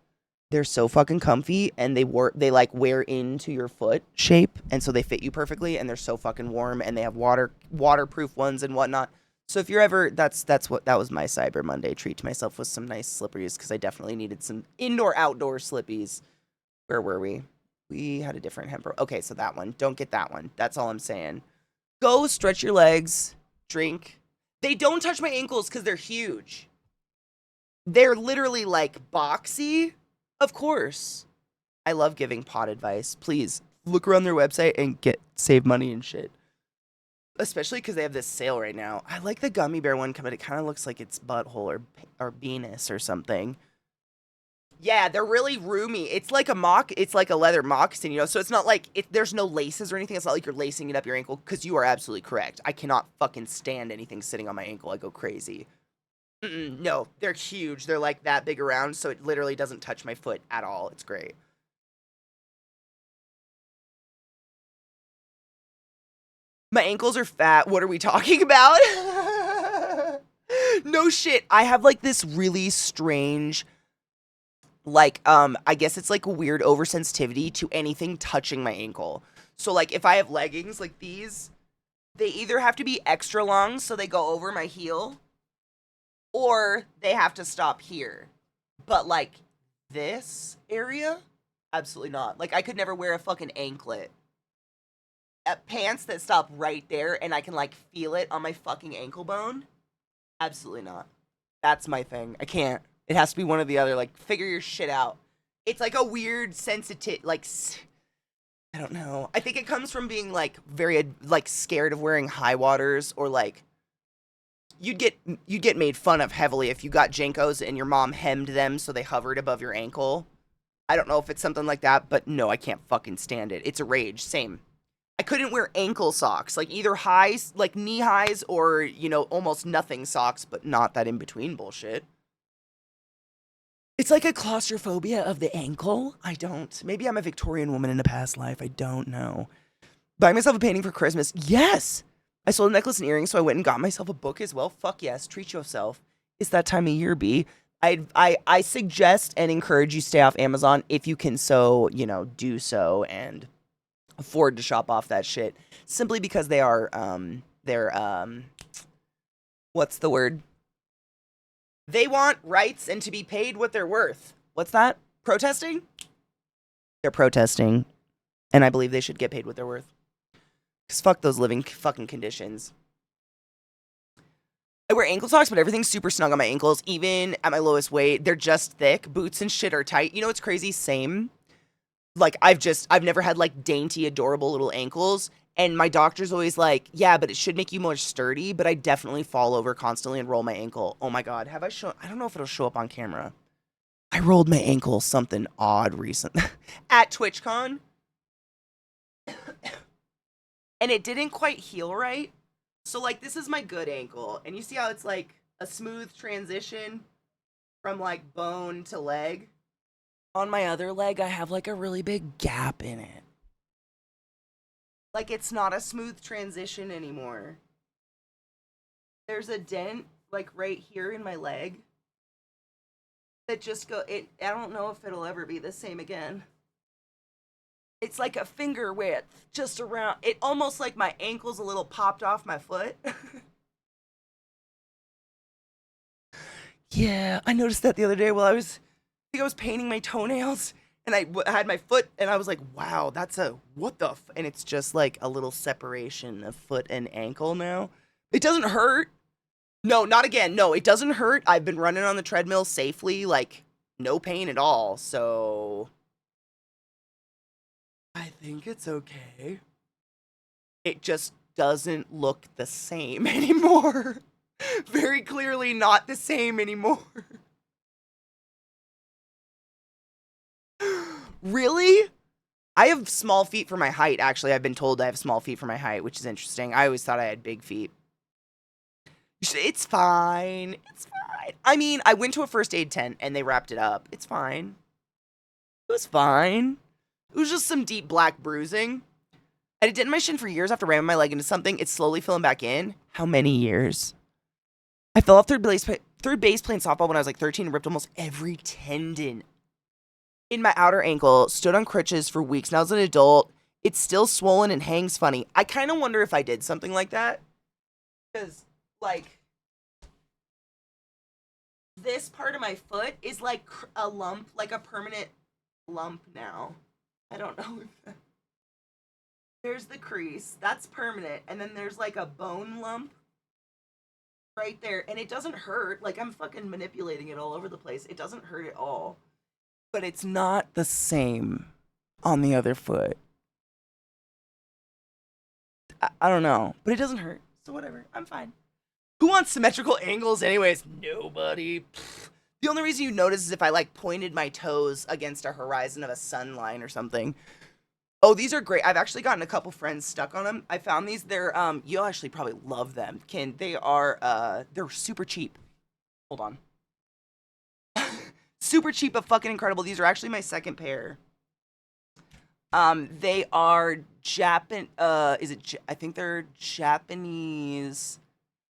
Speaker 1: They're so fucking comfy, and they like wear into your foot shape, and so they fit you perfectly, and they're so fucking warm, and they have waterproof ones and whatnot. So if you're ever, that was my Cyber Monday treat to myself, was some nice slipperies, because I definitely needed some indoor-outdoor slippies. Where were we? We had a different hemper. Okay, so that one. Don't get that one. That's all I'm saying. Go stretch your legs. Drink. They don't touch my ankles because they're huge. They're literally like boxy. Of course. I love giving pot advice. Please look around their website and save money and shit. Especially because they have this sale right now. I like the gummy bear one, but it kind of looks like it's butthole or penis or something. Yeah, they're really roomy. It's like a leather moccasin, you know? So it's not like, there's no laces or anything. It's not like you're lacing it up your ankle, because you are absolutely correct. I cannot fucking stand anything sitting on my ankle. I go crazy. No, they're huge. They're like that big around, so it literally doesn't touch my foot at all. It's great. My ankles are fat. What are we talking about? No shit. I have like this really strange, like, I guess it's like a weird oversensitivity to anything touching my ankle. So like if I have leggings like these, they either have to be extra long so they go over my heel, or they have to stop here. But like this area, absolutely not. Like I could never wear a fucking anklet. Pants that stop right there and I can like feel it on my fucking ankle bone, absolutely not. That's my thing. I can't. It has to be one or the other. Like, figure your shit out. It's like a weird sensitive, like, I don't know. I think it comes from being like very like scared of wearing high waters, or like you'd get made fun of heavily if you got Jankos and your mom hemmed them so they hovered above your ankle. I don't know if it's something like that, but no, I can't fucking stand it. It's a rage. Same. I couldn't wear ankle socks, like either highs, like knee highs, or, you know, almost nothing socks, but not that in between bullshit. It's like a claustrophobia of the ankle. I don't. Maybe I'm a Victorian woman in a past life. I don't know. Buy myself a painting for Christmas. Yes! I sold a necklace and earrings, so I went and got myself a book as well. Fuck yes. Treat yourself. It's that time of year, B. I suggest and encourage you stay off Amazon if you can so, you know, do so and afford to shop off that shit. Simply because they are, what's the word? They want rights and to be paid what they're worth. What's that? Protesting? They're protesting. And I believe they should get paid what they're worth. Because fuck those living fucking conditions. I wear ankle socks, but everything's super snug on my ankles. Even at my lowest weight, they're just thick. Boots and shit are tight. You know what's crazy? Same. Like, I've never had, like, dainty, adorable little ankles. And my doctor's always like, yeah, but it should make you more sturdy, but I definitely fall over constantly and roll my ankle. Oh my God, have I shown, I don't know if it'll show up on camera. I rolled my ankle something odd recently at TwitchCon. And it didn't quite heal right. So like this is my good ankle. And you see how it's like a smooth transition from like bone to leg? On my other leg, I have like a really big gap in it. Like it's not a smooth transition anymore. There's a dent like right here in my leg that just I don't know if it'll ever be the same again. It's like a finger width just around it, almost like my ankle's a little popped off my foot. Yeah, I noticed that the other day while I think I was painting my toenails. And I had my foot, and I was like, wow, that's a, what the f, and it's just like a little separation of foot and ankle now. It doesn't hurt. No, not again. No, it doesn't hurt. I've been running on the treadmill safely, like, no pain at all, so I think it's okay. It just doesn't look the same anymore. Very clearly not the same anymore. Really? I have small feet for my height, actually. I've been told I have small feet for my height, which is interesting. I always thought I had big feet. It's fine. It's fine. I mean, I went to a first aid tent and they wrapped it up. It's fine. It was fine. It was just some deep black bruising. I did my shin for years after ramming my leg into something. It's slowly filling back in. How many years? I fell off third base playing softball when I was like 13 and ripped almost every tendon in my outer ankle, stood on crutches for weeks. Now as an adult, it's still swollen and hangs funny. I kind of wonder if I did something like that. Because, like, this part of my foot is like a lump, like a permanent lump now. I don't know if that... There's the crease. That's permanent. And then there's like a bone lump right there. And it doesn't hurt. Like, I'm fucking manipulating it all over the place. It doesn't hurt at all. But it's not the same on the other foot. I don't know. But it doesn't hurt. So whatever. I'm fine. Who wants symmetrical angles anyways? Nobody. Pfft. The only reason you notice is if I like pointed my toes against a horizon of a sun line or something. Oh, these are great. I've actually gotten a couple friends stuck on them. I found these. They're you'll actually probably love them. They're super cheap. Hold on. Super cheap but fucking incredible. These are actually my second pair. They are I think they're Japanese.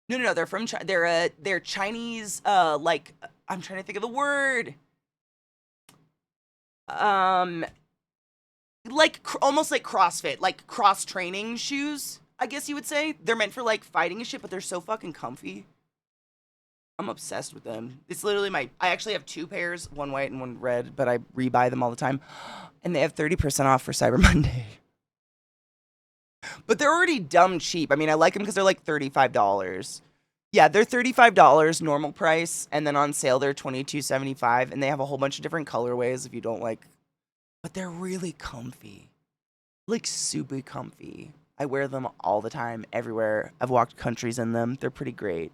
Speaker 1: No, they're from China. They're Chinese, like, I'm trying to think of the word. Almost like CrossFit, like cross training shoes, I guess you would say. They're meant for like fighting and shit, but they're so fucking comfy. I'm obsessed with them. It's literally I actually have two pairs, one white and one red, but I rebuy them all the time. And they have 30% off for Cyber Monday. But they're already dumb cheap. I mean, I like them because they're like $35. Yeah, they're $35 normal price, and then on sale they're $22.75, and they have a whole bunch of different colorways if you don't like. But they're really comfy. Like, super comfy. I wear them all the time, everywhere. I've walked countries in them. They're pretty great.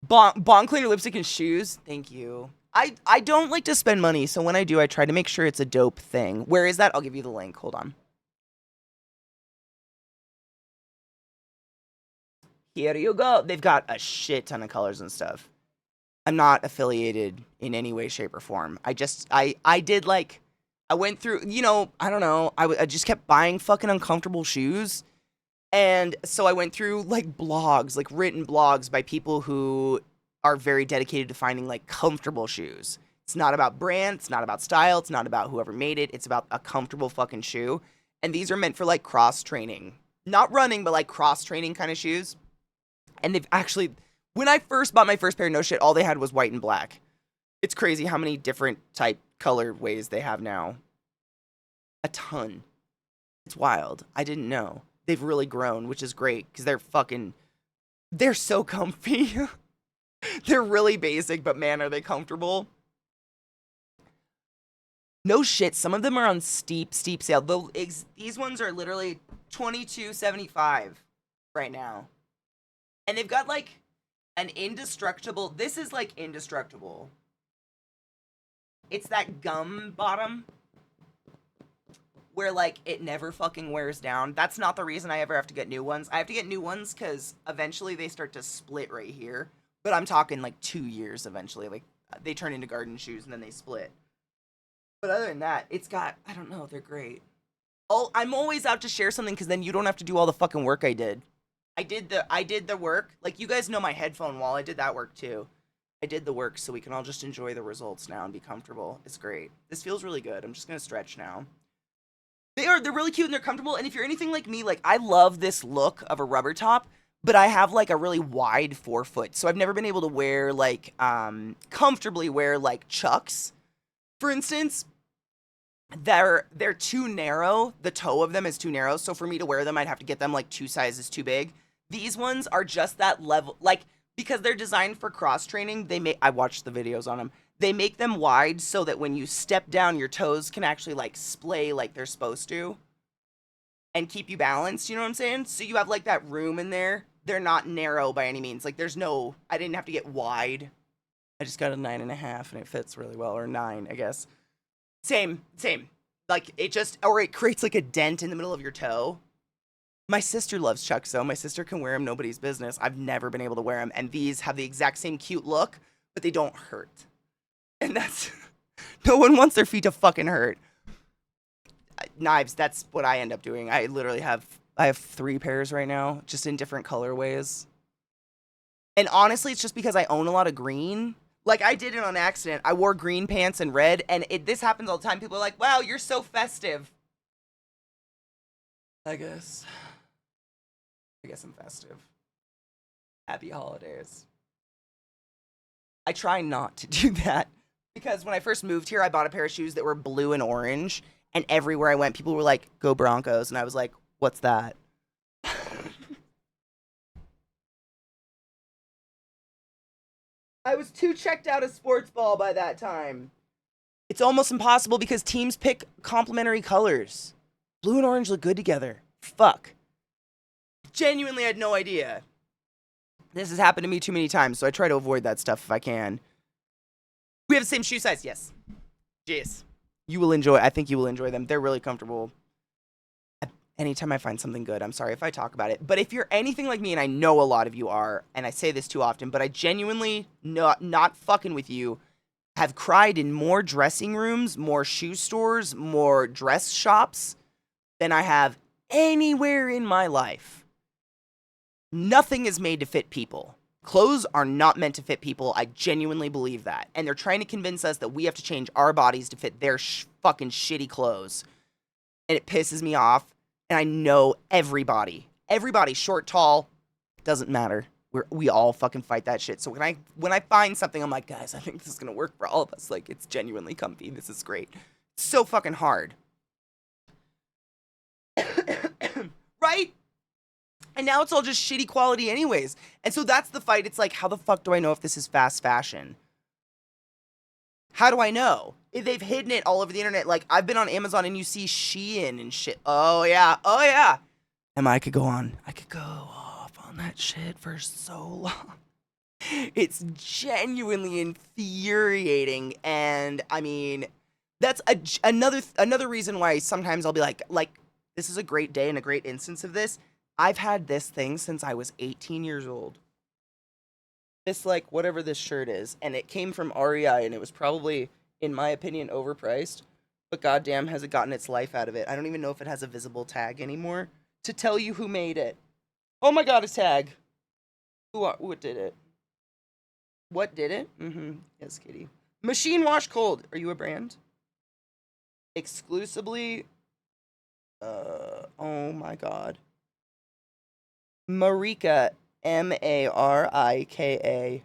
Speaker 1: Bong cleaner, lipstick, and shoes. Thank you. I don't like to spend money, so when I do, I try to make sure it's a dope thing. Where is that? I'll give you the link. Hold on. Here you go. They've got a shit ton of colors and stuff. I'm not affiliated in any way, shape, or form. I did like, I went through, I don't know. I just kept buying fucking uncomfortable shoes. And so I went through like blogs, like written blogs by people who are very dedicated to finding like comfortable shoes. It's not about brand. It's not about style. It's not about whoever made it. It's about a comfortable fucking shoe. And these are meant for like cross training, not running, but like cross training kind of shoes. And they've actually, when I first bought my first pair, no shit, all they had was white and black. It's crazy how many different type colorways they have now. A ton. It's wild. I didn't know. They've really grown, which is great because they're so comfy. They're really basic, but man, are they comfortable. No shit, some of them are on steep sale. These ones are literally $22.75 right now. And they've got like an indestructible. This is like indestructible. It's that gum bottom where like it never fucking wears down. That's not the reason I ever have to get new ones. I have to get new ones because eventually they start to split right here. But I'm talking like 2 years eventually. Like they turn into garden shoes and then they split. But other than that, it's got, I don't know, they're great. Oh, I'm always out to share something because then you don't have to do all the fucking work I did. I did the work. Like, you guys know my headphone wall. I did that work too. I did the work so we can all just enjoy the results now and be comfortable. It's great. This feels really good. I'm just going to stretch now. They're really cute and they're comfortable. And if you're anything like me, like, I love this look of a rubber top, but I have like a really wide forefoot. So I've never been able to wear like, comfortably wear like Chucks. For instance, they're too narrow. The toe of them is too narrow. So for me to wear them, I'd have to get them like 2 sizes too big. These ones are just that level, like, because they're designed for cross training. I watched the videos on them. They make them wide so that when you step down, your toes can actually like splay like they're supposed to and keep you balanced. You know what I'm saying? So you have like that room in there. They're not narrow by any means. Like I didn't have to get wide. I just got a 9.5 and it fits really well, or 9, I guess. Same. Like it creates like a dent in the middle of your toe. My sister loves Chucks though. My sister can wear them, nobody's business. I've never been able to wear them. And these have the exact same cute look, but they don't hurt. And that's, no one wants their feet to fucking hurt. Knives, that's what I end up doing. I have 3 pairs right now, just in different colorways. And honestly, it's just because I own a lot of green. Like, I did it on accident. I wore green pants and red, and this happens all the time. People are like, wow, you're so festive. I guess I'm festive. Happy holidays. I try not to do that, because when I first moved here, I bought a pair of shoes that were blue and orange, and everywhere I went, people were like, go Broncos, and I was like, what's that? I was too checked out of sports ball by that time. It's almost impossible because teams pick complementary colors. Blue and orange look good together. Fuck. Genuinely had no idea. This has happened to me too many times, so I try to avoid that stuff if I can. We have the same shoe size, yes. Jeez. I think you will enjoy them. They're really comfortable. Anytime I find something good, I'm sorry if I talk about it. But if you're anything like me, and I know a lot of you are, and I say this too often, but I genuinely, not fucking with you, have cried in more dressing rooms, more shoe stores, more dress shops than I have anywhere in my life. Nothing is made to fit people. Clothes are not meant to fit people. I genuinely believe that. And they're trying to convince us that we have to change our bodies to fit their fucking shitty clothes. And it pisses me off. And I know everybody, short, tall, doesn't matter. We all fucking fight that shit. So when I find something, I'm like, guys, I think this is gonna work for all of us. Like, it's genuinely comfy. This is great. It's so fucking hard. Right? And now it's all just shitty quality anyways. And so that's the fight. It's like, how the fuck do I know if this is fast fashion? How do I know? If they've hidden it all over the internet. Like, I've been on Amazon and you see Shein and shit. Oh, yeah. And I could go off on that shit for so long. It's genuinely infuriating. And, I mean, that's another reason why sometimes I'll be like, this is a great day and a great instance of this. I've had this thing since I was 18 years old. This, like, whatever this shirt is. And it came from REI, and it was probably, in my opinion, overpriced. But goddamn, has it gotten its life out of it. I don't even know if it has a visible tag anymore to tell you who made it. Oh my god, a tag. What did it? What did it? Yes, Kitty. Machine Wash Cold. Are you a brand? Exclusively. Oh my god. Marika. Marika.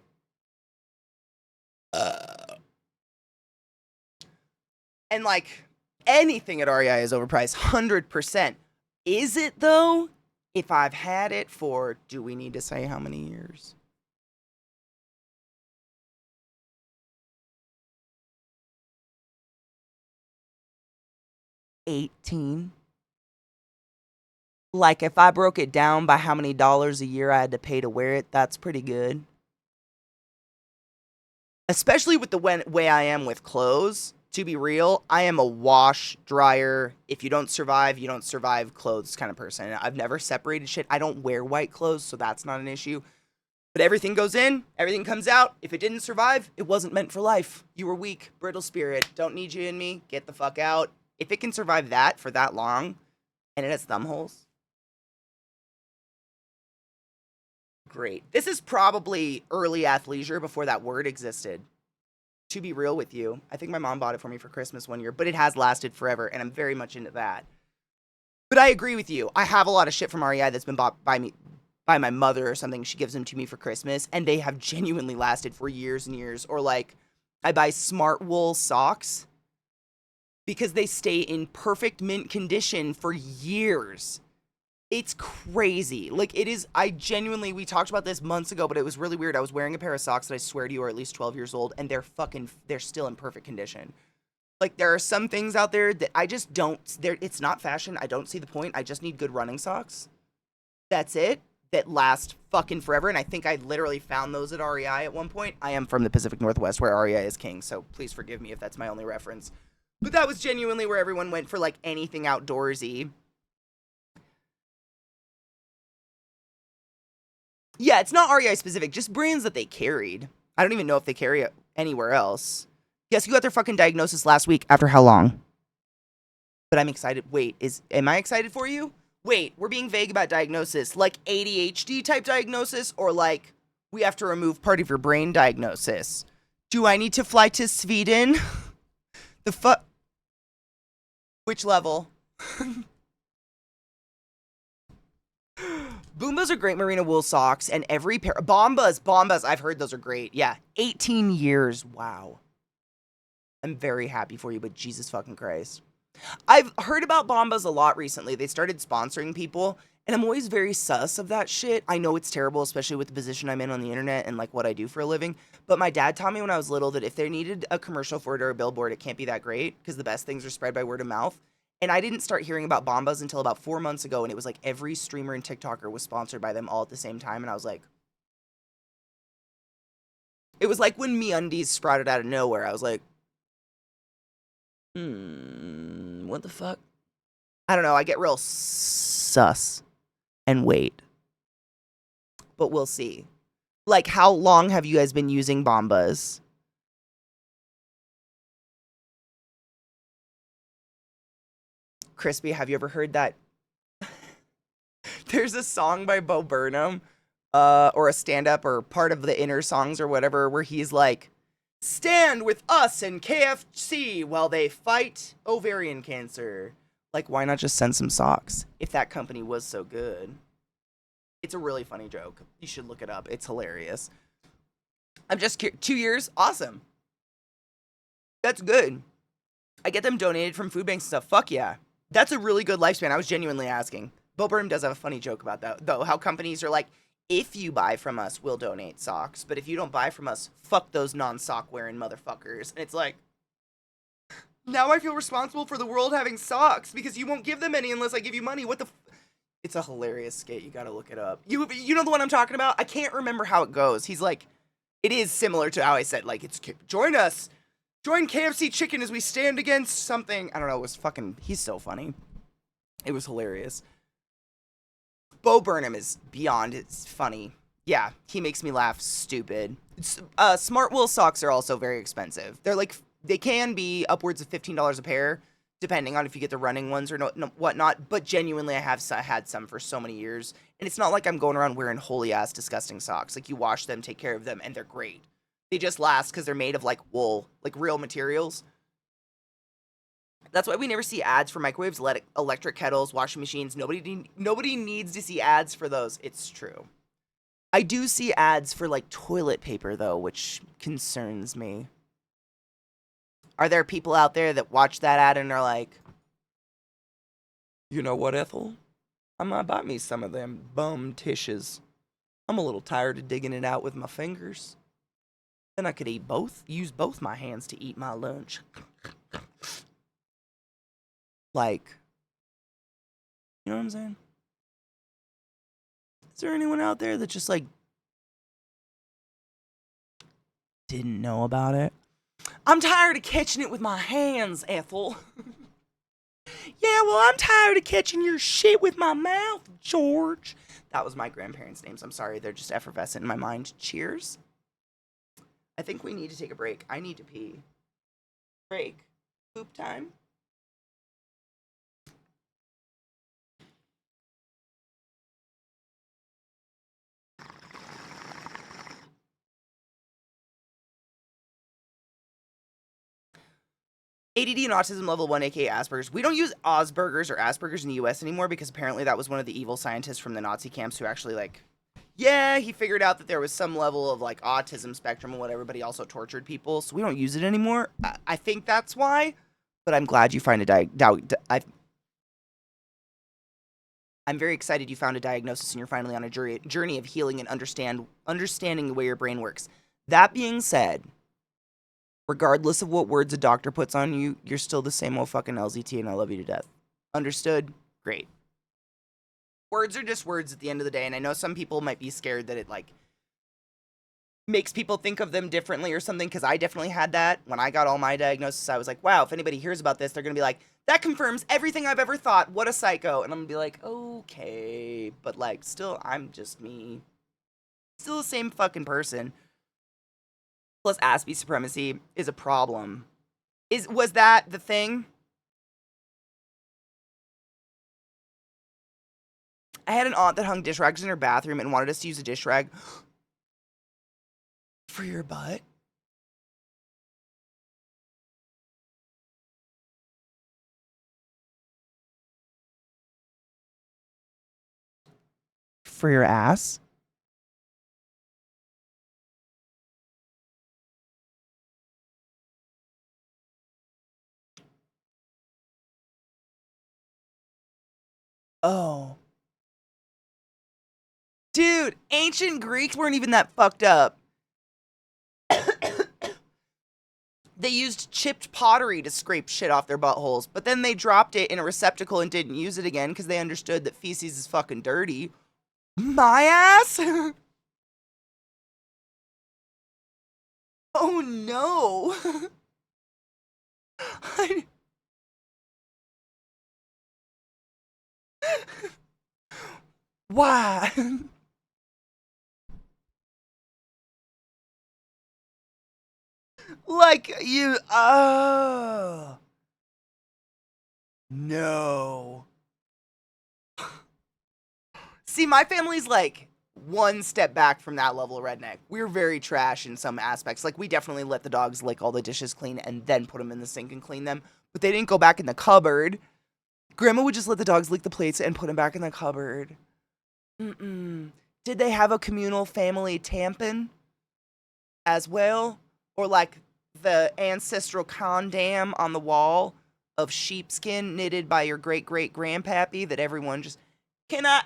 Speaker 1: And like, anything at REI is overpriced, 100%. Is it though? If I've had it for, do we need to say how many years? 18. Like, if I broke it down by how many dollars a year I had to pay to wear it, that's pretty good. Especially with the way I am with clothes. To be real, I am a wash, dryer, if you don't survive clothes kind of person. I've never separated shit. I don't wear white clothes, so that's not an issue. But everything goes in, everything comes out. If it didn't survive, it wasn't meant for life. You were weak, brittle spirit. Don't need you in me. Get the fuck out. If it can survive that for that long, and it has thumb holes, great. This is probably early athleisure before that word existed. To be real with you, I think my mom bought it for me for Christmas one year, but it has lasted forever, and I'm very much into that. But I agree with you. I have a lot of shit from REI that's been bought by me, by my mother or something. She gives them to me for Christmas, and they have genuinely lasted for years and years. Or like, I buy smart wool socks because they stay in perfect mint condition for years. It's crazy. Like, it is, we talked about this months ago, but it was really weird. I was wearing a pair of socks that I swear to you are at least 12 years old, and they're still in perfect condition. Like, there are some things out there that I just don't, it's not fashion. I don't see the point. I just need good running socks. That's it. That last fucking forever. And I think I literally found those at REI at one point. I am from the Pacific Northwest where REI is king, so please forgive me if that's my only reference. But that was genuinely where everyone went for like anything outdoorsy. Yeah, it's not REI specific, just brands that they carried. I don't even know if they carry it anywhere else. Guess you got their fucking diagnosis last week. After how long? But I'm excited. Wait, am I excited for you? Wait, we're being vague about diagnosis. Like ADHD type diagnosis, or like we have to remove part of your brain diagnosis? Do I need to fly to Sweden? The fuck? Which level? Boombas are great merino wool socks, and every pair... Bombas, I've heard those are great. Yeah, 18 years. Wow. I'm very happy for you, but Jesus fucking Christ. I've heard about Bombas a lot recently. They started sponsoring people, and I'm always very sus of that shit. I know it's terrible, especially with the position I'm in on the internet and like what I do for a living. But my dad taught me when I was little that if they needed a commercial for it or a billboard, it can't be that great because the best things are spread by word of mouth. And I didn't start hearing about Bombas until about 4 months ago, and it was like every streamer and TikToker was sponsored by them all at the same time, and I was like... It was like when MeUndies sprouted out of nowhere. I was like... what the fuck? I don't know, I get real sus and wait. But we'll see. Like, how long have you guys been using Bombas? Crispy, have you ever heard that? There's a song by Bo Burnham, or a stand-up, or part of the inner songs or whatever, where he's like, stand with us and KFC while they fight ovarian cancer. Like, why not just send some socks if that company was so good? It's a really funny joke. You should look it up. It's hilarious. I'm just curious. 2 years? Awesome. That's good. I get them donated from food banks and stuff. Fuck yeah. That's a really good lifespan. I was genuinely asking. Bo Burnham does have a funny joke about that, though. How companies are like, if you buy from us, we'll donate socks. But if you don't buy from us, fuck those non-sock wearing motherfuckers. And it's like, now I feel responsible for the world having socks because you won't give them any unless I give you money. What the It's a hilarious skit. You gotta look it up. You know the one I'm talking about? I can't remember how it goes. He's like, it is similar to how I said, like, it's join us. Join KFC Chicken as we stand against something. I don't know. It was fucking, he's so funny. It was hilarious. Bo Burnham is beyond, it's funny. Yeah, he makes me laugh stupid. Smart wool socks are also very expensive. They're like, they can be upwards of $15 a pair, depending on if you get the running ones or whatnot. But genuinely, I have had some for so many years. And it's not like I'm going around wearing holy-ass disgusting socks. Like, you wash them, take care of them, and they're great. They just last because they're made of, like, wool, like real materials. That's why we never see ads for microwaves, electric kettles, washing machines. Nobody needs to see ads for those. It's true. I do see ads for, like, toilet paper, though, which concerns me. Are there people out there that watch that ad and are like, you know what, Ethel? I might buy me some of them bum tissues. I'm a little tired of digging it out with my fingers. Then I could use both my hands to eat my lunch. Like, you know what I'm saying? Is there anyone out there that just like didn't know about it? I'm tired of catching it with my hands, Ethel. Yeah, well, I'm tired of catching your shit with my mouth, George. That was my grandparents' names. I'm sorry, they're just effervescent in my mind. Cheers. I think we need to take a break. I need to pee. Break. Poop time. ADD and autism level 1, aka Asperger's. We don't use Asperger's or Asperger's in the US anymore because apparently that was one of the evil scientists from the Nazi camps who actually, like, yeah, he figured out that there was some level of, like, autism spectrum and whatever, but he also tortured people, so we don't use it anymore. I think that's why, but I'm glad you find I'm very excited you found a diagnosis and you're finally on a journey of healing and understanding the way your brain works. That being said, regardless of what words a doctor puts on you, you're still the same old fucking LZT and I love you to death. Understood? Great. Words are just words at the end of the day, and I know some people might be scared that it, like, makes people think of them differently or something, because I definitely had that. When I got all my diagnosis, I was like, wow, if anybody hears about this, they're going to be like, that confirms everything I've ever thought. What a psycho. And I'm going to be like, okay. But, like, still, I'm just me. Still the same fucking person. Plus, Aspie supremacy is a problem. Was that the thing? I had an aunt that hung dish rags in her bathroom and wanted us to use a dish rag for your butt. For your ass? Oh. Dude, ancient Greeks weren't even that fucked up. They used chipped pottery to scrape shit off their buttholes, but then they dropped it in a receptacle and didn't use it again because they understood that feces is fucking dirty. My ass? Oh no. Why? Like you, oh. No. See, my family's like one step back from that level of redneck. We're very trash in some aspects. Like, we definitely let the dogs lick all the dishes clean and then put them in the sink and clean them. But they didn't go back in the cupboard. Grandma would just let the dogs lick the plates and put them back in the cupboard. Mm-mm. Did they have a communal family tampon as well? Or like the ancestral condom on the wall of sheepskin knitted by your great-great-grandpappy that everyone just...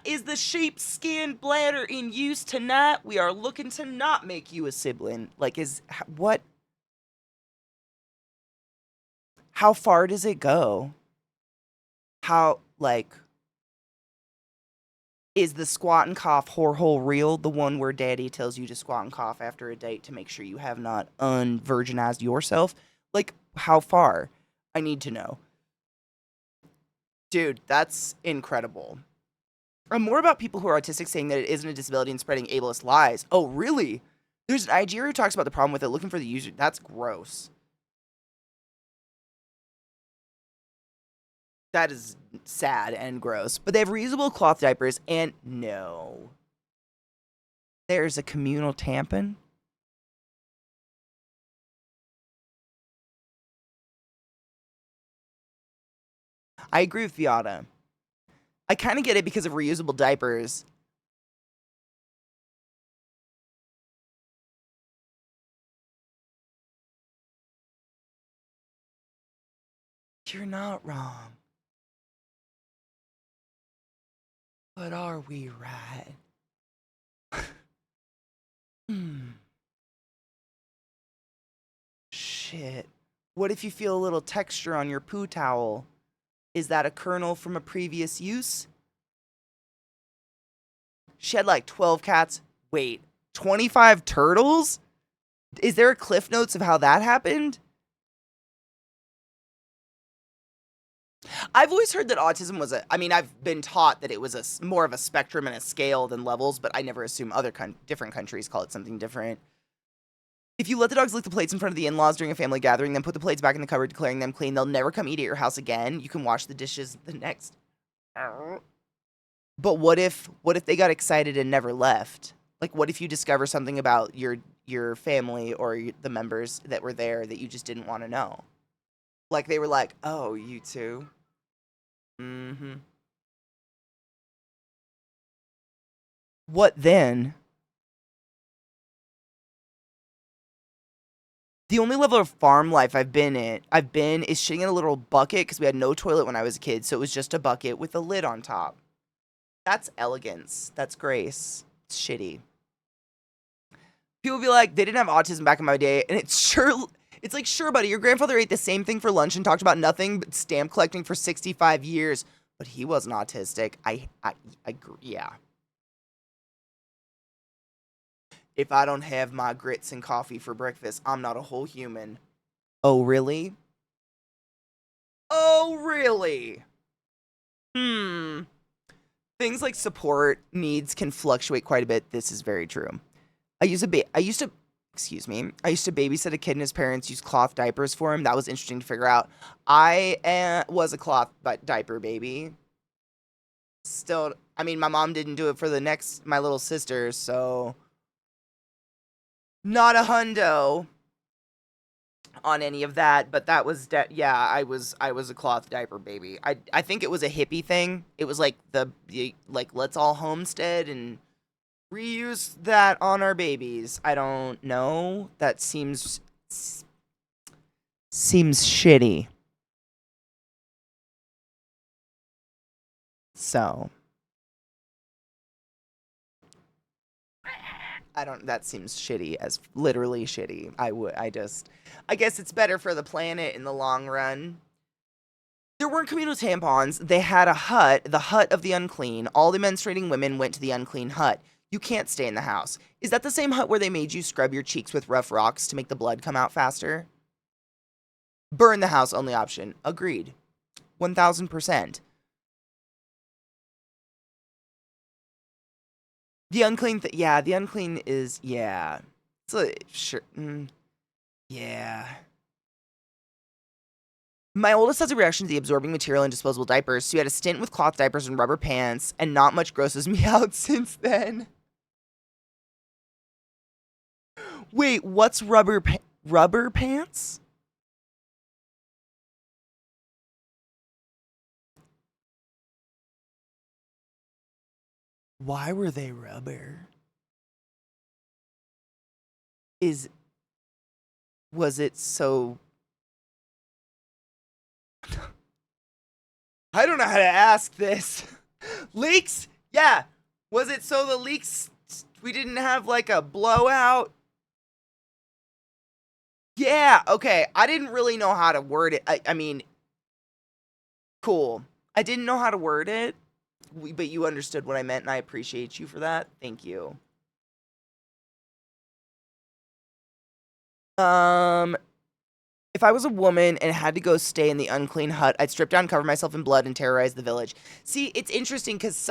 Speaker 1: Is the sheepskin bladder in use tonight? We are looking to not make you a sibling. Like, what? How far does it go? How, like, is the squat and cough whore hole real? The one where daddy tells you to squat and cough after a date to make sure you have not unvirginized yourself? Like, how far? I need to know. Dude, that's incredible. More about people who are autistic saying that it isn't a disability and spreading ableist lies. Oh, really? There's an IGer who talks about the problem with it, looking for the user. That's gross. That is sad and gross. But they have reusable cloth diapers, and no. There's a communal tampon. I agree with Viata. I kind of get it because of reusable diapers. You're not wrong. But are we right? Shit. What if you feel a little texture on your poo towel? Is that a kernel from a previous use? She had like 12 cats. Wait, 25 turtles? Is there a cliff notes of how that happened? I've always heard that autism was I've been taught that it was more of a spectrum and a scale than levels, but I never assume other different countries call it something different. If you let the dogs lick the plates in front of the in-laws during a family gathering, then put the plates back in the cupboard, declaring them clean, they'll never come eat at your house again. You can wash the dishes the next. But what if they got excited and never left? Like, what if you discover something about your family or the members that were there that you just didn't want to know? Like, they were like, oh, you too? Mm-hmm. What then? The only level of farm life I've been is shitting in a little bucket because we had no toilet when I was a kid, so it was just a bucket with a lid on top. That's elegance. That's grace. It's shitty. People be like, they didn't have autism back in my day, and it's like, sure, buddy, your grandfather ate the same thing for lunch and talked about nothing but stamp collecting for 65 years, but he wasn't autistic. I agree, yeah. If I don't have my grits and coffee for breakfast, I'm not a whole human. Oh, really? Oh, really? Things like support needs can fluctuate quite a bit. This is very true. I used to babysit a kid and his parents used cloth diapers for him. That was interesting to figure out. I was a cloth diaper baby. Still, I mean, my mom didn't do it for my little sister, so not a hundo on any of that, but that was I was a cloth diaper baby. I think it was a hippie thing. It was like the let's all homestead and reuse that on our babies. I don't know. That seems shitty. So that seems shitty, as literally shitty. I guess it's better for the planet in the long run. There weren't communal tampons. They had a hut, the hut of the unclean. All the menstruating women went to the unclean hut. You can't stay in the house. Is that the same hut where they made you scrub your cheeks with rough rocks to make the blood come out faster? Burn the house, only option. Agreed. 1000%. The unclean, the unclean is, yeah. So, sure, yeah. My oldest has a reaction to the absorbing material in disposable diapers, so he had a stint with cloth diapers and rubber pants, and not much grosses me out since then. Wait, what's rubber pants? Why were they rubber? Was it so... I don't know how to ask this. Leaks? Yeah. Was it so the leaks, we didn't have like a blowout? Yeah, okay. I didn't really know how to word it. I mean, cool. I didn't know how to word it, but you understood what I meant, and I appreciate you for that. Thank you. If I was a woman and had to go stay in the unclean hut, I'd strip down, cover myself in blood, and terrorize the village. See, it's interesting because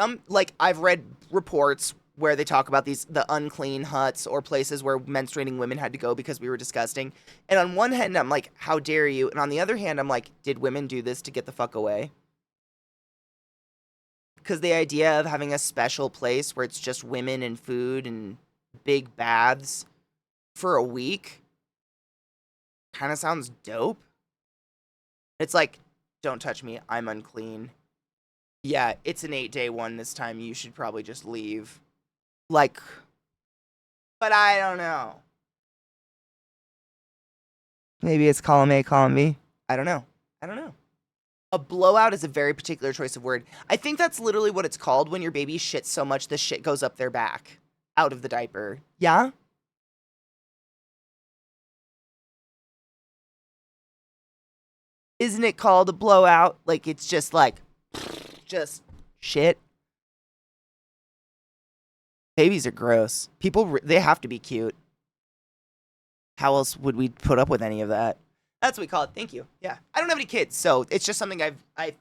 Speaker 1: I've read reports where they talk about the unclean huts or places where menstruating women had to go because we were disgusting. And on one hand, I'm like, how dare you? And on the other hand, I'm like, did women do this to get the fuck away? Because the idea of having a special place where it's just women and food and big baths for a week kind of sounds dope. It's like, don't touch me, I'm unclean. Yeah, it's an 8-day one this time. You should probably just leave. Like, but I don't know. Maybe it's column A, column B. I don't know. A blowout is a very particular choice of word. I think that's literally what it's called when your baby shits so much the shit goes up their back, out of the diaper. Yeah? Isn't it called a blowout? Like, it's just like, just shit. Babies are gross. People, they have to be cute. How else would we put up with any of that? That's what we call it. Thank you. Yeah. I don't have any kids, so it's just something I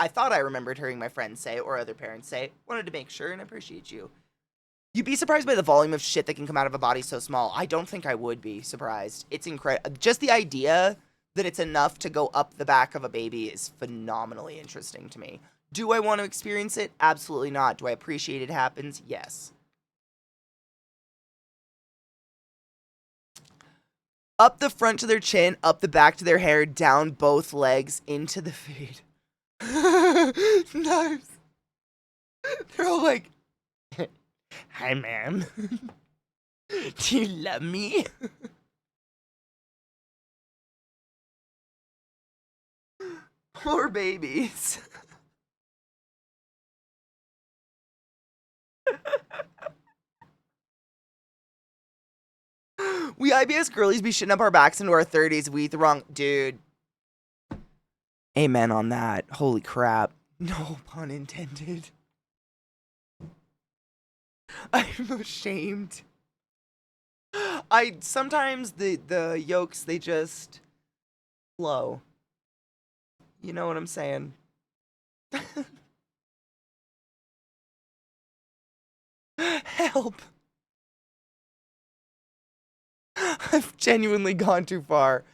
Speaker 1: thought I remembered hearing my friends say or other parents say. Wanted to make sure and appreciate you. You'd be surprised by the volume of shit that can come out of a body so small. I don't think I would be surprised. It's incredible. Just the idea that it's enough to go up the back of a baby is phenomenally interesting to me. Do I want to experience it? Absolutely not. Do I appreciate it happens? Yes. Up the front to their chin, up the back to their hair, down both legs into the fade. Nice. They're all like, hi, ma'am. Do you love me? Poor babies. We IBS girlies be shitting up our backs into our 30s. We eat the wrong... Dude. Amen on that. Holy crap. No pun intended. I'm ashamed. Sometimes the yolks, they just flow. You know what I'm saying? Help. I've genuinely gone too far.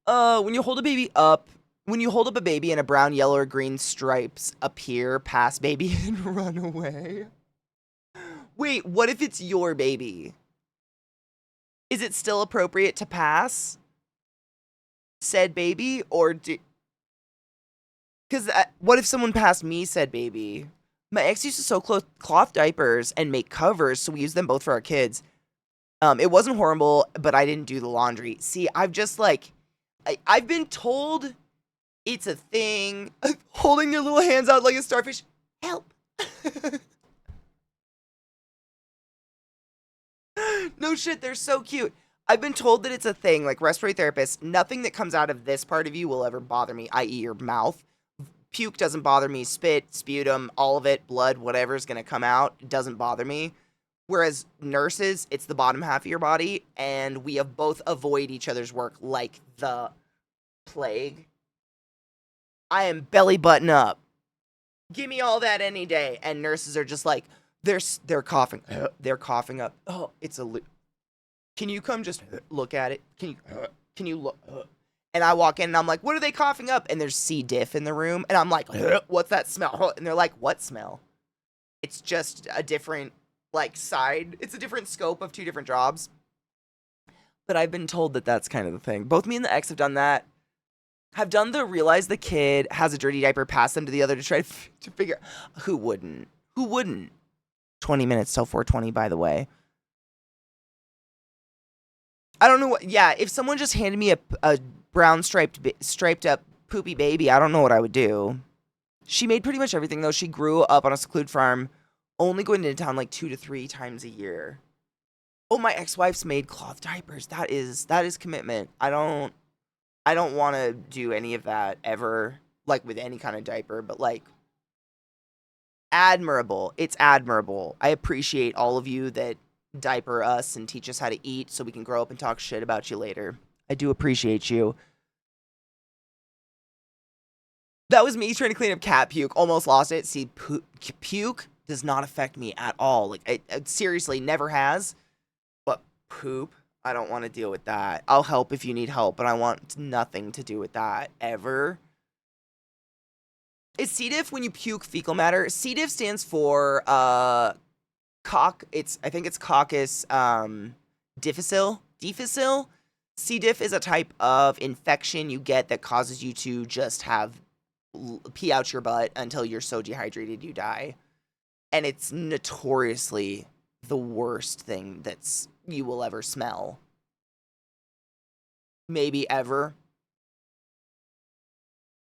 Speaker 1: When you hold a baby up, when you hold up a baby and a brown, yellow, or green stripes appear past baby and run away. Wait, what if it's your baby? Is it still appropriate to pass said baby, or do... Because what if someone passed me said baby? My ex used to sew cloth diapers and make covers, so we used them both for our kids. It wasn't horrible, but I didn't do the laundry. See, I've just like... I've been told it's a thing. Holding your little hands out like a starfish. Help. No shit, they're so cute. I've been told that it's a thing, like respiratory therapists. Nothing that comes out of this part of you will ever bother me, i.e. your mouth. Puke doesn't bother me. Spit, sputum, all of it, blood, whatever's going to come out, doesn't bother me. Whereas nurses, it's the bottom half of your body, and we have both avoid each other's work like the plague. I am belly button up. Give me all that any day. And nurses are just like, they're coughing. They're coughing up. Oh, it's a... Can you come just look at it? Can you look? And I walk in and I'm like, what are they coughing up? And there's C. diff in the room. And I'm like, what's that smell? And they're like, what smell? It's just a different, like, side. It's a different scope of two different jobs. But I've been told that that's kind of the thing. Both me and the ex have done that. Have done the realize the kid has a dirty diaper, pass them to the other to try to figure... Who wouldn't? Who wouldn't? 20 minutes till 4:20, by the way. I don't know what... Yeah, if someone just handed me a brown striped up poopy baby, I don't know what I would do. She made pretty much everything, though. She grew up on a secluded farm, only going into town like 2 to 3 times a year. Oh, my ex-wife's made cloth diapers. That is commitment. I don't want to do any of that ever, like with any kind of diaper, but like, admirable. It's admirable. I appreciate all of you that diaper us and teach us how to eat so we can grow up and talk shit about you later. I do appreciate you. That was me trying to clean up cat puke. Almost lost it. See, puke does not affect me at all. Like, it seriously never has. But poop, I don't want to deal with that. I'll help if you need help, but I want nothing to do with that ever. Is C. diff when you puke fecal matter? C. diff stands for I think it's Coccus difficile. C. diff is a type of infection you get that causes you to just have pee out your butt until you're so dehydrated you die. And it's notoriously the worst thing you will ever smell. Maybe ever.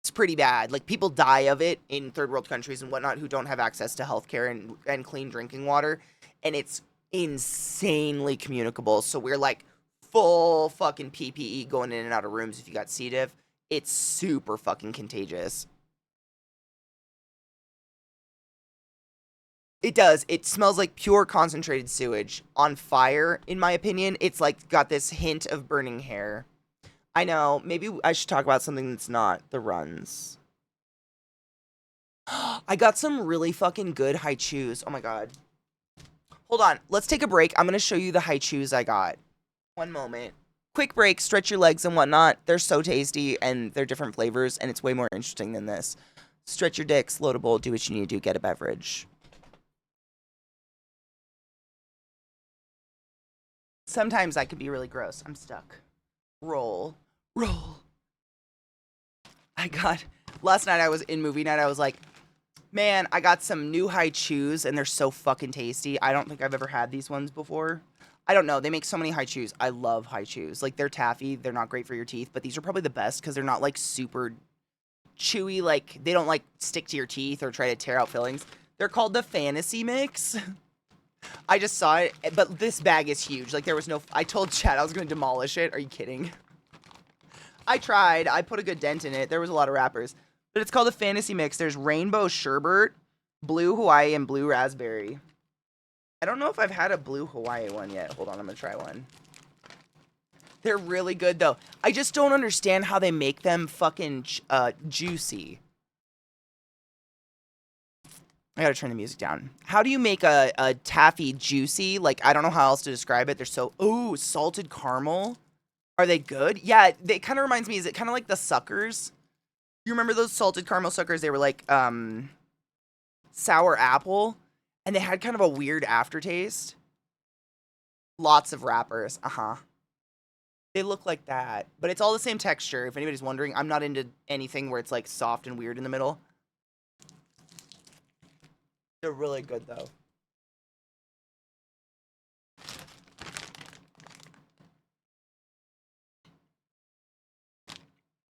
Speaker 1: It's pretty bad. Like, people die of it in third world countries and whatnot who don't have access to healthcare and clean drinking water. And it's insanely communicable. So we're like full fucking PPE going in and out of rooms if you got C. diff. It's super fucking contagious. It does. It smells like pure concentrated sewage on fire, in my opinion. It's like got this hint of burning hair. I know. Maybe I should talk about something that's not the runs. I got some really fucking good high chews. Oh my god. Hold on. Let's take a break. I'm going to show you the high chews I got. One moment. Quick break. Stretch your legs and whatnot. They're so tasty and they're different flavors and it's way more interesting than this. Stretch your dicks, load a bowl, do what you need to do, get a beverage. Sometimes I could be really gross. I'm stuck. Roll. Roll. Last night I was in movie night. I was like, man, I got some new high chews and they're so fucking tasty. I don't think I've ever had these ones before. I don't know. They make so many high chews. I love high chews. Like, they're taffy. They're not great for your teeth, but these are probably the best because they're not like super chewy. Like, they don't like stick to your teeth or try to tear out fillings. They're called the Fantasy Mix. I just saw it, but this bag is huge. Like, there was no... I told Chad I was going to demolish it. Are you kidding? I tried. I put a good dent in it. There was a lot of wrappers. But it's called the Fantasy Mix. There's rainbow sherbet, blue Hawaii, and blue raspberry. I don't know if I've had a blue Hawaii one yet. Hold on, I'm going to try one. They're really good, though. I just don't understand how they make them fucking juicy. I gotta turn the music down. How do you make a taffy juicy? Like, I don't know how else to describe it. They're so... Ooh, salted caramel. Are they good? Yeah, it kind of reminds me... Is it kind of like the suckers? You remember those salted caramel suckers? They were like, sour apple. And they had kind of a weird aftertaste. Lots of wrappers. Uh-huh. They look like that. But it's all the same texture. If anybody's wondering, I'm not into anything where it's like soft and weird in the middle. They're really good, though.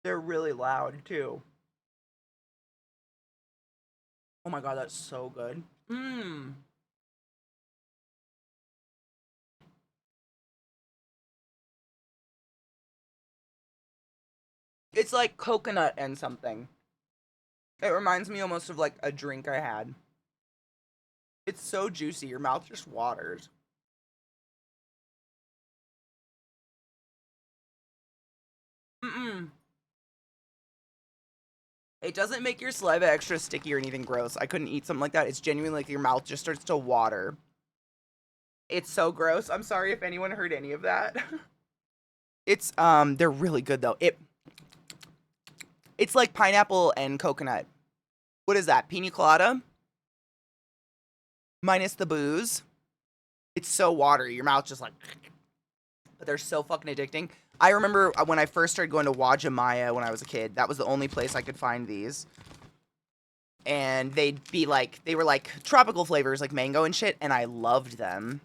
Speaker 1: They're really loud, too. Oh my god, that's so good. Mmm. It's like coconut and something. It reminds me almost of like a drink I had. It's so juicy, your mouth just waters. Mm-mm. It doesn't make your saliva extra sticky or anything gross. I couldn't eat something like that. It's genuinely like your mouth just starts to water. It's so gross. I'm sorry if anyone heard any of that. It's, they're really good though. It's like pineapple and coconut. What is that? Pina colada? Minus the booze. It's so watery. Your mouth just like... But they're so fucking addicting. I remember when I first started going to Wajimaya when I was a kid. That was the only place I could find these. And they'd be like... They were like tropical flavors, like mango and shit. And I loved them.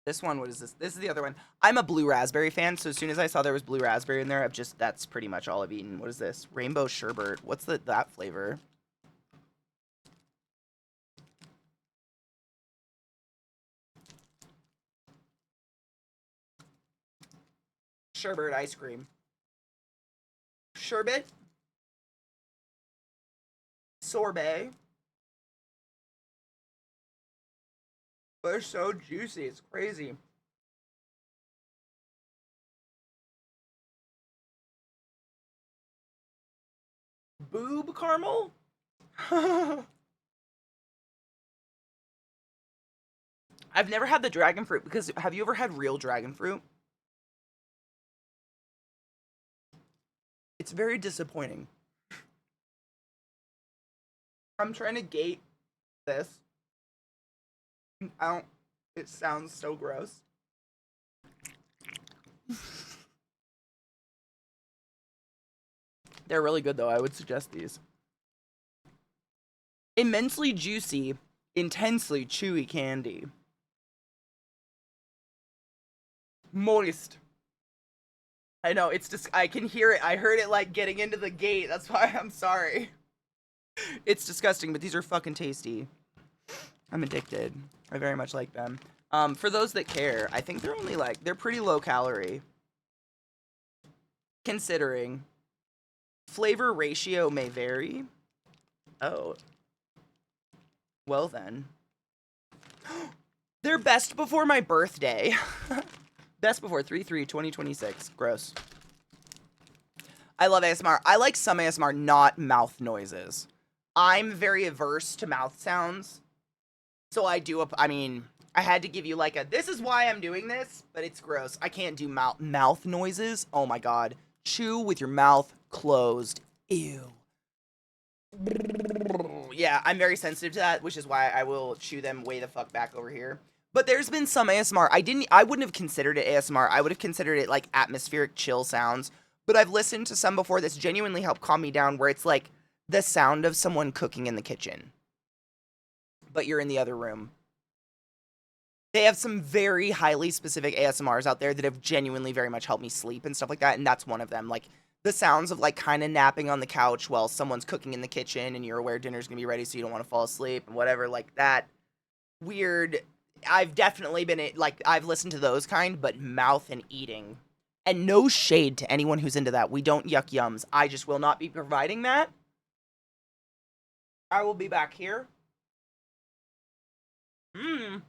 Speaker 1: This one, what is this? This is the other one. I'm a blue raspberry fan, so as soon as I saw there was blue raspberry in there, that's pretty much all I've eaten. What is this? Rainbow sherbet. What's that flavor? Sherbet ice cream. Sherbet. Sorbet. They're so juicy. It's crazy. Boob caramel? I've never had the dragon fruit because have you ever had real dragon fruit? It's very disappointing. I'm trying to gate this. It sounds so gross. They're really good though. I would suggest these. Immensely juicy, intensely chewy candy. Moist. I know, it's just, I can hear it. I heard it like getting into the gate. That's why I'm sorry. It's disgusting, but these are fucking tasty. I'm addicted. I very much like them. For those that care, I think they're only like, they're pretty low calorie. Considering. Flavor ratio may vary. Oh. Well then. They're best before my birthday. Best before 3/3/2026. Gross. I love ASMR. I like some ASMR, not mouth noises. I'm very averse to mouth sounds. So I had to give you like a, this is why I'm doing this, but it's gross. I can't do mouth noises. Oh my god. Chew with your mouth closed. Ew. Yeah, I'm very sensitive to that, which is why I will chew them way the fuck back over here. But there's been some ASMR, I wouldn't have considered it ASMR. I would have considered it like atmospheric chill sounds. But I've listened to some before that's genuinely helped calm me down, where it's like the sound of someone cooking in the kitchen. But you're in the other room. They have some very highly specific ASMRs out there that have genuinely very much helped me sleep and stuff like that, and that's one of them. Like, the sounds of, like, kind of napping on the couch while someone's cooking in the kitchen and you're aware dinner's gonna be ready so you don't want to fall asleep and whatever, like that. Weird. I've definitely been, like, I've listened to those kind, but mouth and eating. And no shade to anyone who's into that. We don't yuck yums. I just will not be providing that. I will be back here. Blue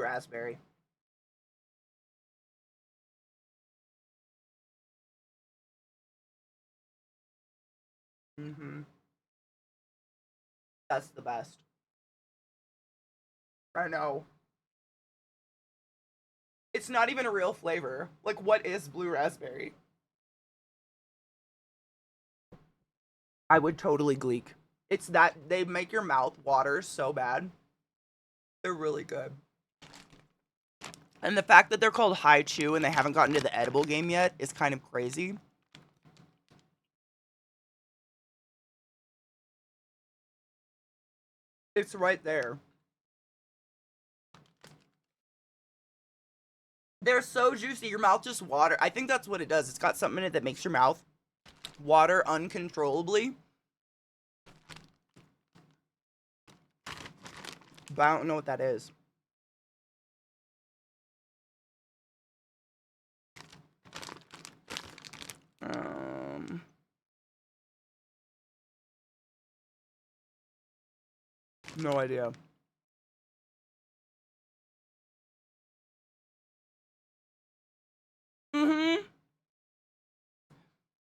Speaker 1: raspberry. That's the best. I know. It's not even a real flavor. Like, what is blue raspberry? I would totally gleek. It's that, they make your mouth water so bad. They're really good. And the fact that they're called high chew and they haven't gotten to the edible game yet is kind of crazy. It's right there. They're so juicy, your mouth just water. I think that's what it does. It's got something in it that makes your mouth water uncontrollably. But I don't know what that is. No idea.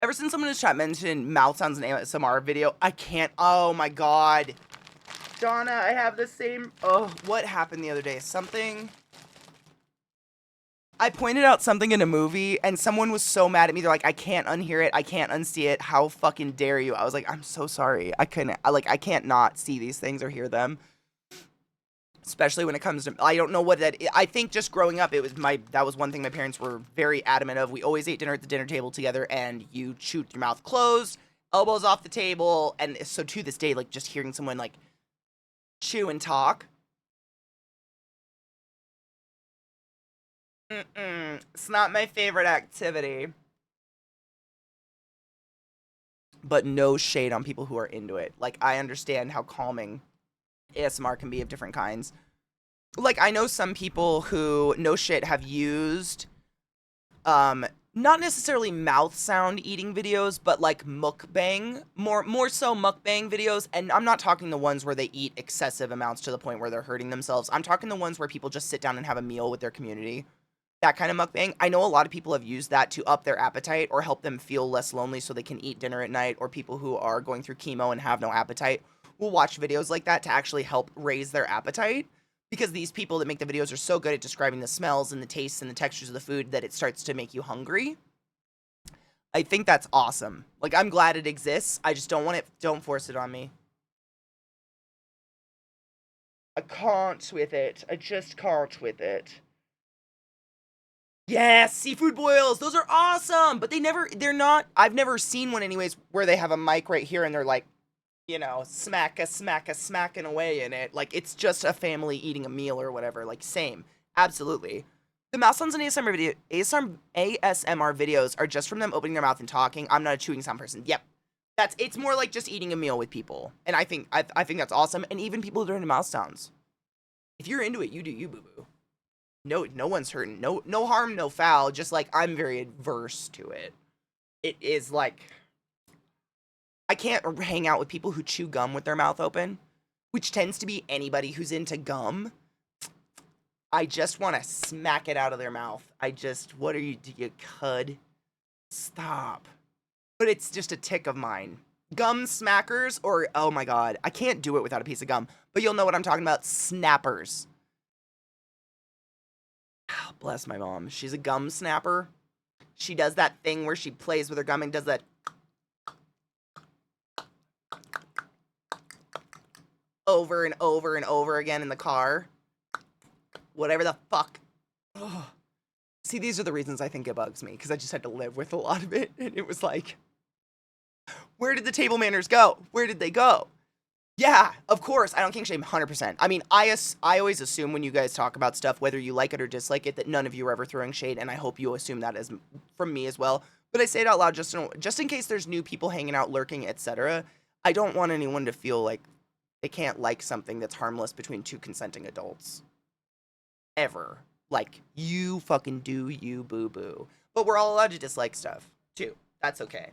Speaker 1: Ever since someone in the chat mentioned mouth sounds in ASMR video, I can't. Oh my god. Donna, I have the same. Oh, what happened the other day? Something. I pointed out something in a movie and someone was so mad at me. They're like, I can't unhear it. I can't unsee it. How fucking dare you? I was like, I'm so sorry. I can't not see these things or hear them. Especially when it comes to, I don't know what that, I think just growing up, that was one thing my parents were very adamant of. We always ate dinner at the dinner table together and you chew with your mouth closed, elbows off the table. And so to this day, like just hearing someone like chew and talk. It's not my favorite activity. But no shade on people who are into it. Like, I understand how calming ASMR can be of different kinds. Like, I know some people who, no shit, have used, not necessarily mouth sound eating videos, but like mukbang, more so mukbang videos. And I'm not talking the ones where they eat excessive amounts to the point where they're hurting themselves. I'm talking the ones where people just sit down and have a meal with their community. That kind of mukbang. I know a lot of people have used that to up their appetite or help them feel less lonely so they can eat dinner at night, or people who are going through chemo and have no appetite will watch videos like that to actually help raise their appetite, because these people that make the videos are so good at describing the smells and the tastes and the textures of the food that it starts to make you hungry. I think that's awesome. Like, I'm glad it exists. I just don't want it, don't force it on me. I can't with it. I just can't with it. Yes, seafood boils. Those are awesome. But they're not, I've never seen one anyways where they have a mic right here and they're like, you know, smacking away in it. Like, it's just a family eating a meal or whatever. Like, same. Absolutely. The mouth sounds in ASMR videos are just from them opening their mouth and talking. I'm not a chewing sound person. Yep. It's more like just eating a meal with people. And I think that's awesome. And even people that are into mouth sounds. If you're into it, you do you, boo-boo. no one's hurting. No harm, no foul. Just like I'm very adverse to it. It is like I can't hang out with people who chew gum with their mouth open, which tends to be anybody who's into gum. I just want to smack it out of their mouth. What are you, do you cud? Stop. But it's just a tick of mine. Gum smackers, or, oh my god, I can't do it without a piece of gum. But you'll know what I'm talking about, snappers. Oh, bless my mom. She's a gum snapper. She does that thing where she plays with her gum and does that over and over and over again in the car. Whatever the fuck. Ugh. See, these are the reasons I think it bugs me, because I just had to live with a lot of it, and it was like, where did the table manners go? Where did they go? Yeah, of course, I don't kink shame 100%. I mean, I always assume when you guys talk about stuff, whether you like it or dislike it, that none of you are ever throwing shade, and I hope you assume that as from me as well. But I say it out loud just in case there's new people hanging out, lurking, etc. I don't want anyone to feel like they can't like something that's harmless between two consenting adults. Ever. Like, you fucking do you, boo-boo. But we're all allowed to dislike stuff, too. That's okay.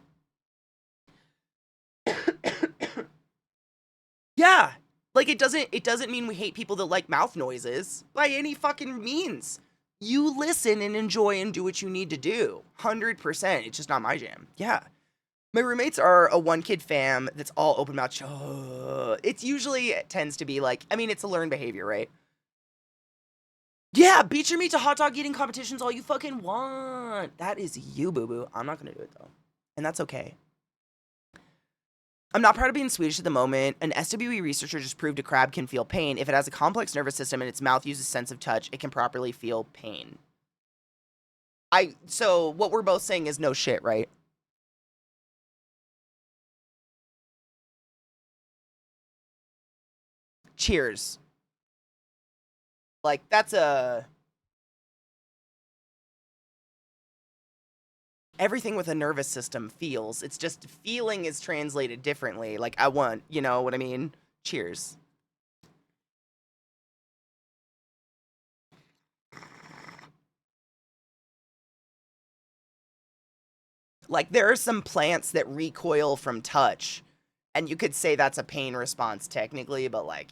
Speaker 1: Yeah. Like, it doesn't mean we hate people that like mouth noises. By any fucking means. You listen and enjoy and do what you need to do. 100%. It's just not my jam. Yeah. My roommates are a one-kid fam that's all open mouth. It tends to be like, I mean, it's a learned behavior, right? Yeah, beat your meat to hot dog eating competitions all you fucking want. That is you, boo-boo. I'm not gonna do it, though. And that's okay. I'm not proud of being Swedish at the moment. An SWE researcher just proved a crab can feel pain. If it has a complex nervous system and its mouth uses sense of touch, it can properly feel pain. So what we're both saying is no shit, right? Cheers. Like, that's everything with a nervous system feels. It's just feeling is translated differently. Like, you know what I mean? Cheers. Like, there are some plants that recoil from touch, and you could say that's a pain response technically, but like,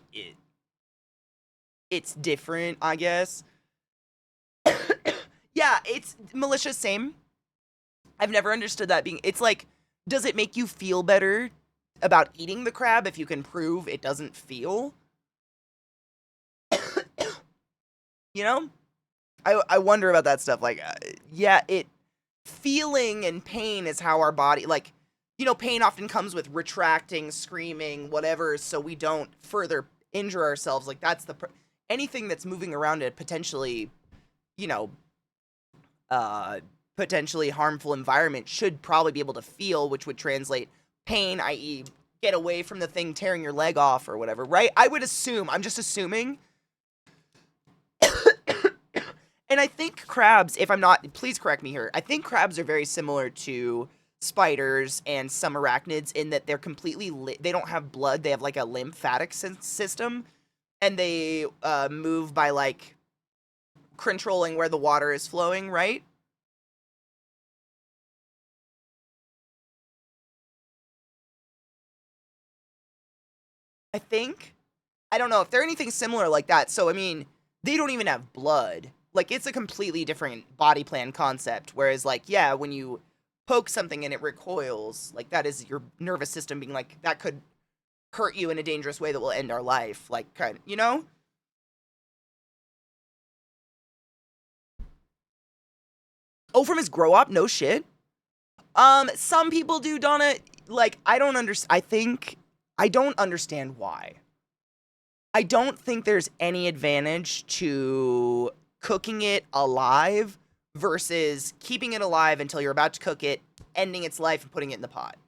Speaker 1: it's different, I guess. Yeah, it's malicious, same. I've never understood that being, it's like, does it make you feel better about eating the crab if you can prove it doesn't feel? You know? I wonder about that stuff. Like, yeah, feeling and pain is how our body, like, you know, pain often comes with retracting, screaming, whatever, so we don't further injure ourselves. Like, that's anything that's moving around a potentially, you know, potentially harmful environment should probably be able to feel, which would translate pain, i.e. get away from the thing tearing your leg off or whatever, right? I would assume, I'm just assuming. And I think crabs, if I'm not, please correct me here, I think crabs are very similar to spiders and some arachnids in that they're completely, they don't have blood, they have like a lymphatic system, and they move by like controlling where the water is flowing, right? I think. I don't know if they're anything similar like that. So, I mean, they don't even have blood. Like, it's a completely different body plan concept. Whereas, like, yeah, when you poke something and it recoils, like, that is your nervous system being like, that could hurt you in a dangerous way that will end our life. Like, kind of, you know? Oh, from his grow up? No shit. Some people do, Donna. Like, I don't understand why. I don't think there's any advantage to cooking it alive versus keeping it alive until you're about to cook it, ending its life and putting it in the pot.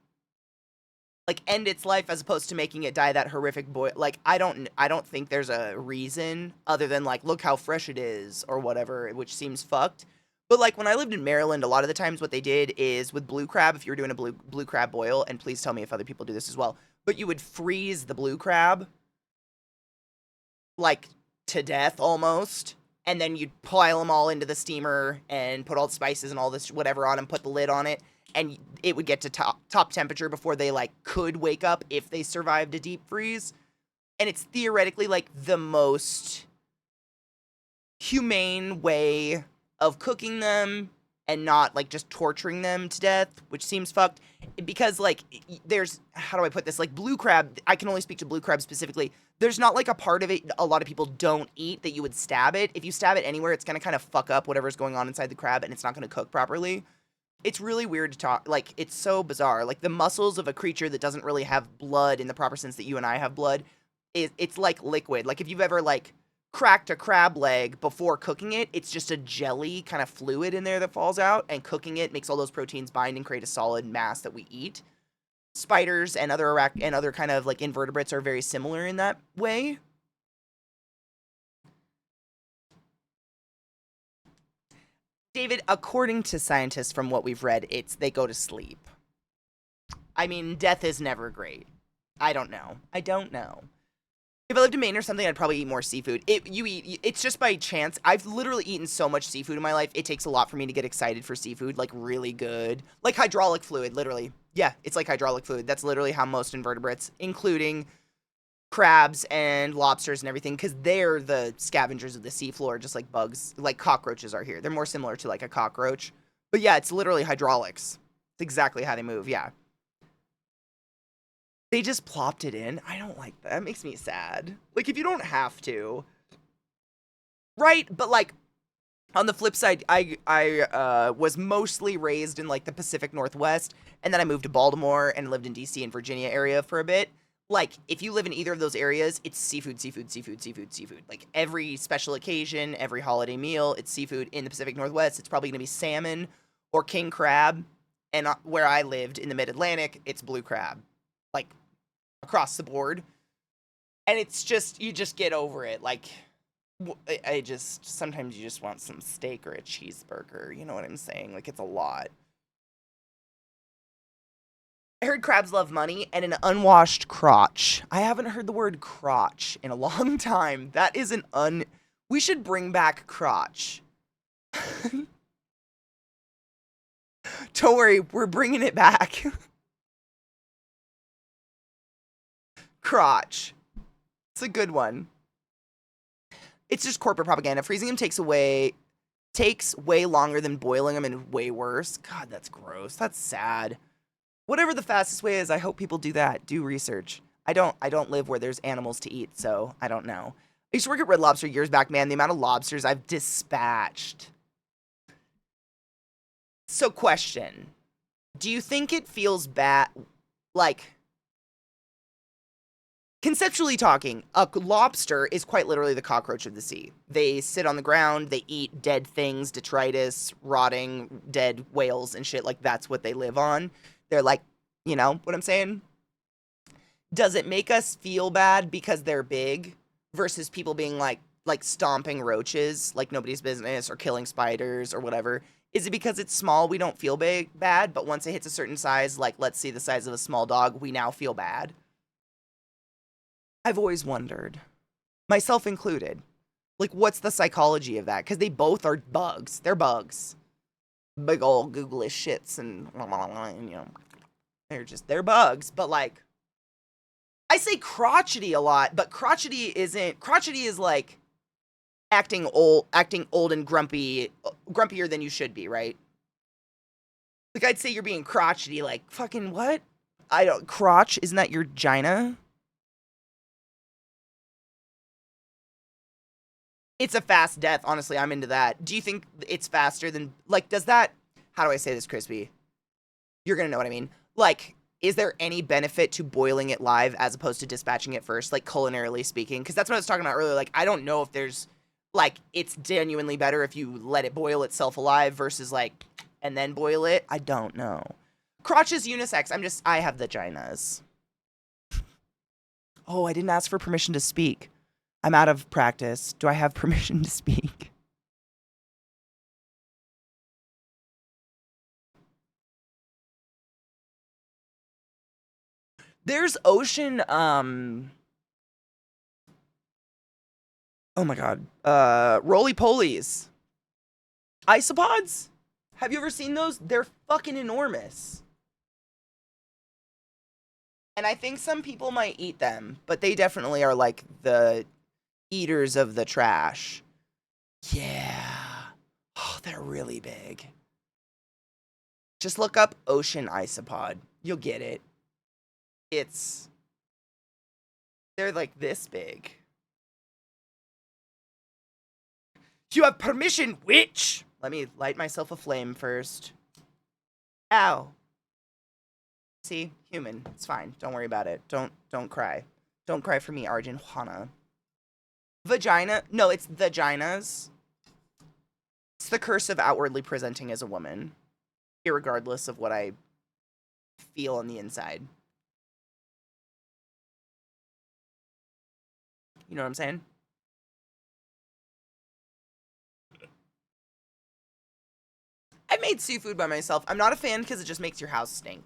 Speaker 1: Like, end its life as opposed to making it die that horrific boil. Like, I don't think there's a reason other than, like, look how fresh it is or whatever, which seems fucked. But, like, when I lived in Maryland, a lot of the times what they did is with blue crab, if you were doing a blue crab boil, and please tell me if other people do this as well, but you would freeze the blue crab, like, to death almost, and then you'd pile them all into the steamer and put all the spices and all this whatever on them, put the lid on it, and it would get to top temperature before they like could wake up if they survived a deep freeze. And it's theoretically like the most humane way of cooking them and not like just torturing them to death, which seems fucked because like there's, how do I put this, like blue crab, I can only speak to blue crab specifically. There's not like a part of it a lot of people don't eat that you would stab it. If you stab it anywhere, it's going to kind of fuck up whatever's going on inside the crab and it's not going to cook properly. It's really weird to talk, like it's so bizarre. Like the muscles of a creature that doesn't really have blood in the proper sense that you and I have blood, it's like liquid. Like if you've ever like cracked a crab leg before cooking it, it's just a jelly kind of fluid in there that falls out, and cooking it makes all those proteins bind and create a solid mass that we eat. Spiders and other kind of like invertebrates are very similar in that way. David, according to scientists from what we've read, they go to sleep. I mean, death is never great. I don't know. If I lived in Maine or something, I'd probably eat more seafood. It's just by chance. I've literally eaten so much seafood in my life, it takes a lot for me to get excited for seafood, like really good. Like hydraulic fluid, literally. Yeah, it's like hydraulic fluid. That's literally how most invertebrates, including crabs and lobsters and everything, because they're the scavengers of the seafloor, just like bugs, like cockroaches are here. They're more similar to like a cockroach. But yeah, it's literally hydraulics. It's exactly how they move, yeah. They just plopped it in. I don't like that. That makes me sad. Like, if you don't have to. Right? But, like, on the flip side, I was mostly raised in, like, the Pacific Northwest. And then I moved to Baltimore and lived in D.C. and Virginia area for a bit. Like, if you live in either of those areas, it's seafood, seafood, seafood, seafood, seafood. Like, every special occasion, every holiday meal, it's seafood. In the Pacific Northwest, it's probably going to be salmon or king crab. And where I lived in the Mid-Atlantic, it's blue crab. Like, across the board. And it's just, you just get over it. Like, sometimes you just want some steak or a cheeseburger. You know what I'm saying? Like, it's a lot. I heard crabs love money and an unwashed crotch. I haven't heard the word crotch in a long time. That is we should bring back crotch. Don't worry, we're bringing it back. Crotch. It's a good one. It's just corporate propaganda. Freezing them takes way longer than boiling them, and way worse. God, that's gross. That's sad. Whatever the fastest way is, I hope people do that. Do research. I don't live where there's animals to eat, so I don't know. I used to work at Red Lobster years back, man. The amount of lobsters I've dispatched. So, question. Do you think it feels bad, like, conceptually talking, a lobster is quite literally the cockroach of the sea. They sit on the ground, they eat dead things, detritus, rotting, dead whales and shit. Like, that's what they live on. They're like, you know what I'm saying? Does it make us feel bad because they're big versus people being like stomping roaches like nobody's business, or killing spiders or whatever? Is it because it's small we don't feel bad, but once it hits a certain size, like let's see the size of a small dog, we now feel bad? I've always wondered, myself included, like, what's the psychology of that? Because they both are bugs. They're bugs. Big old googly shits and, you know, they're bugs. But, like, I say crotchety a lot, but crotchety is, like, acting old and grumpier than you should be, right? Like, I'd say you're being crotchety, like, fucking what? Crotch, isn't that your gina? It's a fast death, honestly. I'm into that. Do you think it's faster than, like, does that, how do I say this, Crispy? You're gonna know what I mean. Like, is there any benefit to boiling it live as opposed to dispatching it first, like, culinarily speaking? Because that's what I was talking about earlier. Like, I don't know if there's, like, it's genuinely better if you let it boil itself alive versus, like, and then boil it. I don't know. Crotch is unisex. I have vaginas. Oh, I didn't ask for permission to speak. I'm out of practice. Do I have permission to speak? There's ocean, Oh my god. Roly polies. Isopods? Have you ever seen those? They're fucking enormous. And I think some people might eat them, but they definitely are like the eaters of the trash. Yeah. Oh, they're really big. Just look up ocean isopod. You'll get it. They're like this big. You have permission, witch! Let me light myself a flame first. Ow. See? Human. It's fine. Don't worry about it. Don't cry. Don't cry for me, Arjun Juana. Vagina? No, it's vaginas. It's the curse of outwardly presenting as a woman, irregardless of what I feel on the inside. You know what I'm saying? I've made seafood by myself. I'm not a fan because it just makes your house stink.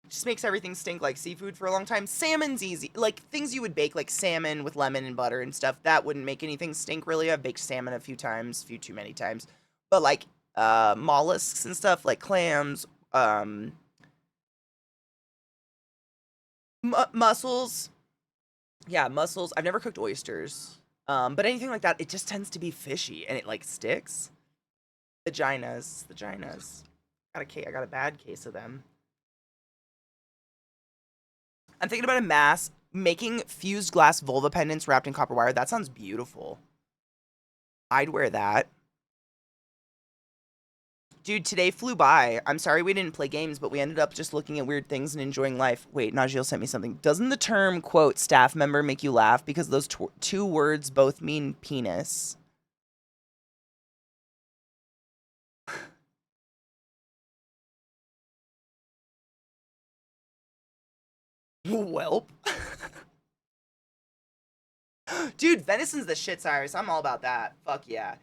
Speaker 1: It just makes everything stink like seafood for a long time. Salmon's easy. Like, things you would bake, like salmon with lemon and butter and stuff, that wouldn't make anything stink, really. I've baked salmon a few times, a few too many times. But, like, mollusks and stuff, like clams, mussels. Yeah, mussels. I've never cooked oysters. But anything like that, it just tends to be fishy, and it, like, sticks. Vaginas. I got a bad case of them. I'm thinking about a mass making fused glass vulva pendants wrapped in copper wire. That sounds beautiful. I'd wear that. Dude, today flew by. I'm sorry we didn't play games, but we ended up just looking at weird things and enjoying life. Wait, Najeel sent me something. Doesn't the term, quote, staff member make you laugh because those two words both mean penis? Welp. Dude, venison's the shit, Cyrus. I'm all about that. Fuck yeah.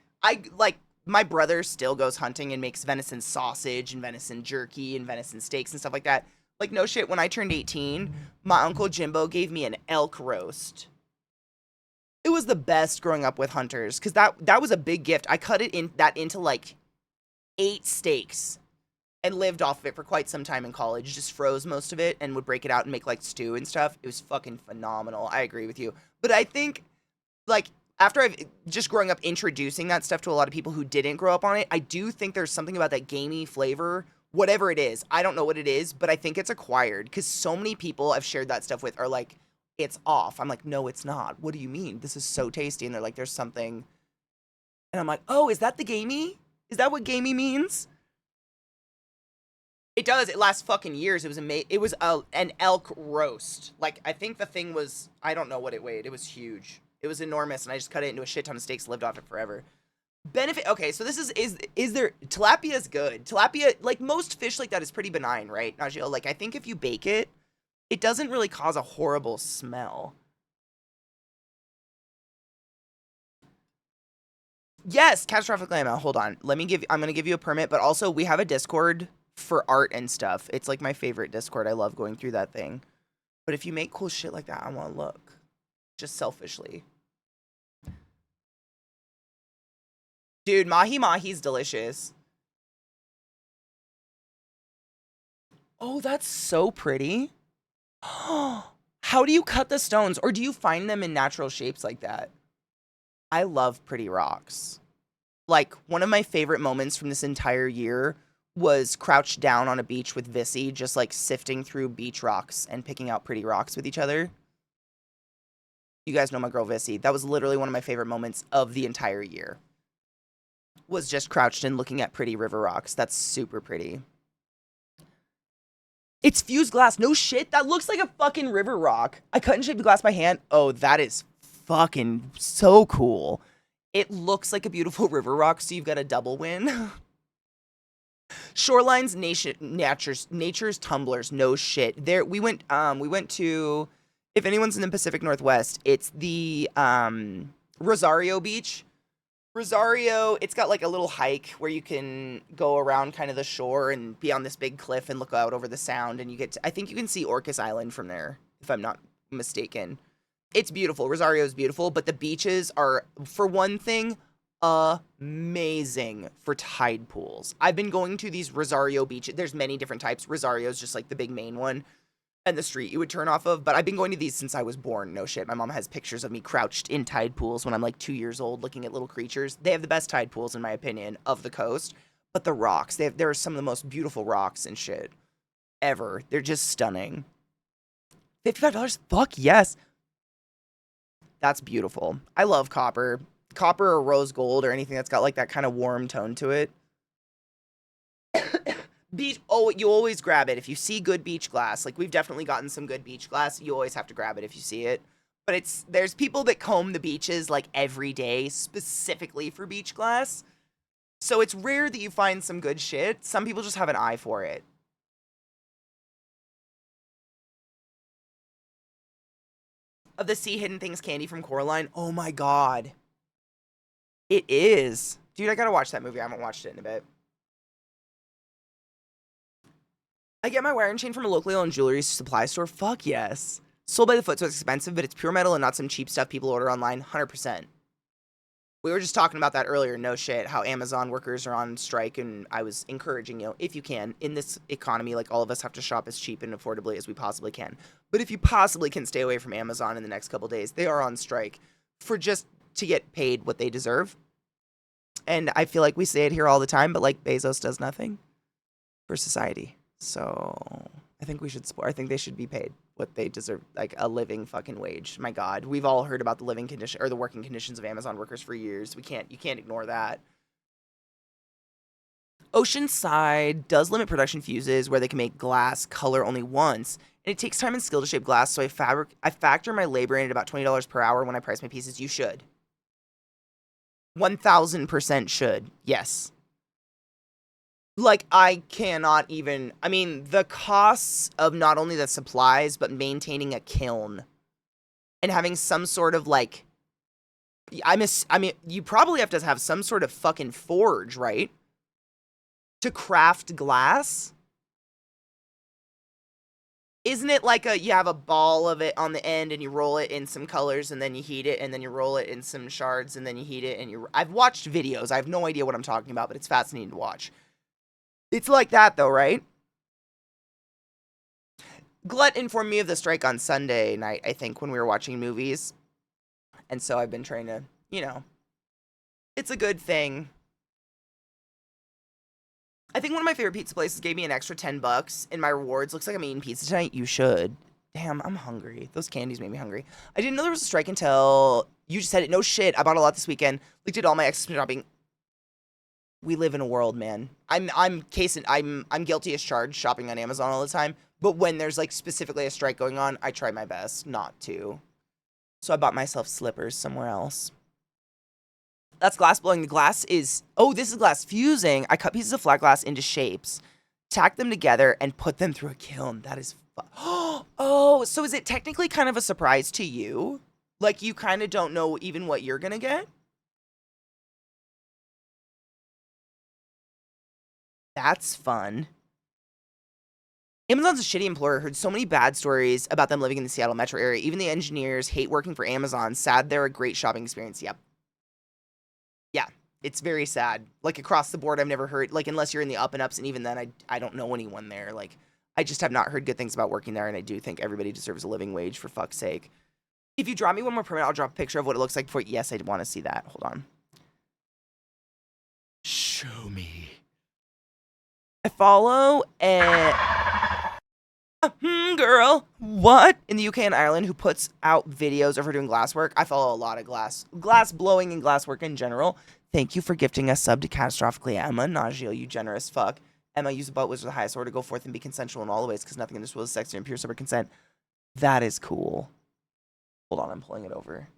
Speaker 1: My brother still goes hunting and makes venison sausage and venison jerky and venison steaks and stuff like that. Like, no shit, when I turned 18, my Uncle Jimbo gave me an elk roast. It was the best growing up with hunters, because that was a big gift. I cut into, like, 8 steaks and lived off of it for quite some time in college. Just froze most of it and would break it out and make, like, stew and stuff. It was fucking phenomenal. I agree with you. But I think, like, after I've just growing up introducing that stuff to a lot of people who didn't grow up on it, I do think there's something about that gamey flavor, whatever it is. I don't know what it is, but I think it's acquired, because so many people I've shared that stuff with are like, it's off. I'm like, no, it's not. What do you mean? This is so tasty. And they're like, there's something. And I'm like, oh, is that the gamey? Is that what gamey means? It does. It lasts fucking years. It was amazing. It was an elk roast. Like, I think the thing was, I don't know what it weighed. It was huge. It was enormous, and I just cut it into a shit ton of steaks, lived off it forever. Benefit, okay, so this is there, tilapia is good. Tilapia, like most fish like that, is pretty benign, right, Najeel? Like, I think if you bake it, it doesn't really cause a horrible smell. Yes, catastrophic llama. Hold on. I'm going to give you a permit, but also we have a Discord for art and stuff. It's like my favorite Discord. I love going through that thing. But if you make cool shit like that, I want to look. Just selfishly. Dude, mahi's delicious. Oh, that's so pretty. How do you cut the stones? Or do you find them in natural shapes like that? I love pretty rocks. Like, one of my favorite moments from this entire year was crouched down on a beach with Vissy, just like sifting through beach rocks and picking out pretty rocks with each other. You guys know my girl Vissy. That was literally one of my favorite moments of the entire year. Was just crouched and looking at pretty river rocks. That's super pretty. It's fused glass. No shit. That looks like a fucking river rock. I cut and shaped the glass by hand. Oh, that is fucking so cool. It looks like a beautiful river rock, so you've got a double win. Shorelines, nature's tumblers. No shit. There we went to, if anyone's in the Pacific Northwest, it's the Rosario Beach. Rosario, it's got like a little hike where you can go around kind of the shore and be on this big cliff and look out over the sound, and I think you can see Orcas Island from there, if I'm not mistaken. It's beautiful. Rosario is beautiful, but the beaches are, for one thing, amazing for tide pools. I've been going to these Rosario beaches. There's many different types. Rosario is just like the big main one and the street you would turn off of, but I've been going to these since I was born. No shit. My mom has pictures of me crouched in tide pools when I'm like 2 years old looking at little creatures. They have the best tide pools, in my opinion, of the coast, but the rocks, there are some of the most beautiful rocks and shit ever. They're just stunning. $55? Fuck yes. That's beautiful. I love copper. Copper or rose gold or anything that's got like that kind of warm tone to it. Beach, oh, you always grab it. If you see good beach glass, like we've definitely gotten some good beach glass, you always have to grab it if you see it. But there's people that comb the beaches like every day specifically for beach glass. So it's rare that you find some good shit. Some people just have an eye for it. Of the Sea Hidden Things candy from Coraline. Oh my god. It is. Dude, I gotta watch that movie. I haven't watched it in a bit. I get my wire and chain from a locally owned jewelry supply store. Fuck yes. Sold by the foot, so it's expensive, but it's pure metal and not some cheap stuff people order online. 100%. We were just talking about that earlier. No shit. How Amazon workers are on strike, and I was encouraging, if you can, in this economy, like all of us have to shop as cheap and affordably as we possibly can. But if you possibly can stay away from Amazon in the next couple days, they are on strike for just to get paid what they deserve. And I feel like we say it here all the time, but like Bezos does nothing for society. So I think we should support. I think they should be paid what they deserve, like a living fucking wage. My God, we've all heard about the living condition or the working conditions of Amazon workers for years. You can't ignore that. Oceanside does limit production fuses where they can make glass color only once, and it takes time and skill to shape glass. So I factor my labor in at about $20 per hour when I price my pieces. You should. 1000% should. Yes. Like, I cannot even, I mean, the costs of not only the supplies, but maintaining a kiln and having some sort of, like, I mean, you probably have to have some sort of fucking forge, right? To craft glass? Isn't it like you have a ball of it on the end and you roll it in some colors and then you heat it and then you roll it in some shards and then you heat it and I've watched videos. I have no idea what I'm talking about, but it's fascinating to watch. It's like that, though, right? Glut informed me of the strike on Sunday night, I think, when we were watching movies. And so I've been trying to, it's a good thing. I think one of my favorite pizza places gave me an extra $10 in my rewards. Looks like I'm eating pizza tonight. You should. Damn, I'm hungry. Those candies made me hungry. I didn't know there was a strike until you just said it. No shit. I bought a lot this weekend. Like, did all my excess shopping. We live in a world, man. I'm guilty as charged shopping on Amazon all the time. But when there's like specifically a strike going on, I try my best not to. So I bought myself slippers somewhere else. That's glass blowing. The glass is, this is glass fusing. I cut pieces of flat glass into shapes, tack them together, and put them through a kiln. That is so is it technically kind of a surprise to you? Like you kind of don't know even what you're gonna get? That's fun. Amazon's a shitty employer. Heard so many bad stories about them living in the Seattle metro area. Even the engineers hate working for Amazon. Sad they're a great shopping experience. Yep. Yeah, it's very sad. Like across the board, I've never heard, like unless you're in the up and ups, and even then I don't know anyone there. Like I just have not heard good things about working there, and I do think everybody deserves a living wage, for fuck's sake. If you drop me one more permit, I'll drop a picture of what it looks like before. Yes, I want to see that. Hold on. Show me. I follow girl, what? In the UK and Ireland who puts out videos of her doing glass work. I follow a lot of glass blowing and glass work in general. Thank you for gifting a sub to Catastrophically Emma. Najil, you generous fuck. Emma, use a butt was the highest order. Go forth and be consensual in all the ways, because nothing in this world is sexy and pure sober consent. That is cool. Hold on, I'm pulling it over.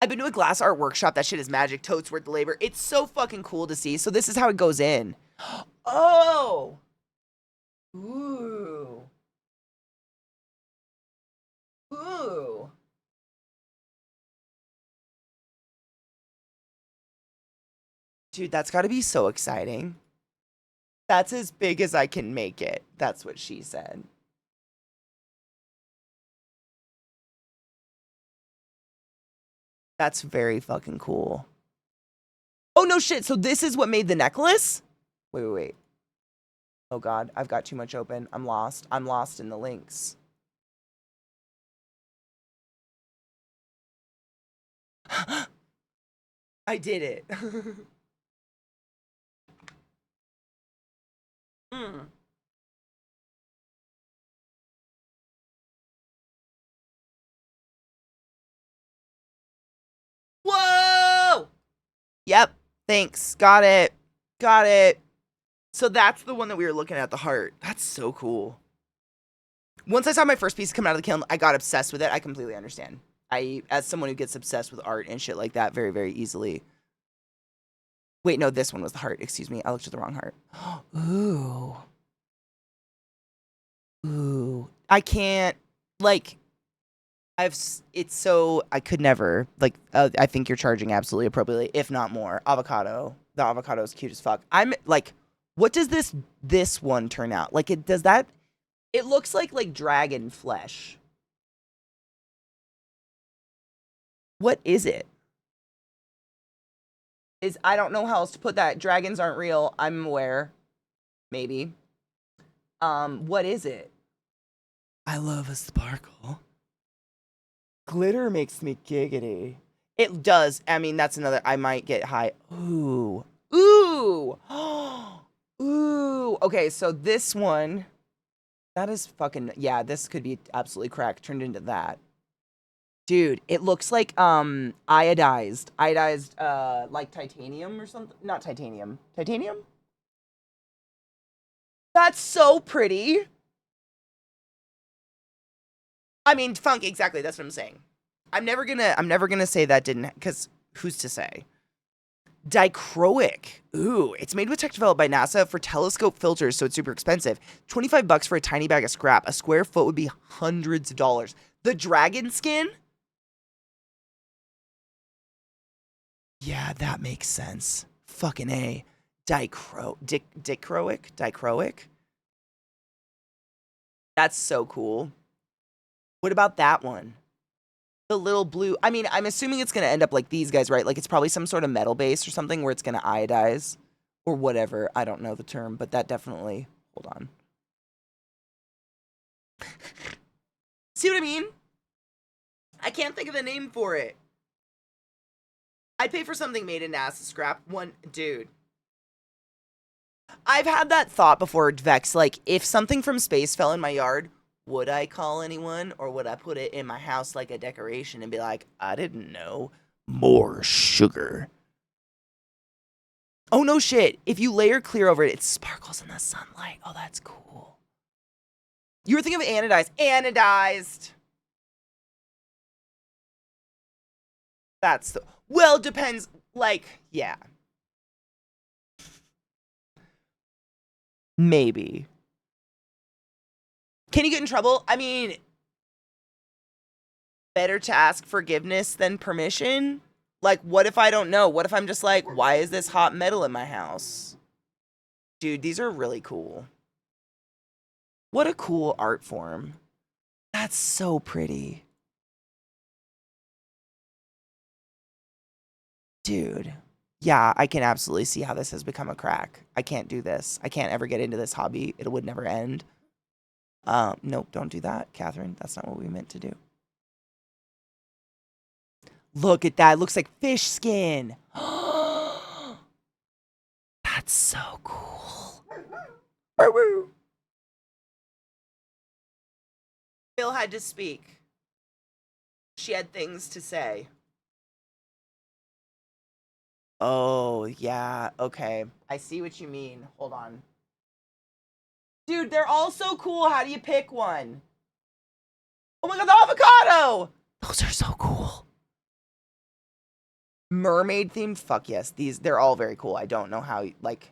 Speaker 1: I've been to a glass art workshop. That shit is magic. Totes worth the labor. It's so fucking cool to see. So this is how it goes in. Oh. Ooh. Ooh. Dude, that's got to be so exciting. That's as big as I can make it. That's what she said. That's very fucking cool. Oh, no shit. So this is what made the necklace? Wait. Oh, God. I've got too much open. I'm lost. I'm lost in the links. I did it. Mm. Whoa! Yep. Thanks. Got it. Got it. So that's the one that we were looking at, the heart. That's so cool. Once I saw my first piece come out of the kiln, I got obsessed with it. I completely understand. As someone who gets obsessed with art and shit like that very, very easily. Wait, no, this one was the heart. Excuse me. I looked at the wrong heart. Ooh. Ooh. I can't, like, it's so, I could never, like, I think you're charging absolutely appropriately, if not more. Avocado. The avocado is cute as fuck. I'm, like, what does this one turn out? Like, it looks like dragon flesh. What is it? I don't know how else to put that. Dragons aren't real. I'm aware. Maybe. What is it? I love a sparkle. Glitter makes me giggity. It does. I mean, that's another. I might get high. Ooh. Ooh. Ooh. Okay, so this one. That is fucking. Yeah, this could be absolutely cracked. Turned into that. Dude, it looks like iodized, like titanium or something. Not titanium. Titanium? That's so pretty. I mean, funk, exactly. That's what I'm saying. I'm never gonna say that didn't, because who's to say? Dichroic. Ooh, it's made with tech developed by NASA for telescope filters, so it's super expensive. $25 for a tiny bag of scrap. A square foot would be hundreds of dollars. The dragon skin? Yeah, that makes sense. Fucking A. Dichroic? That's so cool. What about that one? The little blue. I mean, I'm assuming it's going to end up like these guys, right? Like it's probably some sort of metal base or something where it's going to iodize or whatever. I don't know the term, but that definitely. Hold on. See what I mean? I can't think of the name for it. I'd pay for something made in NASA scrap. Dude. I've had that thought before, Vex. Like, if something from space fell in my yard, would I call anyone? Or would I put it in my house like a decoration and be like, I didn't know. More sugar. Oh, no shit. If you layer clear over it, it sparkles in the sunlight. Oh, that's cool. You were thinking of anodized. Anodized. That's the... Well, depends. Like, yeah. Maybe. Can you get in trouble? I mean, better to ask forgiveness than permission? Like, what if I don't know? What if I'm just like, why is this hot metal in my house? Dude, these are really cool. What a cool art form. That's so pretty. Dude. Yeah, I can absolutely see how this has become a crack. I can't do this. I can't ever get into this hobby. It would never end. Nope, don't do that, Catherine. That's not what we meant to do. Look at that. It looks like fish skin. That's so cool. Bill had to speak. She had things to say. Oh, yeah. Okay. I see what you mean. Hold on. Dude, they're all so cool. How do you pick one? Oh my god, the avocado! Those are so cool. Mermaid themed? Fuck yes. They're all very cool. I don't know how, like...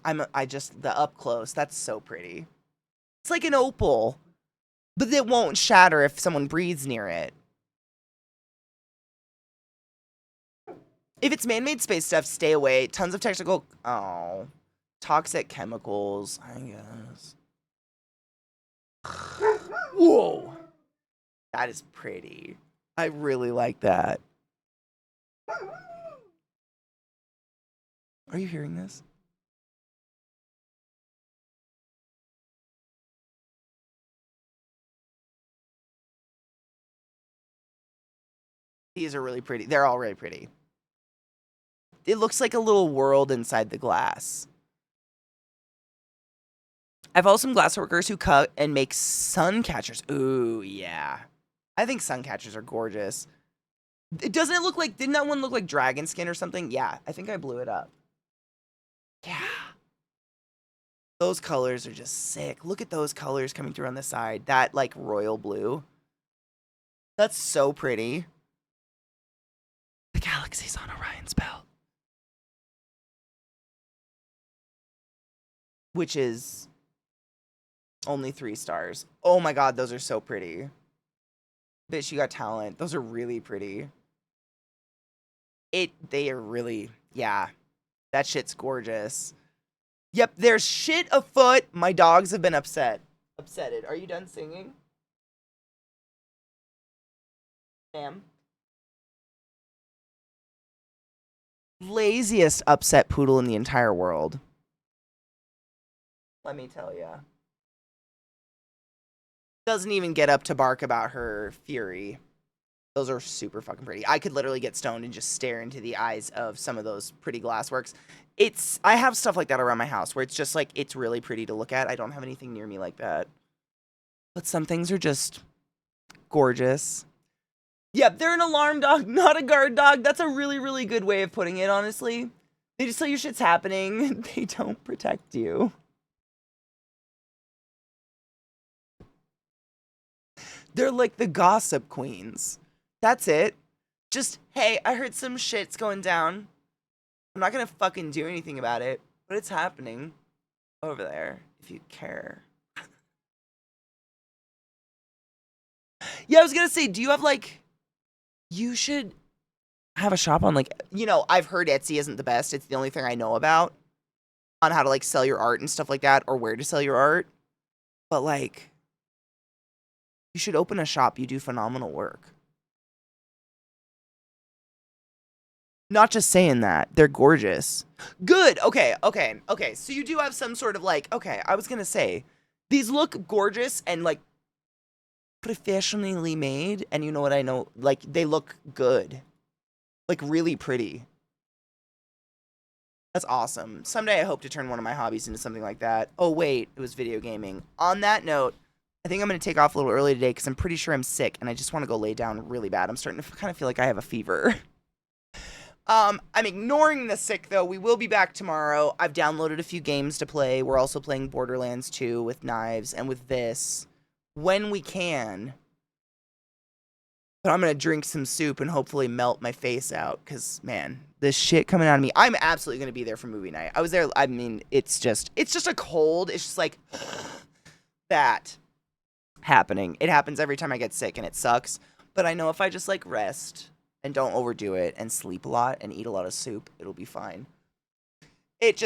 Speaker 1: the up close. That's so pretty. It's like an opal. But it won't shatter if someone breathes near it. If it's man-made space stuff, stay away. Tons of toxic chemicals, I guess. Whoa. That is pretty. I really like that. Are you hearing this? These are really pretty. They're all really pretty. It looks like a little world inside the glass. I follow some glass workers who cut and make sun catchers. Ooh, yeah. I think sun catchers are gorgeous. Doesn't it look like, didn't that one look like dragon skin or something? Yeah, I think I blew it up. Yeah. Those colors are just sick. Look at those colors coming through on the side. That, like, royal blue. That's so pretty. The galaxy's on Orion's belt. Which is only 3 stars. Oh my god, those are so pretty. Bitch, you got talent. Those are really pretty. They are really, yeah. That shit's gorgeous. Yep, there's shit afoot. My dogs have been upsetted. Are you done singing? Ma'am? Laziest upset poodle in the entire world. Let me tell ya. Doesn't even get up to bark about her fury. Those are super fucking pretty. I could literally get stoned and just stare into the eyes of some of those pretty glassworks. I have stuff like that around my house where it's just like, it's really pretty to look at. I don't have anything near me like that. But some things are just gorgeous. Yep, they're an alarm dog, not a guard dog. That's a really, really good way of putting it, honestly. They just tell you shit's happening. They don't protect you. They're like the gossip queens. That's it. Just, hey, I heard some shit's going down. I'm not gonna fucking do anything about it, but it's happening over there, if you care. Yeah, I was gonna say, do you have, like, you should have a shop on, like, you know, I've heard Etsy isn't the best. It's the only thing I know about on how to, like, sell your art and stuff like that, or where to sell your art. But, like, you should open a shop. You do phenomenal work. Not just saying that. They're gorgeous. Good. Okay. So you do have some sort of, like, okay, I was going to say, these look gorgeous and, like, professionally made. And you know what I know? Like, they look good. Like, really pretty. That's awesome. Someday I hope to turn one of my hobbies into something like that. Oh, wait. It was video gaming. On that note, I think I'm going to take off a little early today because I'm pretty sure I'm sick and I just want to go lay down really bad. I'm starting to kind of feel like I have a fever. I'm ignoring the sick, though. We will be back tomorrow. I've downloaded a few games to play. We're also playing Borderlands 2 with knives and with this when we can. But I'm going to drink some soup and hopefully melt my face out because, man, this shit coming out of me. I'm absolutely going to be there for movie night. I was there. I mean, it's just a cold. It's just like that happening. It happens every time I get sick and it sucks. But I know if I just, like, rest and don't overdo it and sleep a lot and eat a lot of soup, it'll be fine. It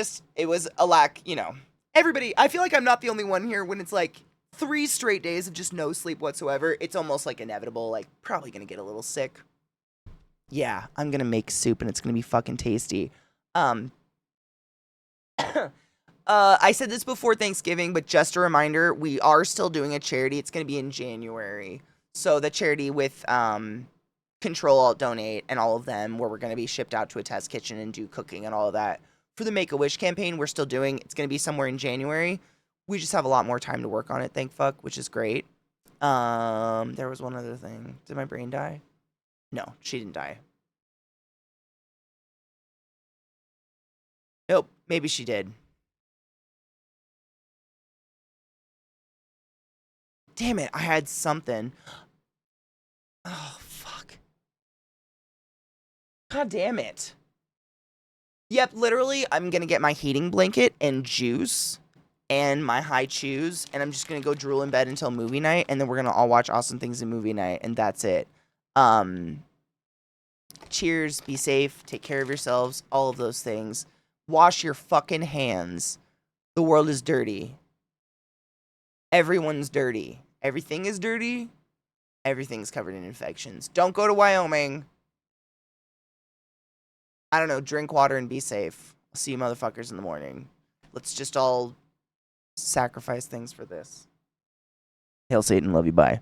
Speaker 1: was a lack, you know. Everybody, I feel like I'm not the only one here when it's like 3 straight days of just no sleep whatsoever. It's almost like inevitable, like probably gonna get a little sick. Yeah, I'm gonna make soup and it's gonna be fucking tasty. I said this before Thanksgiving, but just a reminder, we are still doing a charity. It's gonna be in January. So the charity with, Control Alt Donate and all of them, where we're going to be shipped out to a test kitchen and do cooking and all of that. For the Make-A-Wish campaign, we're still doing. It's going to be somewhere in January. We just have a lot more time to work on it, thank fuck, which is great. There was one other thing. Did my brain die? No, she didn't die. Nope, maybe she did. Damn it, I had something. Oh, fuck. God damn it. Yep, literally, I'm gonna get my heating blanket and juice and my high chews, and I'm just gonna go drool in bed until movie night, and then we're gonna all watch awesome things in movie night, and that's it. cheers, be safe, take care of yourselves, all of those things. Wash your fucking hands. The world is dirty. Everyone's dirty. Everything is dirty. Everything's covered in infections. Don't go to Wyoming. I don't know, drink water and be safe. I'll see you motherfuckers in the morning. Let's just all sacrifice things for this. Hail Satan, love you, bye.